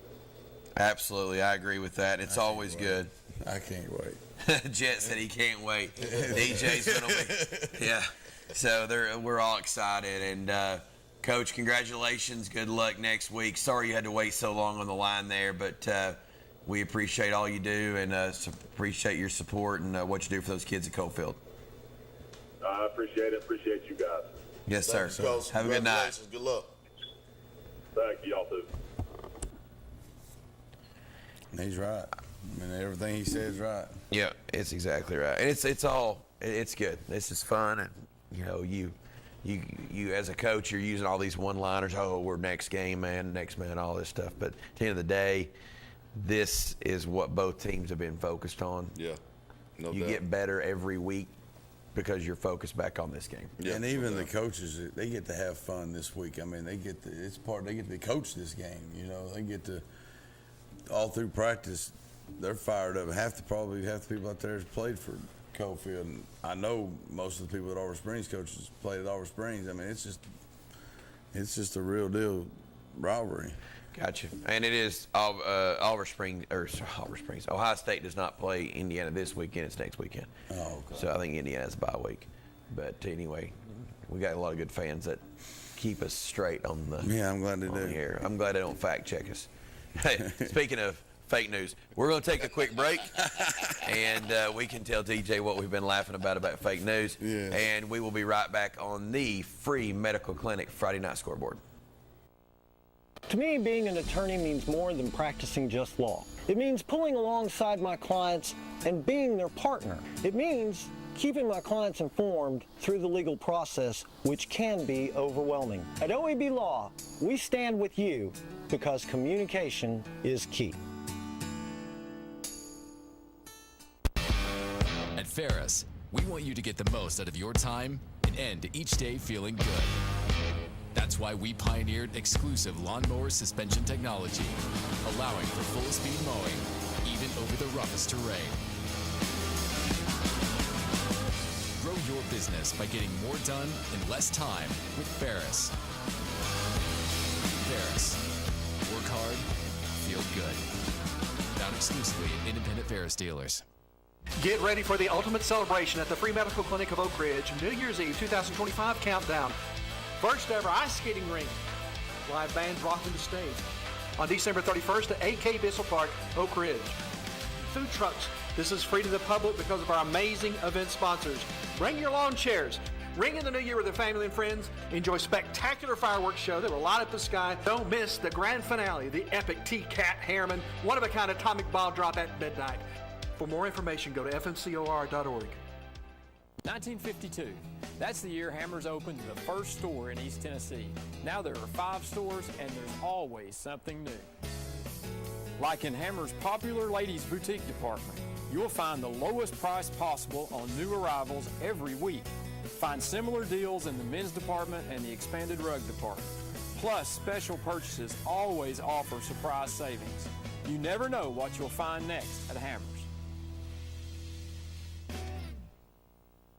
[SPEAKER 10] Absolutely. I agree with that. It's always good.
[SPEAKER 11] I can't wait.
[SPEAKER 10] Jett said he can't wait. DJ's going to be. Yeah. So we're all excited. And, Coach, congratulations. Good luck next week. Sorry you had to wait so long on the line there, but we appreciate all you do and appreciate your support and what you do for those kids at Coalfield.
[SPEAKER 4] I appreciate it. Appreciate you guys.
[SPEAKER 10] Yes, sir.
[SPEAKER 12] Coach.
[SPEAKER 10] Have a good night.
[SPEAKER 12] Congratulations. Good luck.
[SPEAKER 4] Thank you, y'all too.
[SPEAKER 11] He's right. I mean, everything he says is right.
[SPEAKER 10] Yeah, it's exactly right. And it's good. This is fun, and you as a coach, you're using all these one-liners. Oh, we're next game, man, next man, all this stuff. But at the end of the day, this is what both teams have been focused on.
[SPEAKER 12] Yeah, no
[SPEAKER 10] you
[SPEAKER 12] doubt.
[SPEAKER 10] get better every week because you're focused back on this game.
[SPEAKER 11] Yeah, and even the coaches, they get to have fun this week. I mean, they get to coach this game. They get to all through practice. They're fired up. Half the people out there has played for Coalfield, and I know most of the people at Oliver Springs coaches played at Oliver Springs. I mean, it's just a real deal rivalry.
[SPEAKER 10] Gotcha. And it is Oliver Springs. Ohio State does not play Indiana this weekend. It's next weekend.
[SPEAKER 11] Oh, okay.
[SPEAKER 10] So I think Indiana has a bye week. But anyway, we got a lot of good fans that keep us straight on the.
[SPEAKER 11] Yeah, I'm glad they do.
[SPEAKER 10] Here. I'm glad they don't fact check us. Hey, speaking of fake news, we're going to take a quick break, and we can tell DJ what we've been laughing about fake news.
[SPEAKER 11] Yeah.
[SPEAKER 10] And we will be right back on the free medical clinic Friday night scoreboard.
[SPEAKER 6] To me, being an attorney means more than practicing just law. It means pulling alongside my clients and being their partner. It means keeping my clients informed through the legal process, which can be overwhelming. At OAB Law, we stand with you because communication is key.
[SPEAKER 8] At Ferris, we want you to get the most out of your time and end each day feeling good. That's why we pioneered exclusive lawnmower suspension technology, allowing for full-speed mowing, even over the roughest terrain. Grow your business by getting more done in less time with Ferris. Ferris. Work hard, feel good. Found exclusively at independent Ferris dealers.
[SPEAKER 7] Get ready for the ultimate celebration at the Free Medical Clinic of Oak Ridge, New Year's Eve 2025 countdown. First ever ice skating rink. Live bands rocking the stage. On December 31st at 8K Bissell Park, Oak Ridge. Food trucks. This is free to the public because of our amazing event sponsors. Bring your lawn chairs. Ring in the new year with your family and friends. Enjoy spectacular fireworks show that will light up the sky. Don't miss the grand finale, the epic T-Cat Harriman one-of-a-kind atomic ball drop at midnight. For more information, go to fmcor.org.
[SPEAKER 3] 1952. That's the year Hammers opened the first store in East Tennessee. Now there are 5 stores, and there's always something new. Like in Hammers' popular ladies' boutique department, you'll find the lowest price possible on new arrivals every week. Find similar deals in the men's department and the expanded rug department. Plus, special purchases always offer surprise savings. You never know what you'll find next at Hammers.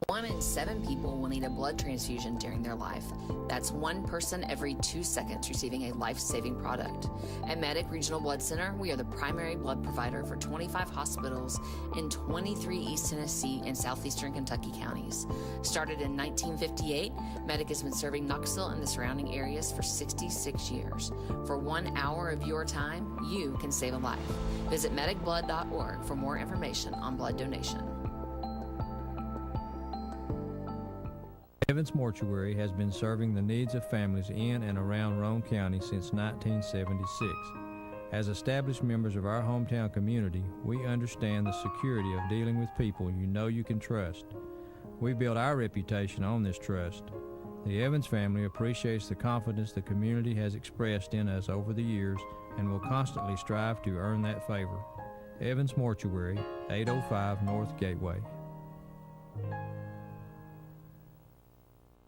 [SPEAKER 17] 1 in 7 people will need a blood transfusion during their life. That's 1 person every 2 seconds receiving a life-saving product. At Medic Regional Blood Center, we are the primary blood provider for 25 hospitals in 23 East Tennessee and southeastern Kentucky counties. Started in 1958, Medic has been serving Knoxville and the surrounding areas for 66 years. For 1 hour of your time, you can save a life. Visit medicblood.org for more information on blood donation.
[SPEAKER 20] Evans Mortuary has been serving the needs of families in and around Roane County since 1976. As established members of our hometown community, we understand the security of dealing with people you know you can trust. We built our reputation on this trust. The Evans family appreciates the confidence the community has expressed in us over the years and will constantly strive to earn that favor. Evans Mortuary, 805 North Gateway.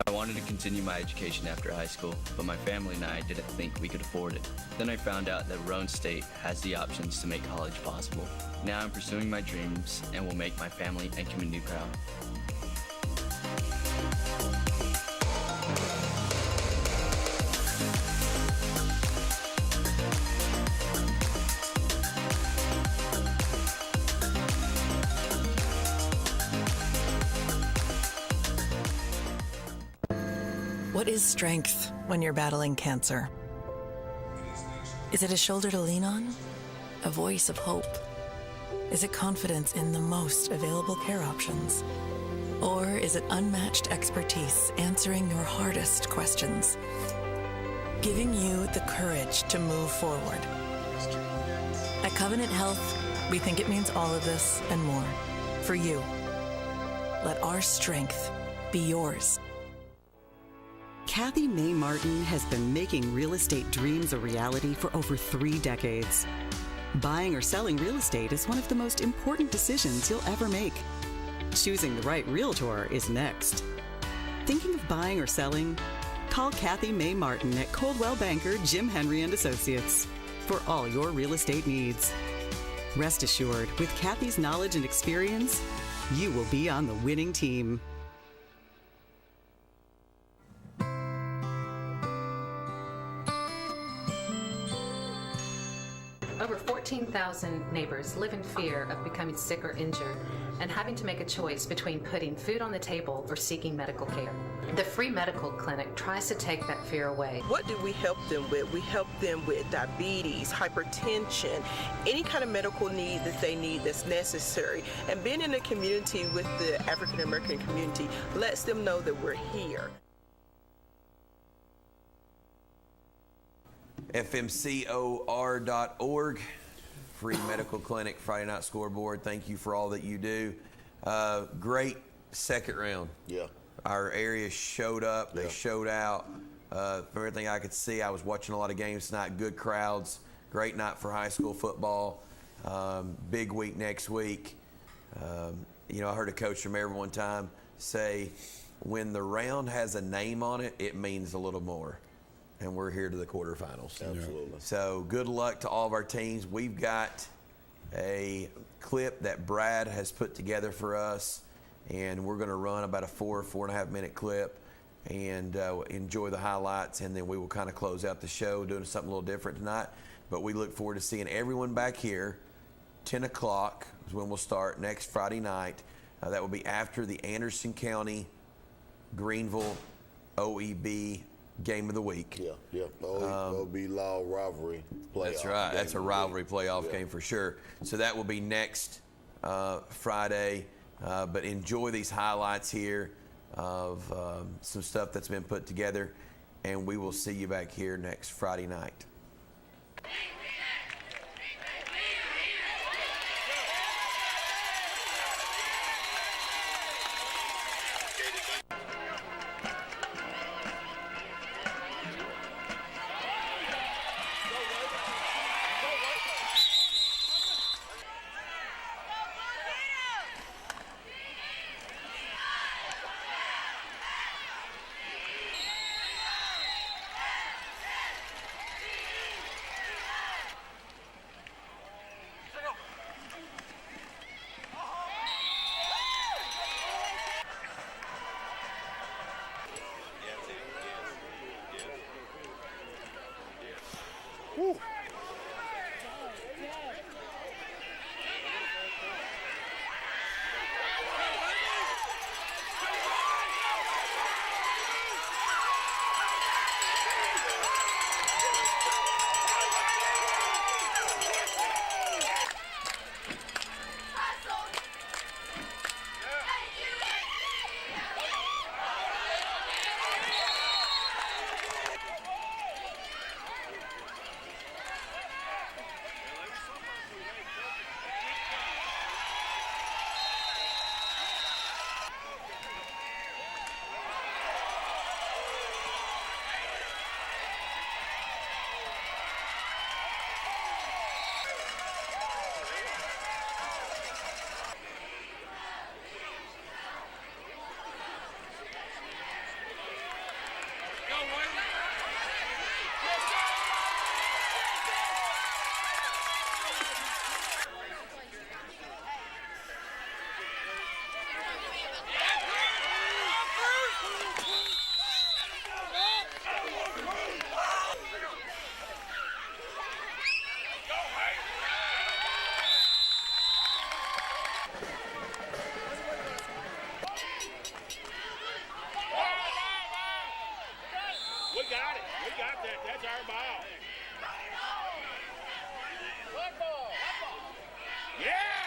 [SPEAKER 18] I wanted to continue my education after high school, but my family and I didn't think we could afford it. Then I found out that Roane State has the options to make college possible. Now I'm pursuing my dreams and will make my family and community proud.
[SPEAKER 9] What is strength when you're battling cancer? Is it a shoulder to lean on? A voice of hope? Is it confidence in the most available care options? Or is it unmatched expertise answering your hardest questions? Giving you the courage to move forward. At Covenant Health, we think it means all of this and more for you. Let our strength be yours.
[SPEAKER 19] Kathy May Martin has been making real estate dreams a reality for over 3 decades. Buying or selling real estate is one of the most important decisions you'll ever make. Choosing the right realtor is next. Thinking of buying or selling? Call Kathy May Martin at Coldwell Banker Jim Henry & Associates for all your real estate needs. Rest assured, with Kathy's knowledge and experience, you will be on the winning team.
[SPEAKER 5] Over 14,000 neighbors live in fear of becoming sick or injured and having to make a choice between putting food on the table or seeking medical care. The free medical clinic tries to take that fear away.
[SPEAKER 22] What do we help them with? We help them with diabetes, hypertension, any kind of medical need that they need that's necessary. And being in a community with the African American community lets them know that we're here.
[SPEAKER 10] FMCOR.org, free medical clinic, Friday Night Scoreboard. Thank you for all that you do. Great second round.
[SPEAKER 12] Yeah.
[SPEAKER 10] Our area showed up. They showed out. From everything I could see, I was watching a lot of games tonight. Good crowds. Great night for high school football. Big week next week. I heard a coach from Maryville one time say, when the round has a name on it, it means a little more. And we're here to the quarterfinals.
[SPEAKER 12] Absolutely.
[SPEAKER 10] So good luck to all of our teams. We've got a clip that Brad has put together for us, and we're going to run about a 4.5 minute clip and enjoy the highlights, and then we will kind of close out the show doing something a little different tonight. But we look forward to seeing everyone back here. 10 o'clock is when we'll start next Friday night. That will be after the Anderson County Greenville OEB game of the week.
[SPEAKER 12] Yeah. OEB Law rivalry playoff.
[SPEAKER 10] That's right. That's a rivalry playoff game for sure. So that will be next Friday. But enjoy these highlights here of some stuff that's been put together, and we will see you back here next Friday night.
[SPEAKER 14] got it. We got that. That's our ball. Good ball. Yeah!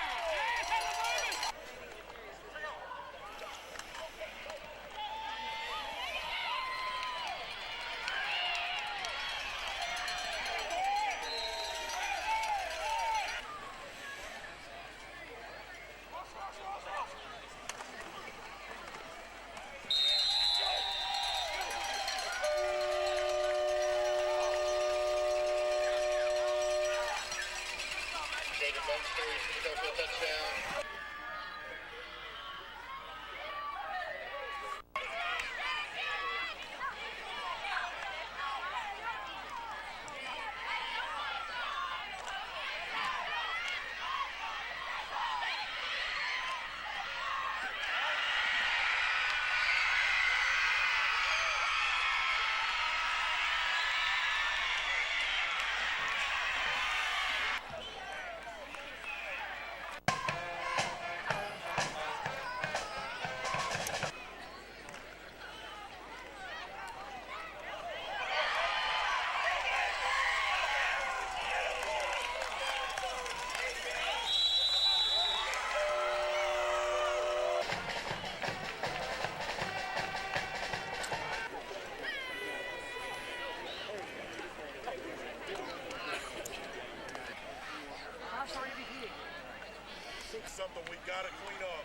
[SPEAKER 15] Something we got to clean up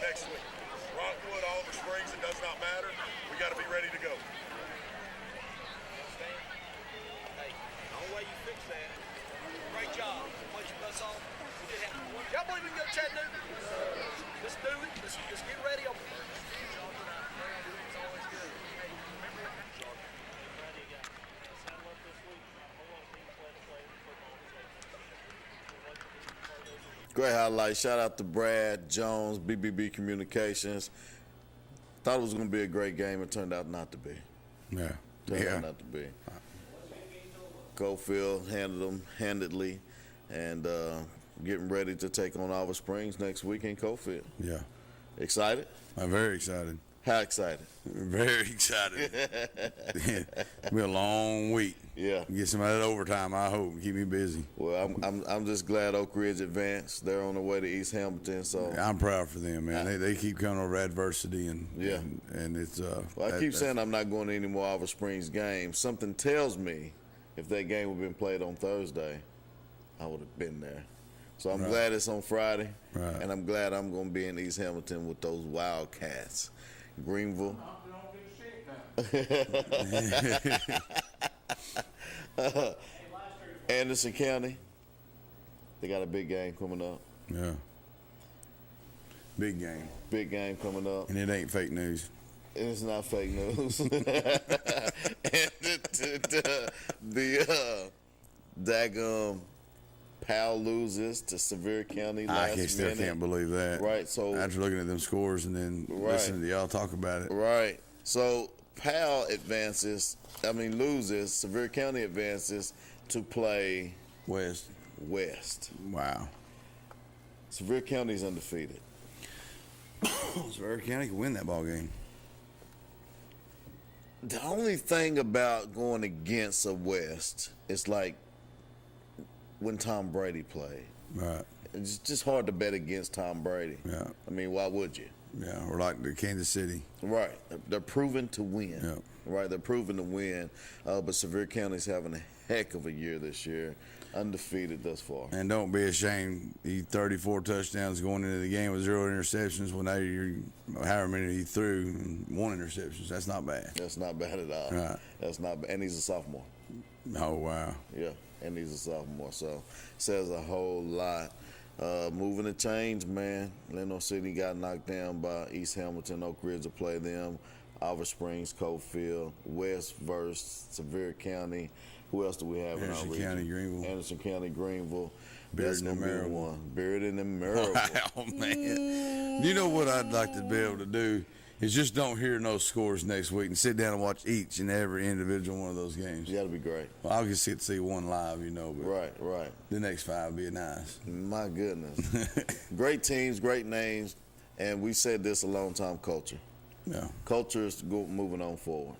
[SPEAKER 15] next week. Rockwood, Oliver Springs, it does not matter. We got to be ready to go.
[SPEAKER 23] Hey, the only way you fix that, great job. Played your butts off. Y'all believe we can go to Chattanooga? Let's do it. Let's get ready.
[SPEAKER 12] Great highlight. Shout out to Brad Jones, BBB Communications. Thought it was going to be a great game. It turned out not to be.
[SPEAKER 11] Yeah.
[SPEAKER 12] Turned out not to be. Cofield handled them handedly, and getting ready to take on Oliver Springs next week in Cofield.
[SPEAKER 11] Yeah.
[SPEAKER 12] Excited?
[SPEAKER 11] I'm very excited.
[SPEAKER 12] How excited?
[SPEAKER 11] Very excited. It'll be a long week.
[SPEAKER 12] Yeah.
[SPEAKER 11] Get some of that overtime, I hope, and keep me busy.
[SPEAKER 12] Well, I'm just glad Oak Ridge advanced. They're on the way to East Hamilton, so
[SPEAKER 11] I'm proud for them, man. They keep coming over adversity, and it's.
[SPEAKER 12] Well, I keep saying I'm not going to any more Oliver Springs games. Something tells me if that game would have been played on Thursday, I would have been there. So I'm glad it's on Friday, and I'm glad I'm going to be in East Hamilton with those Wildcats. Greenville. Anderson County. They got a big game coming up.
[SPEAKER 11] Yeah. Big game.
[SPEAKER 12] Big game coming up.
[SPEAKER 11] And it ain't fake news.
[SPEAKER 12] It's not fake news. And the daggum Powell loses to Sevier County last minute.
[SPEAKER 11] Still can't believe that.
[SPEAKER 12] Right, so
[SPEAKER 11] after looking at them scores and then listening to y'all talk about it.
[SPEAKER 12] Right. So Powell loses. Sevier County advances to play
[SPEAKER 11] West. Wow.
[SPEAKER 12] Sevier County's undefeated.
[SPEAKER 11] Sevier County can win that ball game.
[SPEAKER 12] The only thing about going against a West is like when Tom Brady played.
[SPEAKER 11] Right.
[SPEAKER 12] It's just hard to bet against Tom Brady.
[SPEAKER 11] Yeah.
[SPEAKER 12] I mean, why would you?
[SPEAKER 11] Yeah, or like the Kansas City.
[SPEAKER 12] Right. They're proven to win.
[SPEAKER 11] Yeah.
[SPEAKER 12] Right. They're proven to win. But Sevier County's having a heck of a year this year. Undefeated thus far.
[SPEAKER 11] And don't be ashamed. He 34 touchdowns going into the game with 0 interceptions. Well, now you're however many he threw, and 1 interception. That's not bad.
[SPEAKER 12] That's not bad at all.
[SPEAKER 11] Right.
[SPEAKER 12] That's not bad. And he's a sophomore.
[SPEAKER 11] Oh, wow.
[SPEAKER 12] Yeah. And he's a sophomore. So says a whole lot. Moving to change, man. Leno City got knocked down by East Hamilton. Oak Ridge will play them. Oliver Springs, Cofield, West versus Sevier County. Who else do we have in our region? Anderson County, Greenville.
[SPEAKER 11] Buried in the Maryville.
[SPEAKER 12] Buried in the Maryville.
[SPEAKER 11] Wow, man. You know what I'd like to be able to do is just don't hear no scores next week and sit down and watch each and every individual one of those games.
[SPEAKER 12] That'd be great.
[SPEAKER 11] Well, I'll just get to see one live, but
[SPEAKER 12] right.
[SPEAKER 11] The next 5 would be nice.
[SPEAKER 12] My goodness. Great teams, great names, and we said this a long time, culture.
[SPEAKER 11] Yeah.
[SPEAKER 12] Culture is moving on forward.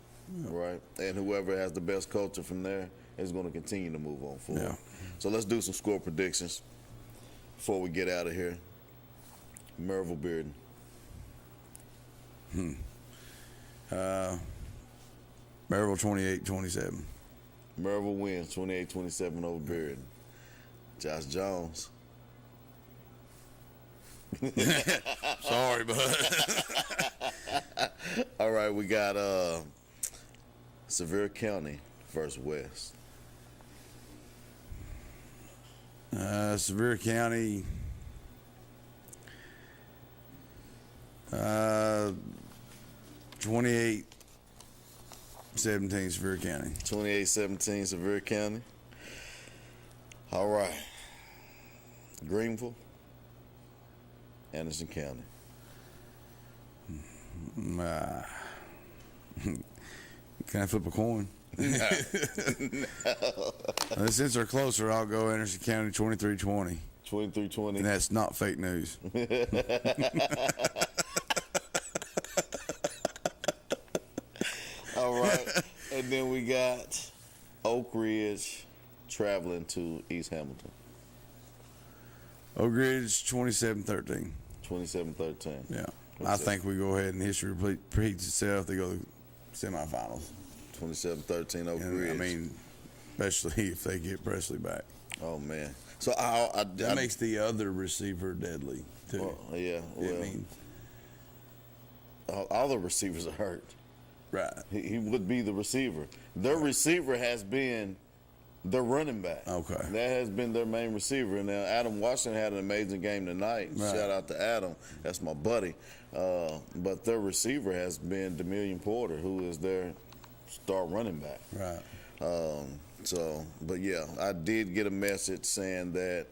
[SPEAKER 12] right? And whoever has the best culture from there is going to continue to move on forward.
[SPEAKER 11] Yeah.
[SPEAKER 12] So let's do some score predictions before we get out of here. Merville Bearden.
[SPEAKER 11] Maryville 28-27.
[SPEAKER 12] Merville wins 28-27 over Bearden. Josh Jones.
[SPEAKER 11] Sorry, bud.
[SPEAKER 12] All right, we got Sevier County versus West.
[SPEAKER 11] Sevier County. 28-17 Sevier County.
[SPEAKER 12] 28-17 Sevier County. All right. Greenville. Anderson County.
[SPEAKER 11] Can I flip a coin?
[SPEAKER 12] No.
[SPEAKER 11] Since they're closer, I'll go Anderson County 23-20.
[SPEAKER 12] 23-20.
[SPEAKER 11] And that's not fake news.
[SPEAKER 12] All right. And then we got Oak Ridge traveling to East Hamilton.
[SPEAKER 11] Oak Ridge 27-13.
[SPEAKER 12] 27-13.
[SPEAKER 11] Yeah. I think we go ahead and history repeats itself. They go to semifinals.
[SPEAKER 12] 27-13 Oak Ridge.
[SPEAKER 11] I mean, especially if they get Presley back.
[SPEAKER 12] Oh, man. So
[SPEAKER 11] that makes the other receiver deadly, too.
[SPEAKER 12] Yeah. Well,
[SPEAKER 11] I mean,
[SPEAKER 12] all the receivers are hurt.
[SPEAKER 11] Right.
[SPEAKER 12] He would be the receiver. Their receiver has been their running back.
[SPEAKER 11] Okay.
[SPEAKER 12] That has been their main receiver. Now, Adam Washington had an amazing game tonight.
[SPEAKER 11] Right.
[SPEAKER 12] Shout out to Adam. That's my buddy. But their receiver has been Demillion Porter, who is their star running back.
[SPEAKER 11] Right.
[SPEAKER 12] But yeah, I did get a message saying that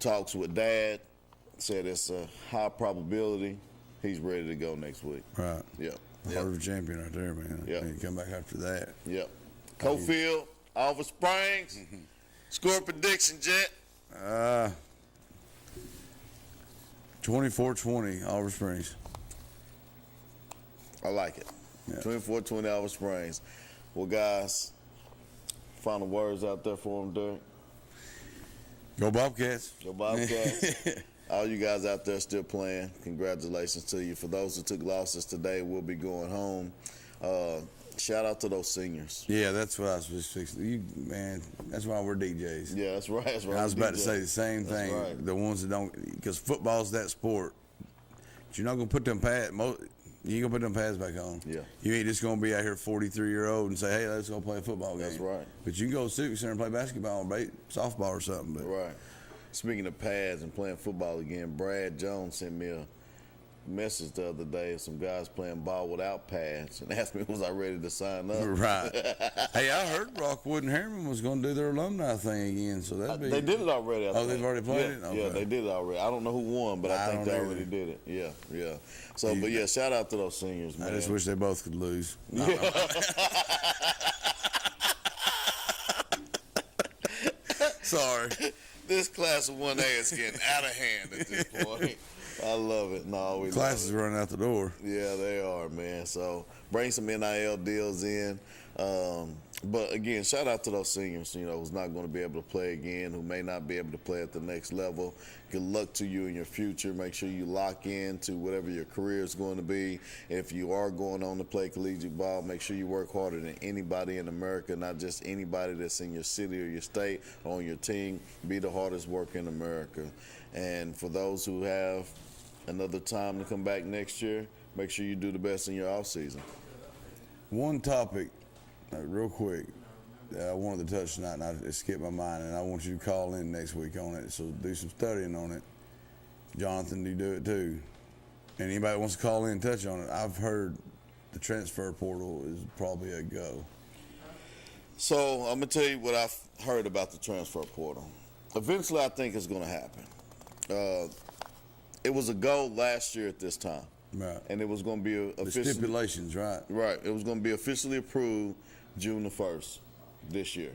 [SPEAKER 12] talks with Dad, said it's a high probability he's ready to go next week.
[SPEAKER 11] Right.
[SPEAKER 12] Yep.
[SPEAKER 11] Heart of a champion right there, man.
[SPEAKER 12] Yep.
[SPEAKER 11] You come back after that.
[SPEAKER 12] Yep. Cofield, Oliver Springs. Score prediction, Jett.
[SPEAKER 11] 24-20, Oliver Springs.
[SPEAKER 12] I like it. Yeah. 24-20, Oliver Springs. Well, guys, final words out there for them, Derek.
[SPEAKER 11] Go Bobcats.
[SPEAKER 12] Go Bobcats. All you guys out there still playing, congratulations to you. For those who took losses today, we'll be going home. Shout out to those seniors.
[SPEAKER 11] Yeah, that's what I was just fixing. Man, that's why we're DJs.
[SPEAKER 12] Yeah, that's right. That's right.
[SPEAKER 11] I was about to say the same thing.
[SPEAKER 12] Right.
[SPEAKER 11] The ones that don't, because football's that sport. But you're not going to put them pads, you ain't going to put them pads back on.
[SPEAKER 12] Yeah.
[SPEAKER 11] You ain't just going to be out here 43-year-old and say, hey, let's go play a football game.
[SPEAKER 12] That's right.
[SPEAKER 11] But you can go to Civic Center and play basketball or softball or something. But.
[SPEAKER 12] Right. Speaking of pads and playing football again, Brad Jones sent me a message the other day of some guys playing ball without pads and asked me was I ready to sign up.
[SPEAKER 11] Right. Hey, I heard Rockwood and Harriman was going to do their alumni thing again, so that'd be.
[SPEAKER 12] They did it already.
[SPEAKER 11] They've already played it? Okay.
[SPEAKER 12] Yeah, they did it already. I don't know who won, but I think they already did it. Yeah. So, but yeah, shout out to those seniors, man.
[SPEAKER 11] I just wish they both could lose. Sorry.
[SPEAKER 12] This class of 1A is getting out of hand at this point. I love it. No,
[SPEAKER 11] classes running out the door.
[SPEAKER 12] Yeah, they are, man. So bring some NIL deals in. But again, shout out to those seniors, who's not going to be able to play again, who may not be able to play at the next level. Good luck to you in your future. Make sure you lock in to whatever your career is going to be. If you are going on to play collegiate ball, make sure you work harder than anybody in America, not just anybody that's in your city or your state or on your team. Be the hardest worker in America. And for those who have another time to come back next year, make sure you do the best in your off season.
[SPEAKER 11] One topic, real quick, that I wanted to touch tonight, and it skipped my mind, and I want you to call in next week on it, so do some studying on it. Jonathan, you do it too. And anybody that wants to call in and touch on it, I've heard the transfer portal is probably a go.
[SPEAKER 12] So I'm going to tell you what I've heard about the transfer portal. Eventually, I think it's going to happen. It was a goal last year at this time.
[SPEAKER 11] Right.
[SPEAKER 12] And it was going to be officially.
[SPEAKER 11] The stipulations, right.
[SPEAKER 12] Right. It was going to be officially approved June the 1st this year.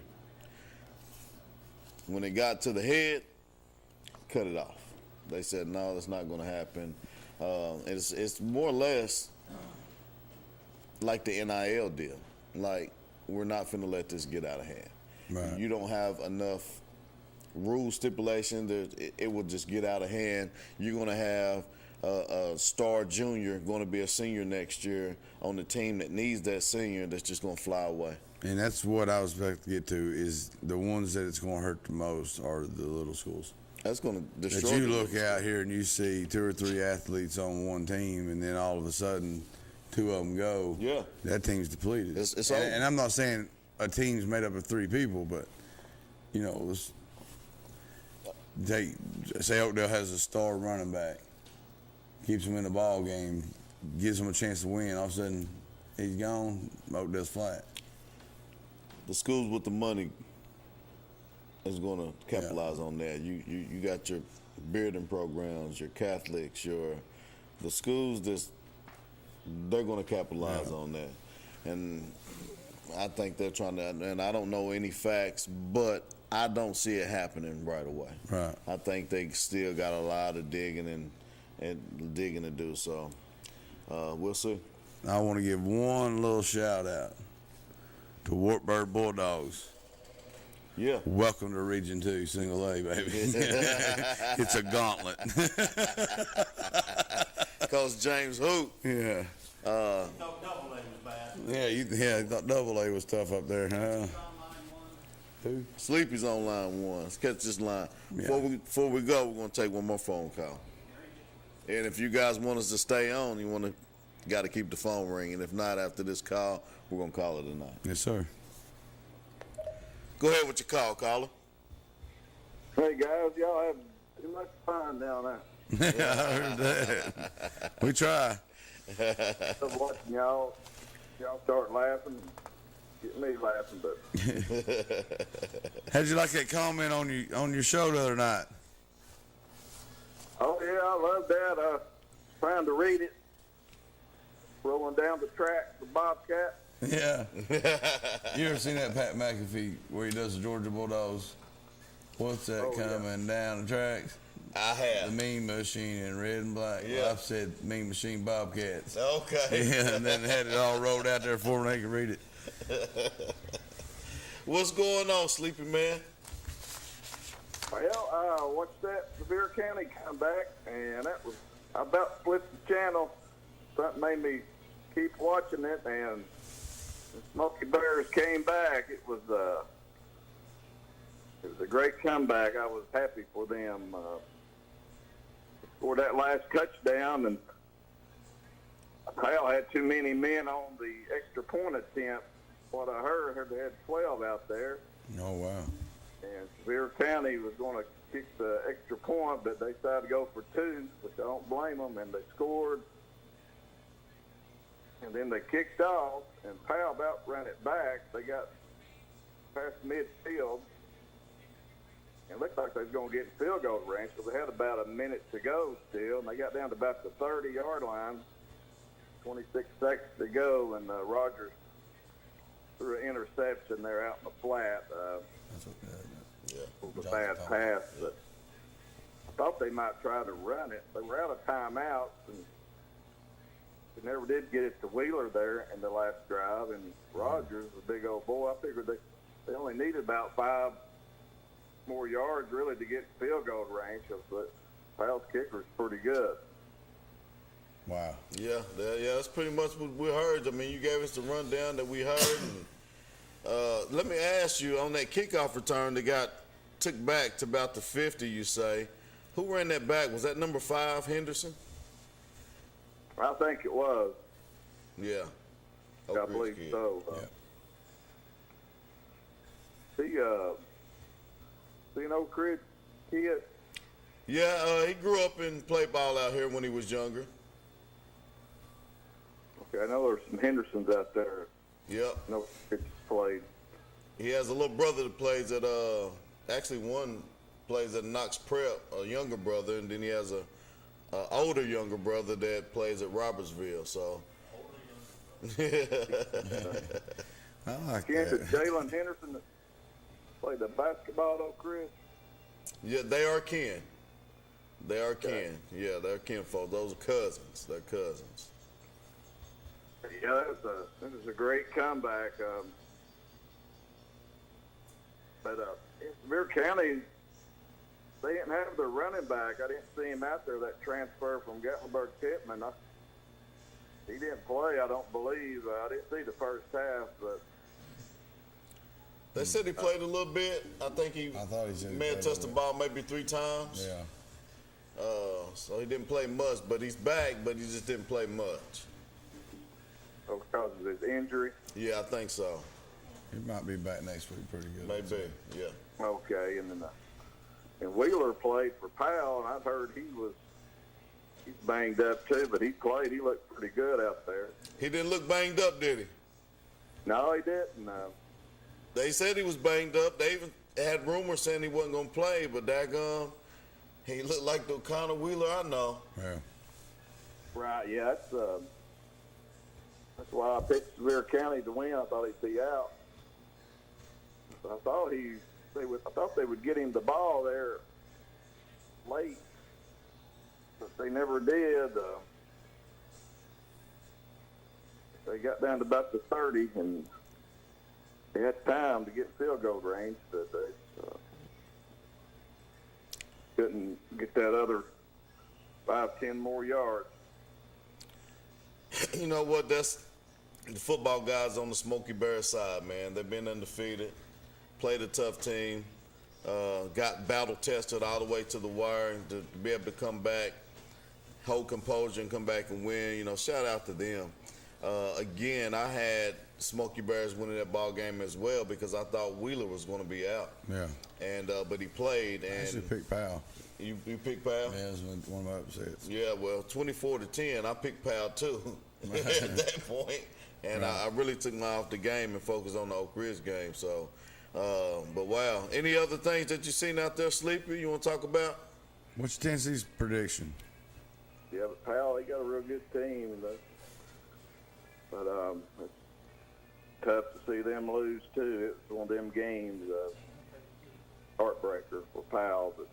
[SPEAKER 12] When it got to the head, cut it off. They said, no, that's not going to happen. It's more or less like the NIL deal. Like, we're not finna let this get out of hand.
[SPEAKER 11] Right.
[SPEAKER 12] You don't have enough rule stipulation that it will just get out of hand. You're going to have a star junior going to be a senior next year on the team that needs that senior that's just going to fly away.
[SPEAKER 11] And that's what I was about to get to, is the ones that it's going to hurt the most are the little schools.
[SPEAKER 12] That's going to destroy.
[SPEAKER 11] That you look out here and you see 2 or 3 athletes on one team, and then all of a sudden 2 of them go.
[SPEAKER 12] Yeah.
[SPEAKER 11] That team's depleted.
[SPEAKER 12] It's
[SPEAKER 11] and I'm not saying a team's made up of 3 people, but, you know, say Oakdale has a star running back, keeps him in the ball game, gives him a chance to win. All of a sudden, he's gone. Oakdale's flat.
[SPEAKER 12] The schools with the money is going to capitalize on that. You got your Bearden programs, your Catholics, the schools they're going to capitalize on that. And I think they're trying to, and I don't know any facts, but I don't see it happening right away.
[SPEAKER 11] Right.
[SPEAKER 12] I think they still got a lot of digging to do. So we'll see.
[SPEAKER 11] I want to give one little shout out to Wartburg Bulldogs.
[SPEAKER 12] Yeah.
[SPEAKER 11] Welcome to Region 2, Single A, baby. It's a gauntlet.
[SPEAKER 12] Because James Hoot.
[SPEAKER 11] Yeah.
[SPEAKER 23] Double A was bad.
[SPEAKER 11] Yeah, you thought Double A was tough up there, huh? Who?
[SPEAKER 12] Sleepy's on line 1. Let's catch this line.
[SPEAKER 11] Yeah.
[SPEAKER 12] Before we go, we're going to take one more phone call. And if you guys want us to stay on, got to keep the phone ringing. If not, after this call, we're going to call it a night.
[SPEAKER 11] Yes, sir.
[SPEAKER 12] Go ahead with your call, caller.
[SPEAKER 1] Hey, guys, y'all have too much fun down there.
[SPEAKER 11] Yeah, I heard that. We try.
[SPEAKER 1] I'm watching y'all start laughing, get me laughing, but
[SPEAKER 11] How'd you like that comment on your show the other night?
[SPEAKER 1] oh yeah, I love that. Trying to read it, rolling down the track for Bobcat.
[SPEAKER 11] Yeah. You ever seen that Pat McAfee where he does the Georgia Bulldogs? What's that coming down the tracks?
[SPEAKER 12] I have.
[SPEAKER 11] The Mean Machine in red and black.
[SPEAKER 12] Yeah.
[SPEAKER 11] Well, I've said Mean Machine Bobcats.
[SPEAKER 12] Okay.
[SPEAKER 11] Yeah, and then had it all rolled out there for them they could read it.
[SPEAKER 12] What's going on, Sleepy Man?
[SPEAKER 1] Well, I watched that Sevier County come back, and that was I about split the channel. Something made me keep watching it, and the Smoky Bears came back. It was a great comeback. I was happy for them. Scored that last touchdown, and Hal had too many men on the extra point attempt. What I heard they had 12 out there.
[SPEAKER 11] Oh, wow.
[SPEAKER 1] And Sevier County was going to kick the extra point, but they decided to go for 2, which I don't blame them, and they scored. And then they kicked off, and Powell about ran it back. They got past midfield. It looked like they was going to get in field goal range, so they had about a minute to go still, and they got down to about the 30-yard line, 26 seconds to go, and Rogers threw an interception there out in the flat. It was a bad pass, but I thought they might try to run it. They were out of timeouts, and they never did get it to Wheeler there in the last drive, and Rogers, the big old boy, I figured they only needed about 5 more yards really to get field goal range, but Powell's kicker is pretty good.
[SPEAKER 11] Wow.
[SPEAKER 12] Yeah, that's pretty much what we heard. I mean, you gave us the rundown that we heard. And, let me ask you, on that kickoff return that got took back to about the 50, you say, who ran that back? Was that number 5, Henderson?
[SPEAKER 1] I think it was.
[SPEAKER 12] Yeah.
[SPEAKER 1] I believe so. See an Oak Ridge kid?
[SPEAKER 12] Yeah, he grew up and played ball out here when he was younger.
[SPEAKER 1] Okay, I know there's some Hendersons out there.
[SPEAKER 12] Yep.
[SPEAKER 1] No kids played.
[SPEAKER 12] He has a little brother that plays at actually one plays at Knox Prep, a younger brother, and then he has a older younger brother that plays at Robertsville. So.
[SPEAKER 11] I like that.
[SPEAKER 1] Jalen Henderson that played the basketball at Oak Ridge.
[SPEAKER 12] Yeah, they are kin. They are kin. Yeah, they're kinfolk. Those are cousins. They're cousins.
[SPEAKER 1] Yeah, that was a great comeback. But in Sevier County, they didn't have their running back. I didn't see him out there, that transfer from Gatlinburg-Pittman. He didn't play, I don't believe. I didn't see the first half, but
[SPEAKER 12] they said he played a little bit. I think he may have touched the ball maybe 3 times.
[SPEAKER 11] Yeah.
[SPEAKER 12] So he didn't play much, but he's back, but he just didn't play much.
[SPEAKER 1] Oh, because of his injury?
[SPEAKER 12] Yeah, I think so.
[SPEAKER 11] He might be back next week pretty good.
[SPEAKER 12] Maybe, yeah.
[SPEAKER 1] Okay, and then and Wheeler played for Powell, and I've heard he's banged up too, but he played. He looked pretty good out there.
[SPEAKER 12] He didn't look banged up, did he?
[SPEAKER 1] No, he didn't. No.
[SPEAKER 12] They said he was banged up. They even had rumors saying he wasn't going to play, but daggone, he looked like the kind of Wheeler I know.
[SPEAKER 11] Yeah.
[SPEAKER 1] Right, yeah, that's why I picked Sevier County to win. I thought he'd be out. I thought they would get him the ball there late, but they never did. They got down to about the 30, and they had time to get field goal range, but they couldn't get that other 5-10 more yards.
[SPEAKER 12] You know what? That's the football guys on the Smoky Bear side, man. They've been undefeated, played a tough team, got battle tested all the way to the wire, and to be able to come back, hold composure, and come back and win. You know, shout out to them. Again, I had Smoky Bears winning that ball game as well because I thought Wheeler was going to be out.
[SPEAKER 11] Yeah.
[SPEAKER 12] And but he played. And
[SPEAKER 11] I actually picked Powell.
[SPEAKER 12] You picked Powell?
[SPEAKER 11] Yeah, it was one of my upsets.
[SPEAKER 12] Yeah, well, 24-10, I picked Powell too at that point. And
[SPEAKER 11] right.
[SPEAKER 12] I really took my eye off the game and focused on the Oak Ridge game. So, but wow. Any other things that you seen out there, Sleepy, you want to talk about?
[SPEAKER 11] What's Tennessee's prediction?
[SPEAKER 1] Yeah, but Powell, he got a real good team. But it's tough to see them lose, too. It's one of them games, heartbreaker for Powell. But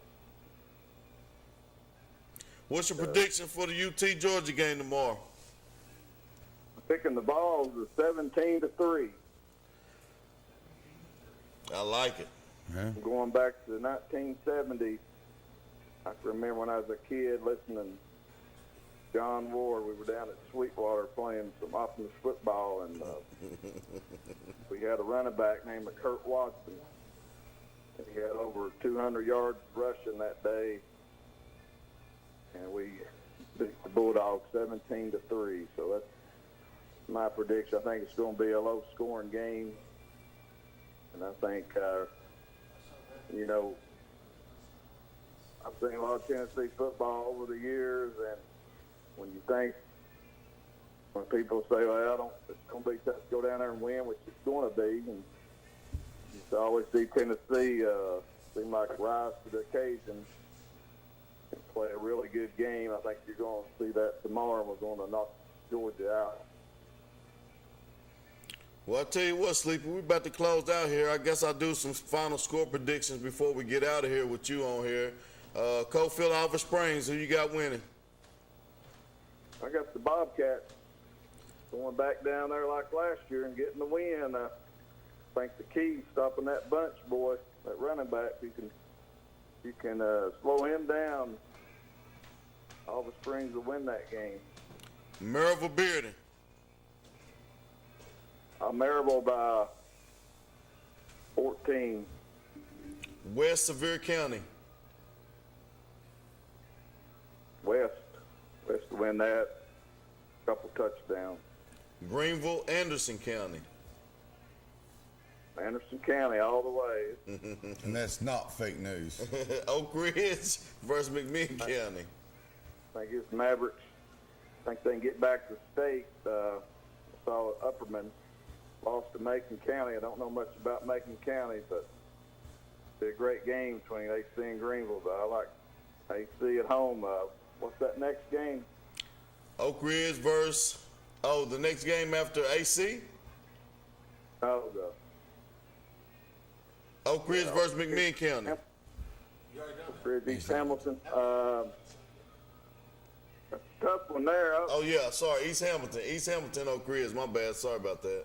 [SPEAKER 12] what's your prediction for the UT Georgia game tomorrow?
[SPEAKER 1] Picking the balls is 17-3.
[SPEAKER 12] I like it.
[SPEAKER 11] Yeah.
[SPEAKER 1] Going back to 1970, I can remember when I was a kid listening to John Ward. We were down at Sweetwater playing some Optimus football, and we had a running back named Kurt Watson. And he had over 200 yards rushing that day, and we beat the Bulldogs 17-3. So that's my prediction. I think it's going to be a low-scoring game, and I think, you know, I've seen a lot of Tennessee football over the years, and when people say, well, it's going to be tough to go down there and win, which it's going to be, and you always see Tennessee seem like rise to the occasion and play a really good game. I think you're going to see that tomorrow, and we're going to knock Georgia out.
[SPEAKER 12] Well, I tell you what, Sleepy, we're about to close out here. I guess I'll do some final score predictions before we get out of here with you on here. Cofield, Alva Springs, who you got winning?
[SPEAKER 1] I got the Bobcats going back down there like last year and getting the win. I think the key stopping that bunch, boy, that running back. You can slow him down. Alva Springs will win that game.
[SPEAKER 12] Maryville Bearden.
[SPEAKER 1] Maryville by 14.
[SPEAKER 12] West Sevier County.
[SPEAKER 1] West to win that. Couple touchdowns.
[SPEAKER 12] Greenville, Anderson County.
[SPEAKER 1] Anderson County all the way.
[SPEAKER 11] And that's not fake news.
[SPEAKER 12] Oak Ridge versus McMinn County.
[SPEAKER 1] I think it's Mavericks. I think they can get back to state. I saw Upperman lost to Macon County. I don't know much about Macon County, but it's a great game between AC and Greenville. But I like AC at home. What's that next game?
[SPEAKER 12] Oak Ridge versus, the next game after AC?
[SPEAKER 1] Oh,
[SPEAKER 12] Oak Ridge versus McMinn County.
[SPEAKER 1] Oak Ridge, East Hamilton. tough one there.
[SPEAKER 12] Oh, yeah, sorry, East Hamilton, Oak Ridge. My bad, sorry about that.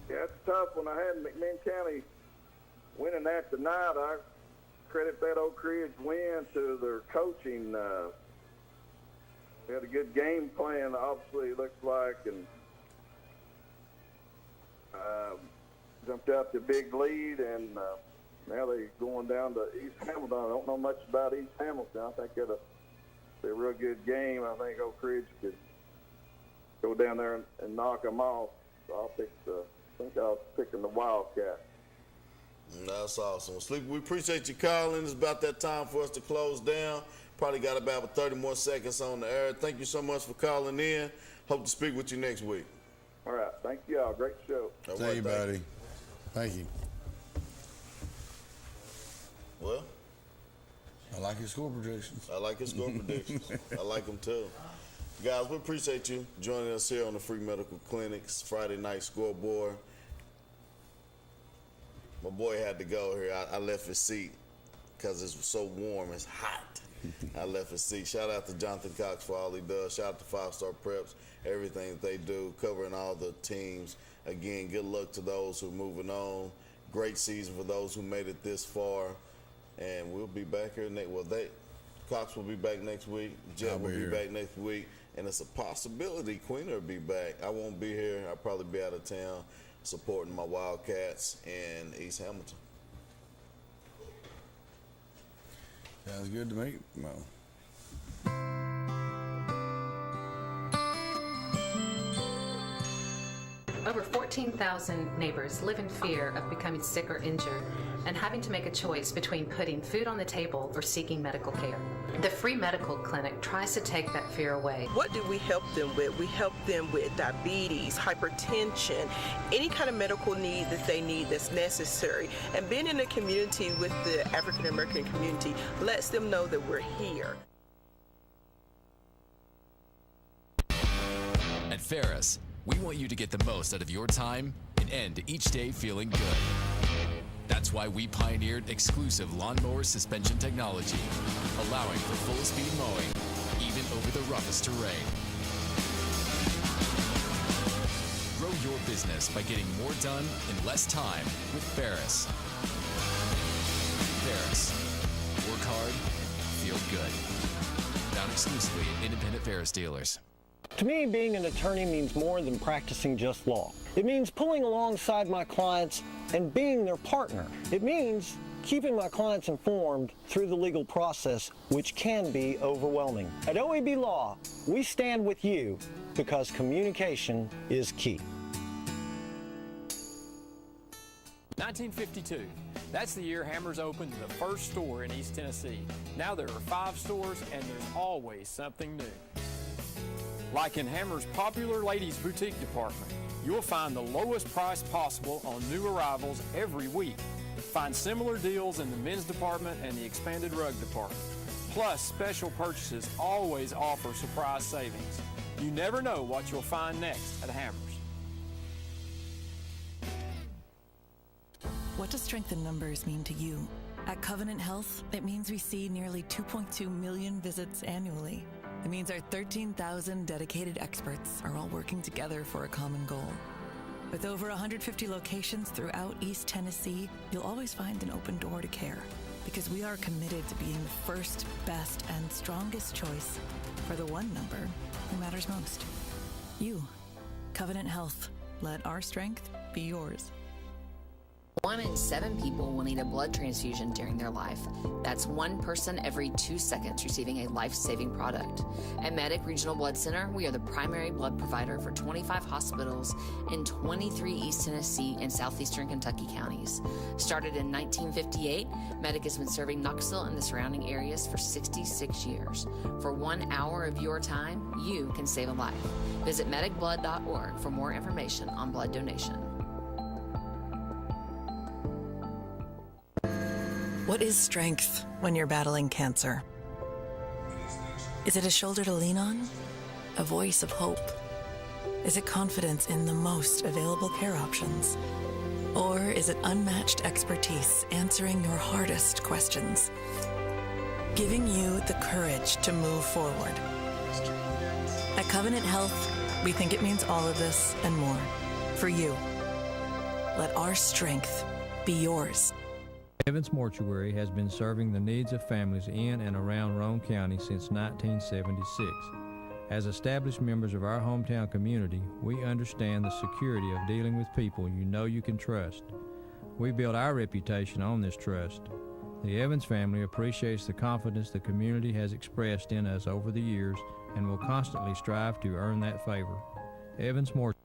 [SPEAKER 1] Yeah, it's a tough one. I had McMinn County winning that tonight. I credit that Oak Ridge win to their coaching. They had a good game plan, obviously, it looks like, and jumped out to a big lead, and now they're going down to East Hamilton. I don't know much about East Hamilton. I think it'll be a real good game. I think Oak Ridge could go down there and knock them off. So I think I was picking the Wildcat.
[SPEAKER 12] That's awesome. Well, Sleepy, we appreciate you calling. It's about that time for us to close down. Probably got about 30 more seconds on the air. Thank you so much for calling in. Hope to speak with you next week.
[SPEAKER 1] All right. Thank you all. Great show.
[SPEAKER 11] Thank you, buddy. Thank you.
[SPEAKER 12] Well,
[SPEAKER 11] I like your score predictions.
[SPEAKER 12] I like his score predictions. I like them too. Guys, we appreciate you joining us here on the Free Medical Clinic's Friday Night Scoreboard. My boy had to go here. I left his seat because it's so warm. It's hot. I left his seat. Shout out to Jonathan Cox for all he does. Shout out to 5-Star Preps, everything that they do, covering all the teams. Again, good luck to those who are moving on. Great season for those who made it this far. And we'll be back here next. Well, Cox will be back next week. Jett will be back next week. And it's a possibility Queener will be back. I won't be here. I'll probably be out of town supporting my Wildcats in East Hamilton.
[SPEAKER 11] Sounds good to me. Well.
[SPEAKER 5] Over 14,000 neighbors live in fear of becoming sick or injured and having to make a choice between putting food on the table or seeking medical care. The Free Medical Clinic tries to take that fear away.
[SPEAKER 22] What do we help them with? We help them with diabetes, hypertension, any kind of medical need that they need that's necessary. And being in a community with the African American community lets them know that we're here.
[SPEAKER 8] At Ferris, we want you to get the most out of your time and end each day feeling good. That's why we pioneered exclusive lawnmower suspension technology, allowing for full-speed mowing, even over the roughest terrain. Grow your business by getting more done in less time with Ferris. Ferris. Work hard, feel good. Found exclusively at independent Ferris dealers.
[SPEAKER 6] To me, being an attorney means more than practicing just law. It means pulling alongside my clients and being their partner. It means keeping my clients informed through the legal process, which can be overwhelming. At OAB Law, we stand with you because communication is key.
[SPEAKER 3] 1952. That's the year Hammers opened the first store in East Tennessee. Now there are 5 stores and there's always something new. Like in Hammer's popular ladies boutique department, you'll find the lowest price possible on new arrivals every week. Find similar deals in the men's department and the expanded rug department. Plus, special purchases always offer surprise savings. You never know what you'll find next at Hammers.
[SPEAKER 9] What does strength in numbers mean to you? At Covenant Health, it means we see nearly 2.2 million visits annually. It means our 13,000 dedicated experts are all working together for a common goal. With over 150 locations throughout East Tennessee, you'll always find an open door to care, because we are committed to being the first, best, and strongest choice for the one number who matters most. You. Covenant Health. Let our strength be yours.
[SPEAKER 17] 1 in 7 people will need a blood transfusion during their life. That's 1 person every 2 seconds receiving a life-saving product. At Medic Regional Blood Center, we are the primary blood provider for 25 hospitals in 23 East Tennessee and southeastern Kentucky counties. Started in 1958, Medic has been serving Knoxville and the surrounding areas for 66 years. For 1 hour of your time, you can save a life. Visit medicblood.org for more information on blood donation.
[SPEAKER 9] What is strength when you're battling cancer? Is it a shoulder to lean on? A voice of hope? Is it confidence in the most available care options? Or is it unmatched expertise answering your hardest questions? Giving you the courage to move forward. At Covenant Health, we think it means all of this and more. For you. Let our strength be yours.
[SPEAKER 20] Evans Mortuary has been serving the needs of families in and around Roane County since 1976. As established members of our hometown community, we understand the security of dealing with people you know you can trust. We built our reputation on this trust. The Evans family appreciates the confidence the community has expressed in us over the years and will constantly strive to earn that favor. Evans Mortuary.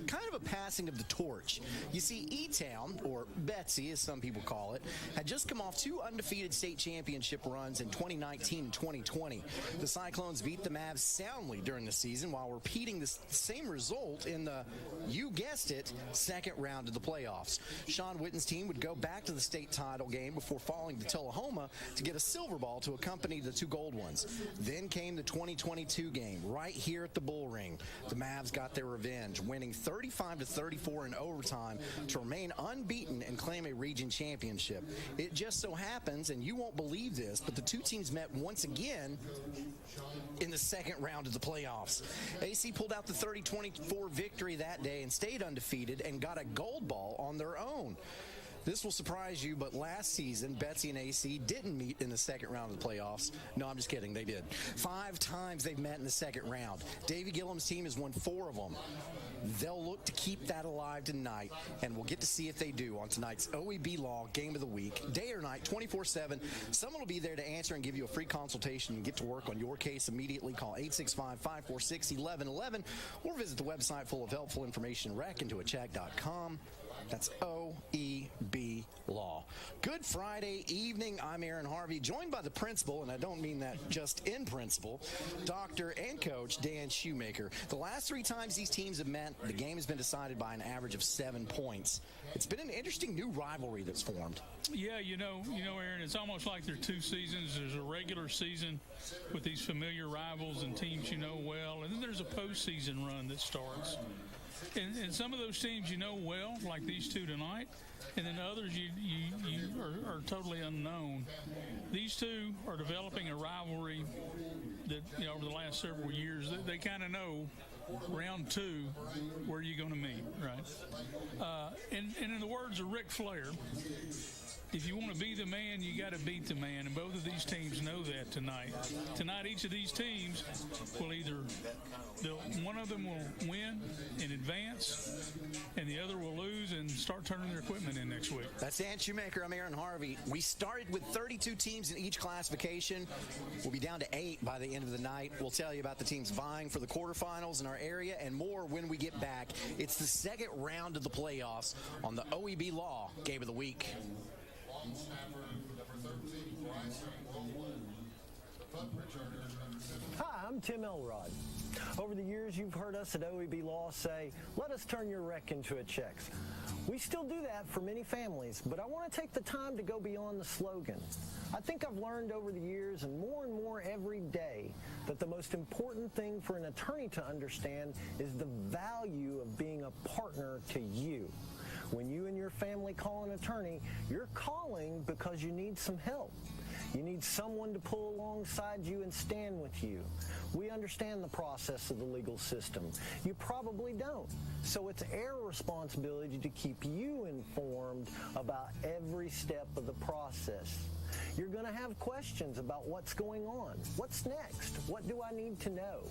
[SPEAKER 2] Kind of a passing of the torch. You see, E-Town, or Betsy as some people call it, had just come off 2 undefeated state championship runs in 2019 and 2020. The Cyclones beat the Mavs soundly during the season while repeating the same result in the, you guessed it, second round of the playoffs. Sean Witten's team would go back to the state title game before falling to Tullahoma to get a silver ball to accompany the 2 gold ones. Then came the 2022 game right here at the Bull Ring. The Mavs got their revenge, winning 35-34 in overtime to remain unbeaten and claim a region championship. It just so happens, and you won't believe this, but the 2 teams met once again in the second round of the playoffs. AC pulled out the 30-24 victory that day and stayed undefeated and got a gold ball on their own. This will surprise you, but last season, Betsy and AC didn't meet in the second round of the playoffs. No, I'm just kidding. They did. 5 times they've met in the second round. Davey Gillum's team has won 4 of them. They'll look to keep that alive tonight, and we'll get to see if they do on tonight's OEB Law Game of the Week. Day or night, 24/7. Someone will be there to answer and give you a free consultation and get to work on your case immediately. Call 865-546-1111 or visit the website full of helpful information, rackintoacheck.com. That's OEB Law. Good Friday evening. I'm Aaron Harvey, joined by the principal, and I don't mean that just in principle, doctor and coach Dan Shoemaker. The last 3 times these teams have met, the game has been decided by an average of 7 points. It's been an interesting new rivalry that's formed.
[SPEAKER 13] Yeah, you know, Aaron, it's almost like there are 2 seasons. There's a regular season with these familiar rivals and teams you know well, and then there's a postseason run that starts. And some of those teams you know well, like these 2 tonight, and then others you are totally unknown. These 2 are developing a rivalry that, over the last several years, they kind of know round 2 where you're going to meet, right? And in the words of Ric Flair, if you want to be the man, you got to beat the man, and both of these teams know that tonight. Tonight, each of these teams will one of them will win, and advance, and the other will lose and start turning their equipment in next week.
[SPEAKER 2] That's Dan Shoemaker. I'm Aaron Harvey. We started with 32 teams in each classification. We'll be down to 8 by the end of the night. We'll tell you about the teams vying for the quarterfinals in our area and more when we get back. It's the second round of the playoffs on the OEB Law Game of the Week.
[SPEAKER 6] Hi, I'm Tim Elrod. Over the years, you've heard us at OEB Law say, let us turn your wreck into a checks. We still do that for many families, but I want to take the time to go beyond the slogan. I think I've learned over the years, and more every day, that the most important thing for an attorney to understand is the value of being a partner to you. When you and your family call an attorney, you're calling because you need some help. You need someone to pull alongside you and stand with you. We understand the process of the legal system. You probably don't. So it's our responsibility to keep you informed about every step of the process. You're going to have questions about what's going on. What's next? What do I need to know?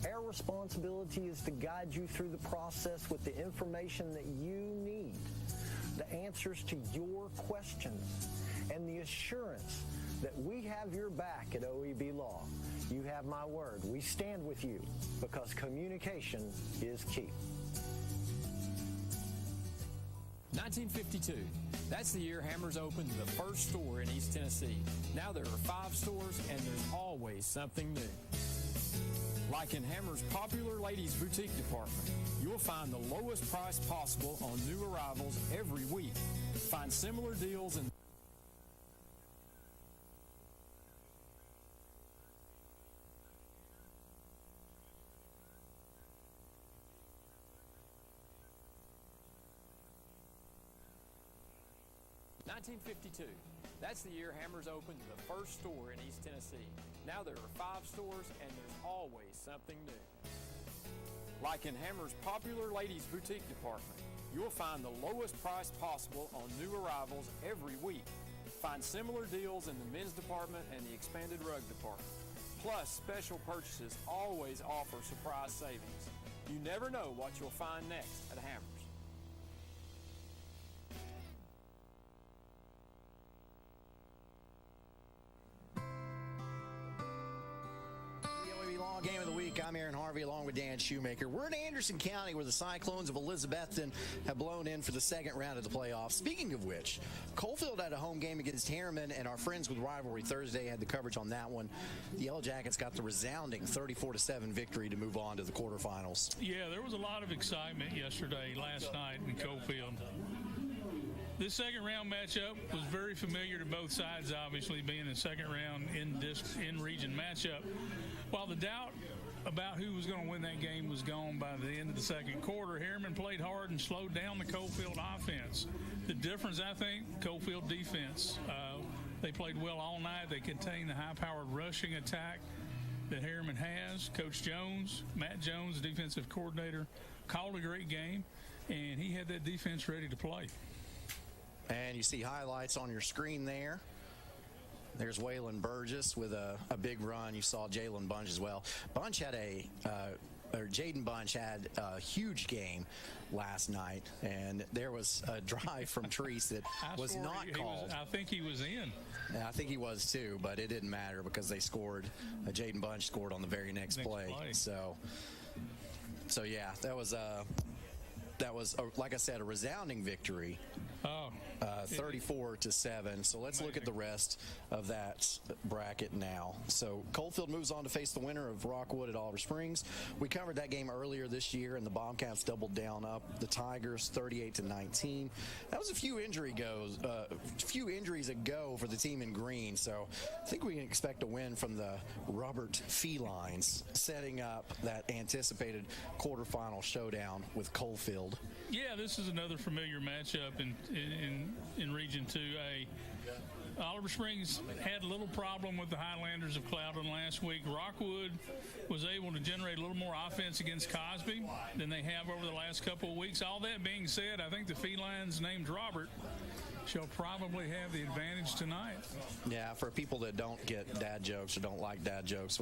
[SPEAKER 6] Our responsibility is to guide you through the process with the information that you need, the answers to your questions, and the assurance that we have your back at OEB Law. You have my word. We stand with you because communication is key.
[SPEAKER 3] 1952. That's the year Hammers opened the first store in East Tennessee. Now there are 5 stores, and there's always something new. Like in Hammers' popular ladies' boutique department, you'll find the lowest price possible on new arrivals every week. Find similar deals in $1952. That's the year Hammers opened the first store in East Tennessee. Now there are 5 stores, and there's always something new. Like in Hammers' popular ladies' boutique department, you'll find the lowest price possible on new arrivals every week. Find similar deals in the men's department and the expanded rug department. Plus, special purchases always offer surprise savings. You never know what you'll find next at Hammers.
[SPEAKER 2] Game of the Week. I'm Aaron Harvey along with Dan Shoemaker. We're in Anderson County where the Cyclones of Elizabethton have blown in for the second round of the playoffs. Speaking of which, Coalfield had a home game against Harriman, and our friends with Rivalry Thursday had the coverage on that one. The Yellow Jackets got the resounding 34-7 victory to move on to the quarterfinals.
[SPEAKER 13] Yeah, there was a lot of excitement last night in Coalfield. This second round matchup was very familiar to both sides, obviously, being the second round in-region matchup. While the doubt about who was going to win that game was gone by the end of the second quarter, Harriman played hard and slowed down the Coalfield offense. The difference, I think, Coalfield defense. They played well all night. They contained the high-powered rushing attack that Harriman has. Coach Jones, Matt Jones, the defensive coordinator, called a great game, and he had that defense ready to play.
[SPEAKER 2] And you see highlights on your screen there. There's Waylon Burgess with a big run. You saw Jalen Bunch as well. Jaden Bunch had a huge game last night, and there was a drive from Treese that was not called.
[SPEAKER 13] I think he was in.
[SPEAKER 2] Yeah, I think he was too, but it didn't matter because they scored. Jaden Bunch scored on the very next play. So yeah, that was like I said, a resounding victory. 34-7. So let's look at the rest of that bracket now. So Coalfield moves on to face the winner of Rockwood at Oliver Springs. We covered that game earlier this year, and the Bobcats doubled down up the Tigers 38-19. That was a few injuries ago for the team in green. So I think we can expect a win from the Robert Felines, setting up that anticipated quarterfinal showdown with Coalfield.
[SPEAKER 13] Yeah, this is another familiar matchup in Region 2A. Oliver Springs had a little problem with the Highlanders of Cloudland last week. Rockwood was able to generate a little more offense against Cosby than they have over the last couple of weeks. All that being said, I think the Felines named Robert shall probably have the advantage tonight.
[SPEAKER 2] Yeah, for people that don't get dad jokes or don't like dad jokes,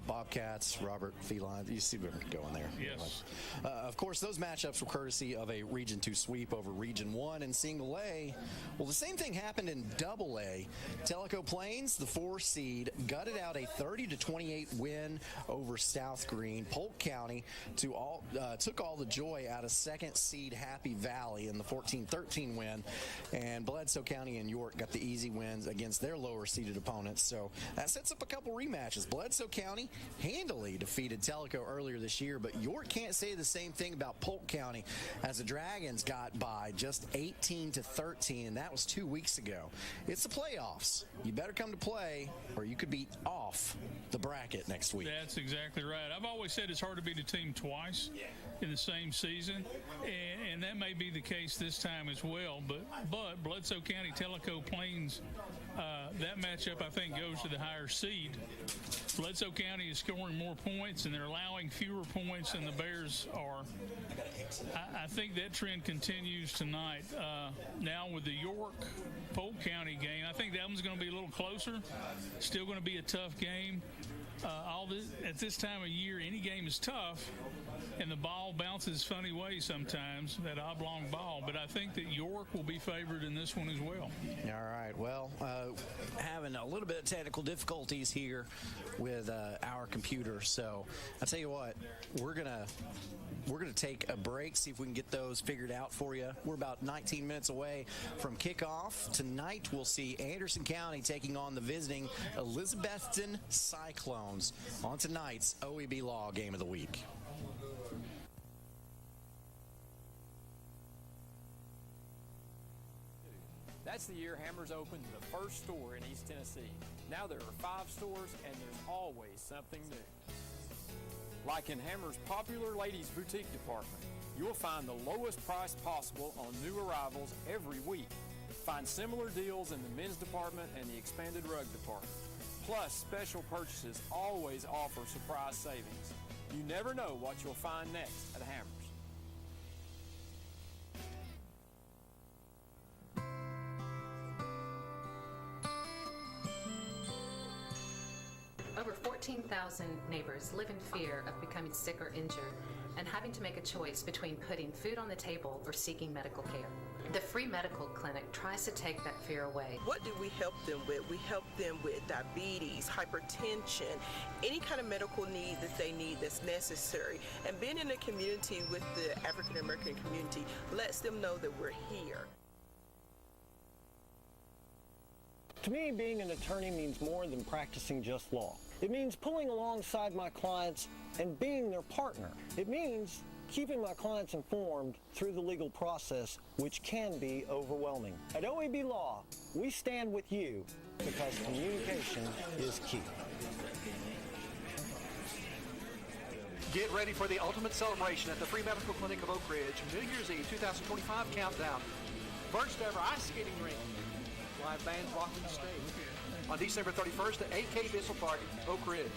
[SPEAKER 2] Bobcats, Robert Feline, you see where we're going there.
[SPEAKER 13] Yes.
[SPEAKER 2] Of course, those matchups were courtesy of a Region 2 sweep over Region 1 in Single A. Well, the same thing happened in Double A. Tellico Plains, the 4 seed, gutted out a 30-28 win over South Green. Polk County took all the joy out of 2nd seed Happy Valley in the 14-13 win, and Bledsoe County and York got the easy wins against their lower seeded opponents. So that sets up a couple rematches. Bledsoe County handily defeated Tellico earlier this year, but York can't say the same thing about Polk County, as the Dragons got by just 18-13, and that was 2 weeks ago. It's the playoffs. You better come to play, or you could be off the bracket next week.
[SPEAKER 13] That's exactly right. I've always said it's hard to beat a team twice in the same season, and that may be the case this time as well. But Bledsoe County, Tellico Plains, that matchup I think goes to the higher seed. Bledsoe County is scoring more points, and they're allowing fewer points than the Bears are. I think that trend continues tonight. Now with the York-Polk County game, I think that one's going to be a little closer. Still going to be a tough game. At this time of year, any game is tough, and the ball bounces funny ways sometimes, that oblong ball. But I think that York will be favored in this one as well.
[SPEAKER 2] All right. Well, having a little bit of technical difficulties here with our computer. So I'll tell you what, we're gonna take a break, see if we can get those figured out for you. We're about 19 minutes away from kickoff. Tonight we'll see Anderson County taking on the visiting Elizabethton Cyclones on tonight's OEB Law Game of the Week.
[SPEAKER 3] That's the year Hammers opened the first store in East Tennessee. Now there are 5 stores, and there's always something new. Like in Hammers' popular ladies' boutique department, you'll find the lowest price possible on new arrivals every week. Find similar deals in the men's department and the expanded rug department. Plus, special purchases always offer surprise savings. You never know what you'll find next at Hammers.
[SPEAKER 5] Over 14,000 neighbors live in fear of becoming sick or injured and having to make a choice between putting food on the table or seeking medical care. The free medical clinic tries to take that fear away.
[SPEAKER 22] What do we help them with? We help them with diabetes, hypertension, any kind of medical need that they need that's necessary. And being in a community with the African American community lets them know that we're here.
[SPEAKER 6] To me, being an attorney means more than practicing just law. It means pulling alongside my clients and being their partner. It means keeping my clients informed through the legal process, which can be overwhelming. At OEB Law, we stand with you because communication is key.
[SPEAKER 7] Get ready for the ultimate celebration at the Free Medical Clinic of Oak Ridge, New Year's Eve 2025 countdown. First ever ice skating rink. Live bands rocking the stage. On December 31st at 8K Bissell Park, Oak Ridge.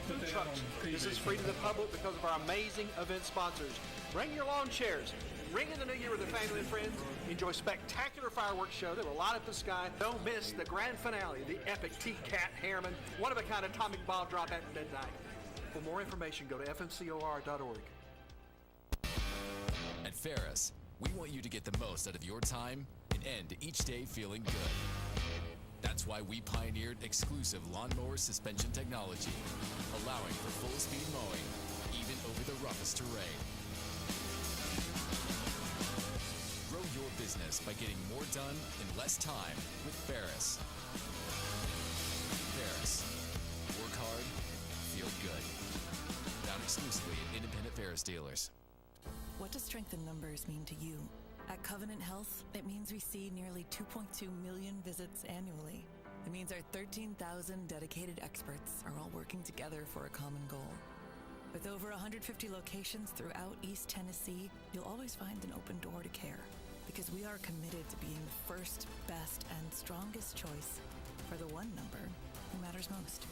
[SPEAKER 7] Food trucks. This is free to the public because of our amazing event sponsors. Bring your lawn chairs. Ring in the new year with your family and friends. Enjoy spectacular fireworks show that will light up the sky. Don't miss the grand finale, the epic T-Cat Harriman, one-of-a-kind atomic bomb drop at midnight. For more information, go to fmcor.org.
[SPEAKER 8] At Ferris, we want you to get the most out of your time and end each day feeling good. That's why we pioneered exclusive lawnmower suspension technology, allowing for full-speed mowing, even over the roughest terrain. Grow your business by getting more done in less time with Ferris. Ferris. Work hard, feel good. Found exclusively at independent Ferris dealers.
[SPEAKER 9] What does strength in numbers mean to you? At Covenant Health, it means we see nearly 2.2 million visits annually. It means our 13,000 dedicated experts are all working together for a common goal. With over 150 locations throughout East Tennessee, you'll always find an open door to care, because we are committed to being the first, best, and strongest choice for the one number who matters most.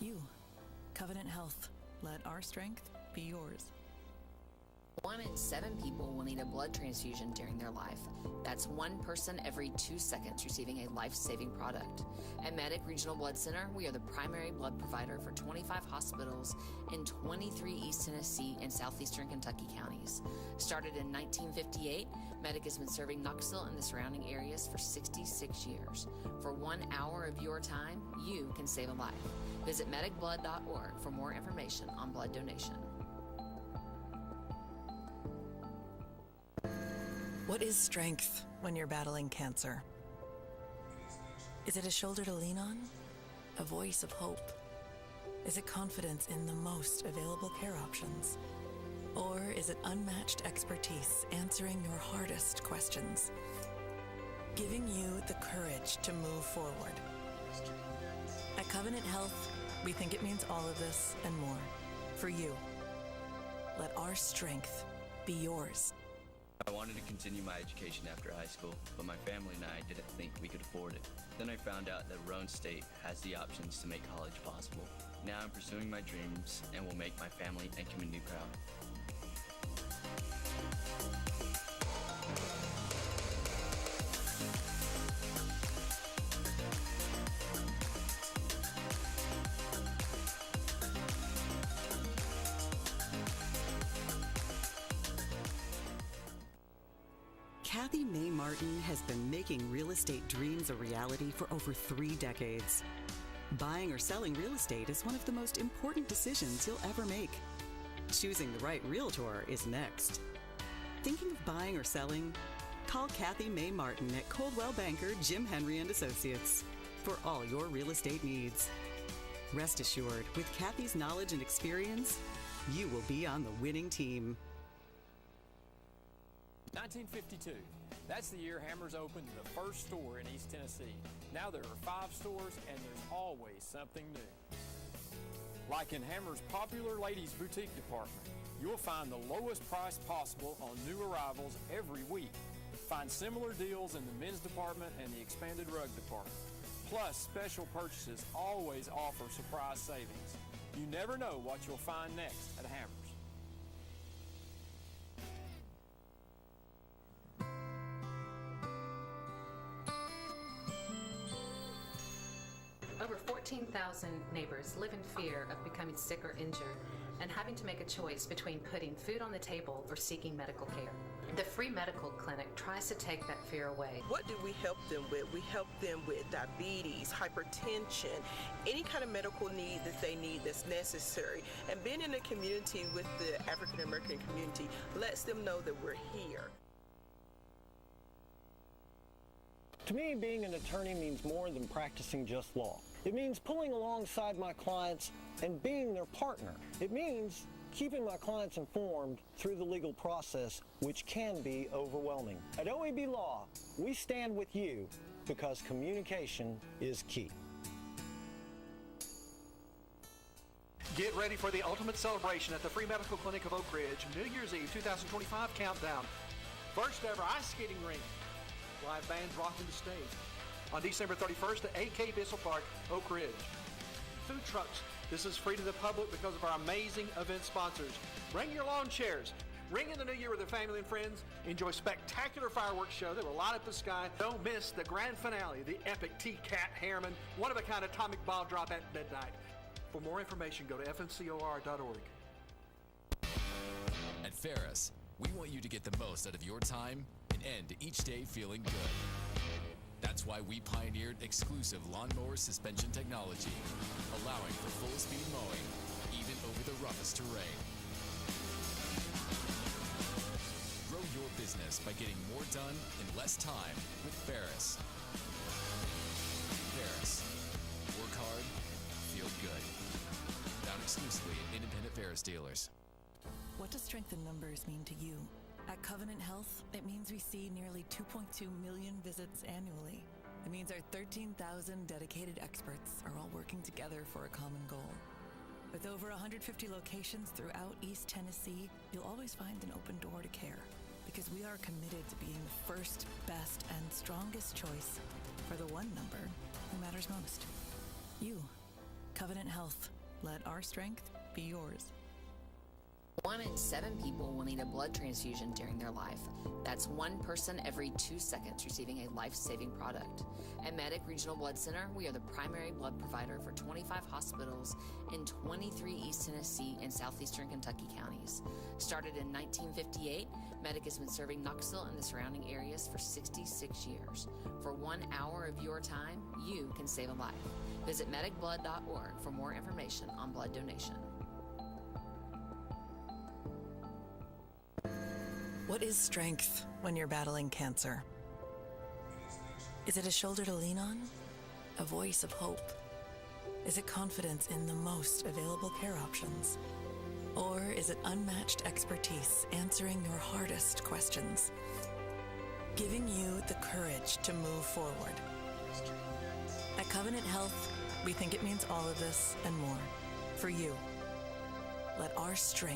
[SPEAKER 9] You. Covenant Health. Let our strength be yours.
[SPEAKER 5] 1
[SPEAKER 17] 1 in 7 people will need a blood transfusion during their life. That's 1 person every 2 seconds receiving a life-saving product. At Medic Regional Blood Center, we are the primary blood provider for 25 hospitals in 23 East Tennessee and southeastern Kentucky counties. Started in 1958, Medic has been serving Knoxville and the surrounding areas for 66 years. For 1 hour of your time, you can save a life. Visit medicblood.org for more information on blood donation.
[SPEAKER 9] What is strength when you're battling cancer? Is it a shoulder to lean on? A voice of hope? Is it confidence in the most available care options? Or is it unmatched expertise answering your hardest questions? Giving you the courage to move forward. At Covenant Health, we think it means all of this and more. For you. Let our strength be yours.
[SPEAKER 18] I wanted to continue my education after high school, but my family and I didn't think we could afford it. Then I found out that Roane State has the options to make college possible. Now I'm pursuing my dreams and will make my family and community proud.
[SPEAKER 19] Kathy Mae Martin has been making real estate dreams a reality for over 3 decades. Buying or selling real estate is one of the most important decisions you'll ever make. Choosing the right realtor is next. Thinking of buying or selling? Call Kathy Mae Martin at Coldwell Banker Jim Henry & Associates for all your real estate needs. Rest assured, with Kathy's knowledge and experience, you will be on the winning team.
[SPEAKER 3] 1952. That's the year Hammers opened the first store in East Tennessee. Now there are 5 stores and there's always something new. Like in Hammers' popular ladies boutique department, you'll find the lowest price possible on new arrivals every week. Find similar deals in the men's department and the expanded rug department. Plus, special purchases always offer surprise savings. You never know what you'll find next at Hammers.
[SPEAKER 5] Over 14,000 neighbors live in fear of becoming sick or injured and having to make a choice between putting food on the table or seeking medical care. The free medical clinic tries to take that fear away.
[SPEAKER 22] What do we help them with? We help them with diabetes, hypertension, any kind of medical need that they need that's necessary. And being in a community with the African American community lets them know that we're here.
[SPEAKER 6] To me, being an attorney means more than practicing just law. It means pulling alongside my clients and being their partner. It means keeping my clients informed through the legal process, which can be overwhelming. At OAB Law, we stand with you because communication is key.
[SPEAKER 7] Get ready for the ultimate celebration at the Free Medical Clinic of Oak Ridge, New Year's Eve 2025 countdown. First ever ice skating rink. Live bands rocking the stage. On December 31st at 8K Bissell Park, Oak Ridge. Food trucks. This is free to the public because of our amazing event sponsors. Bring your lawn chairs. Ring in the new year with their family and friends. Enjoy spectacular fireworks show that will light up the sky. Don't miss the grand finale, the epic T-Cat Harriman, one-of-a-kind atomic ball drop at midnight. For more information, go to fmcor.org.
[SPEAKER 8] At Ferris, we want you to get the most out of your time and end each day feeling good. That's why we pioneered exclusive lawnmower suspension technology, allowing for full-speed mowing, even over the roughest terrain. Grow your business by getting more done in less time with Ferris. Ferris. Work hard, feel good. Found exclusively at independent Ferris dealers.
[SPEAKER 9] What does strength in numbers mean to you? At Covenant Health, it means we see nearly 2.2 million visits annually. It means our 13,000 dedicated experts are all working together for a common goal. With over 150 locations throughout East Tennessee, you'll always find an open door to care because we are committed to being the first, best, and strongest choice for the one number who matters most. You. Covenant Health. Let our strength be yours.
[SPEAKER 17] 1 in 7 people will need a blood transfusion during their life. That's 1 person every 2 seconds receiving a life-saving product. At Medic Regional Blood Center, we are the primary blood provider for 25 hospitals in 23 East Tennessee and southeastern Kentucky counties. Started in 1958, Medic has been serving Knoxville and the surrounding areas for 66 years. For 1 hour of your time, you can save a life. Visit medicblood.org for more information on blood donation.
[SPEAKER 9] What is strength when you're battling cancer? Is it a shoulder to lean on? A voice of hope? Is it confidence in the most available care options? Or is it unmatched expertise answering your hardest questions? Giving you the courage to move forward. At Covenant Health, we think it means all of this and more. For you. Let our strength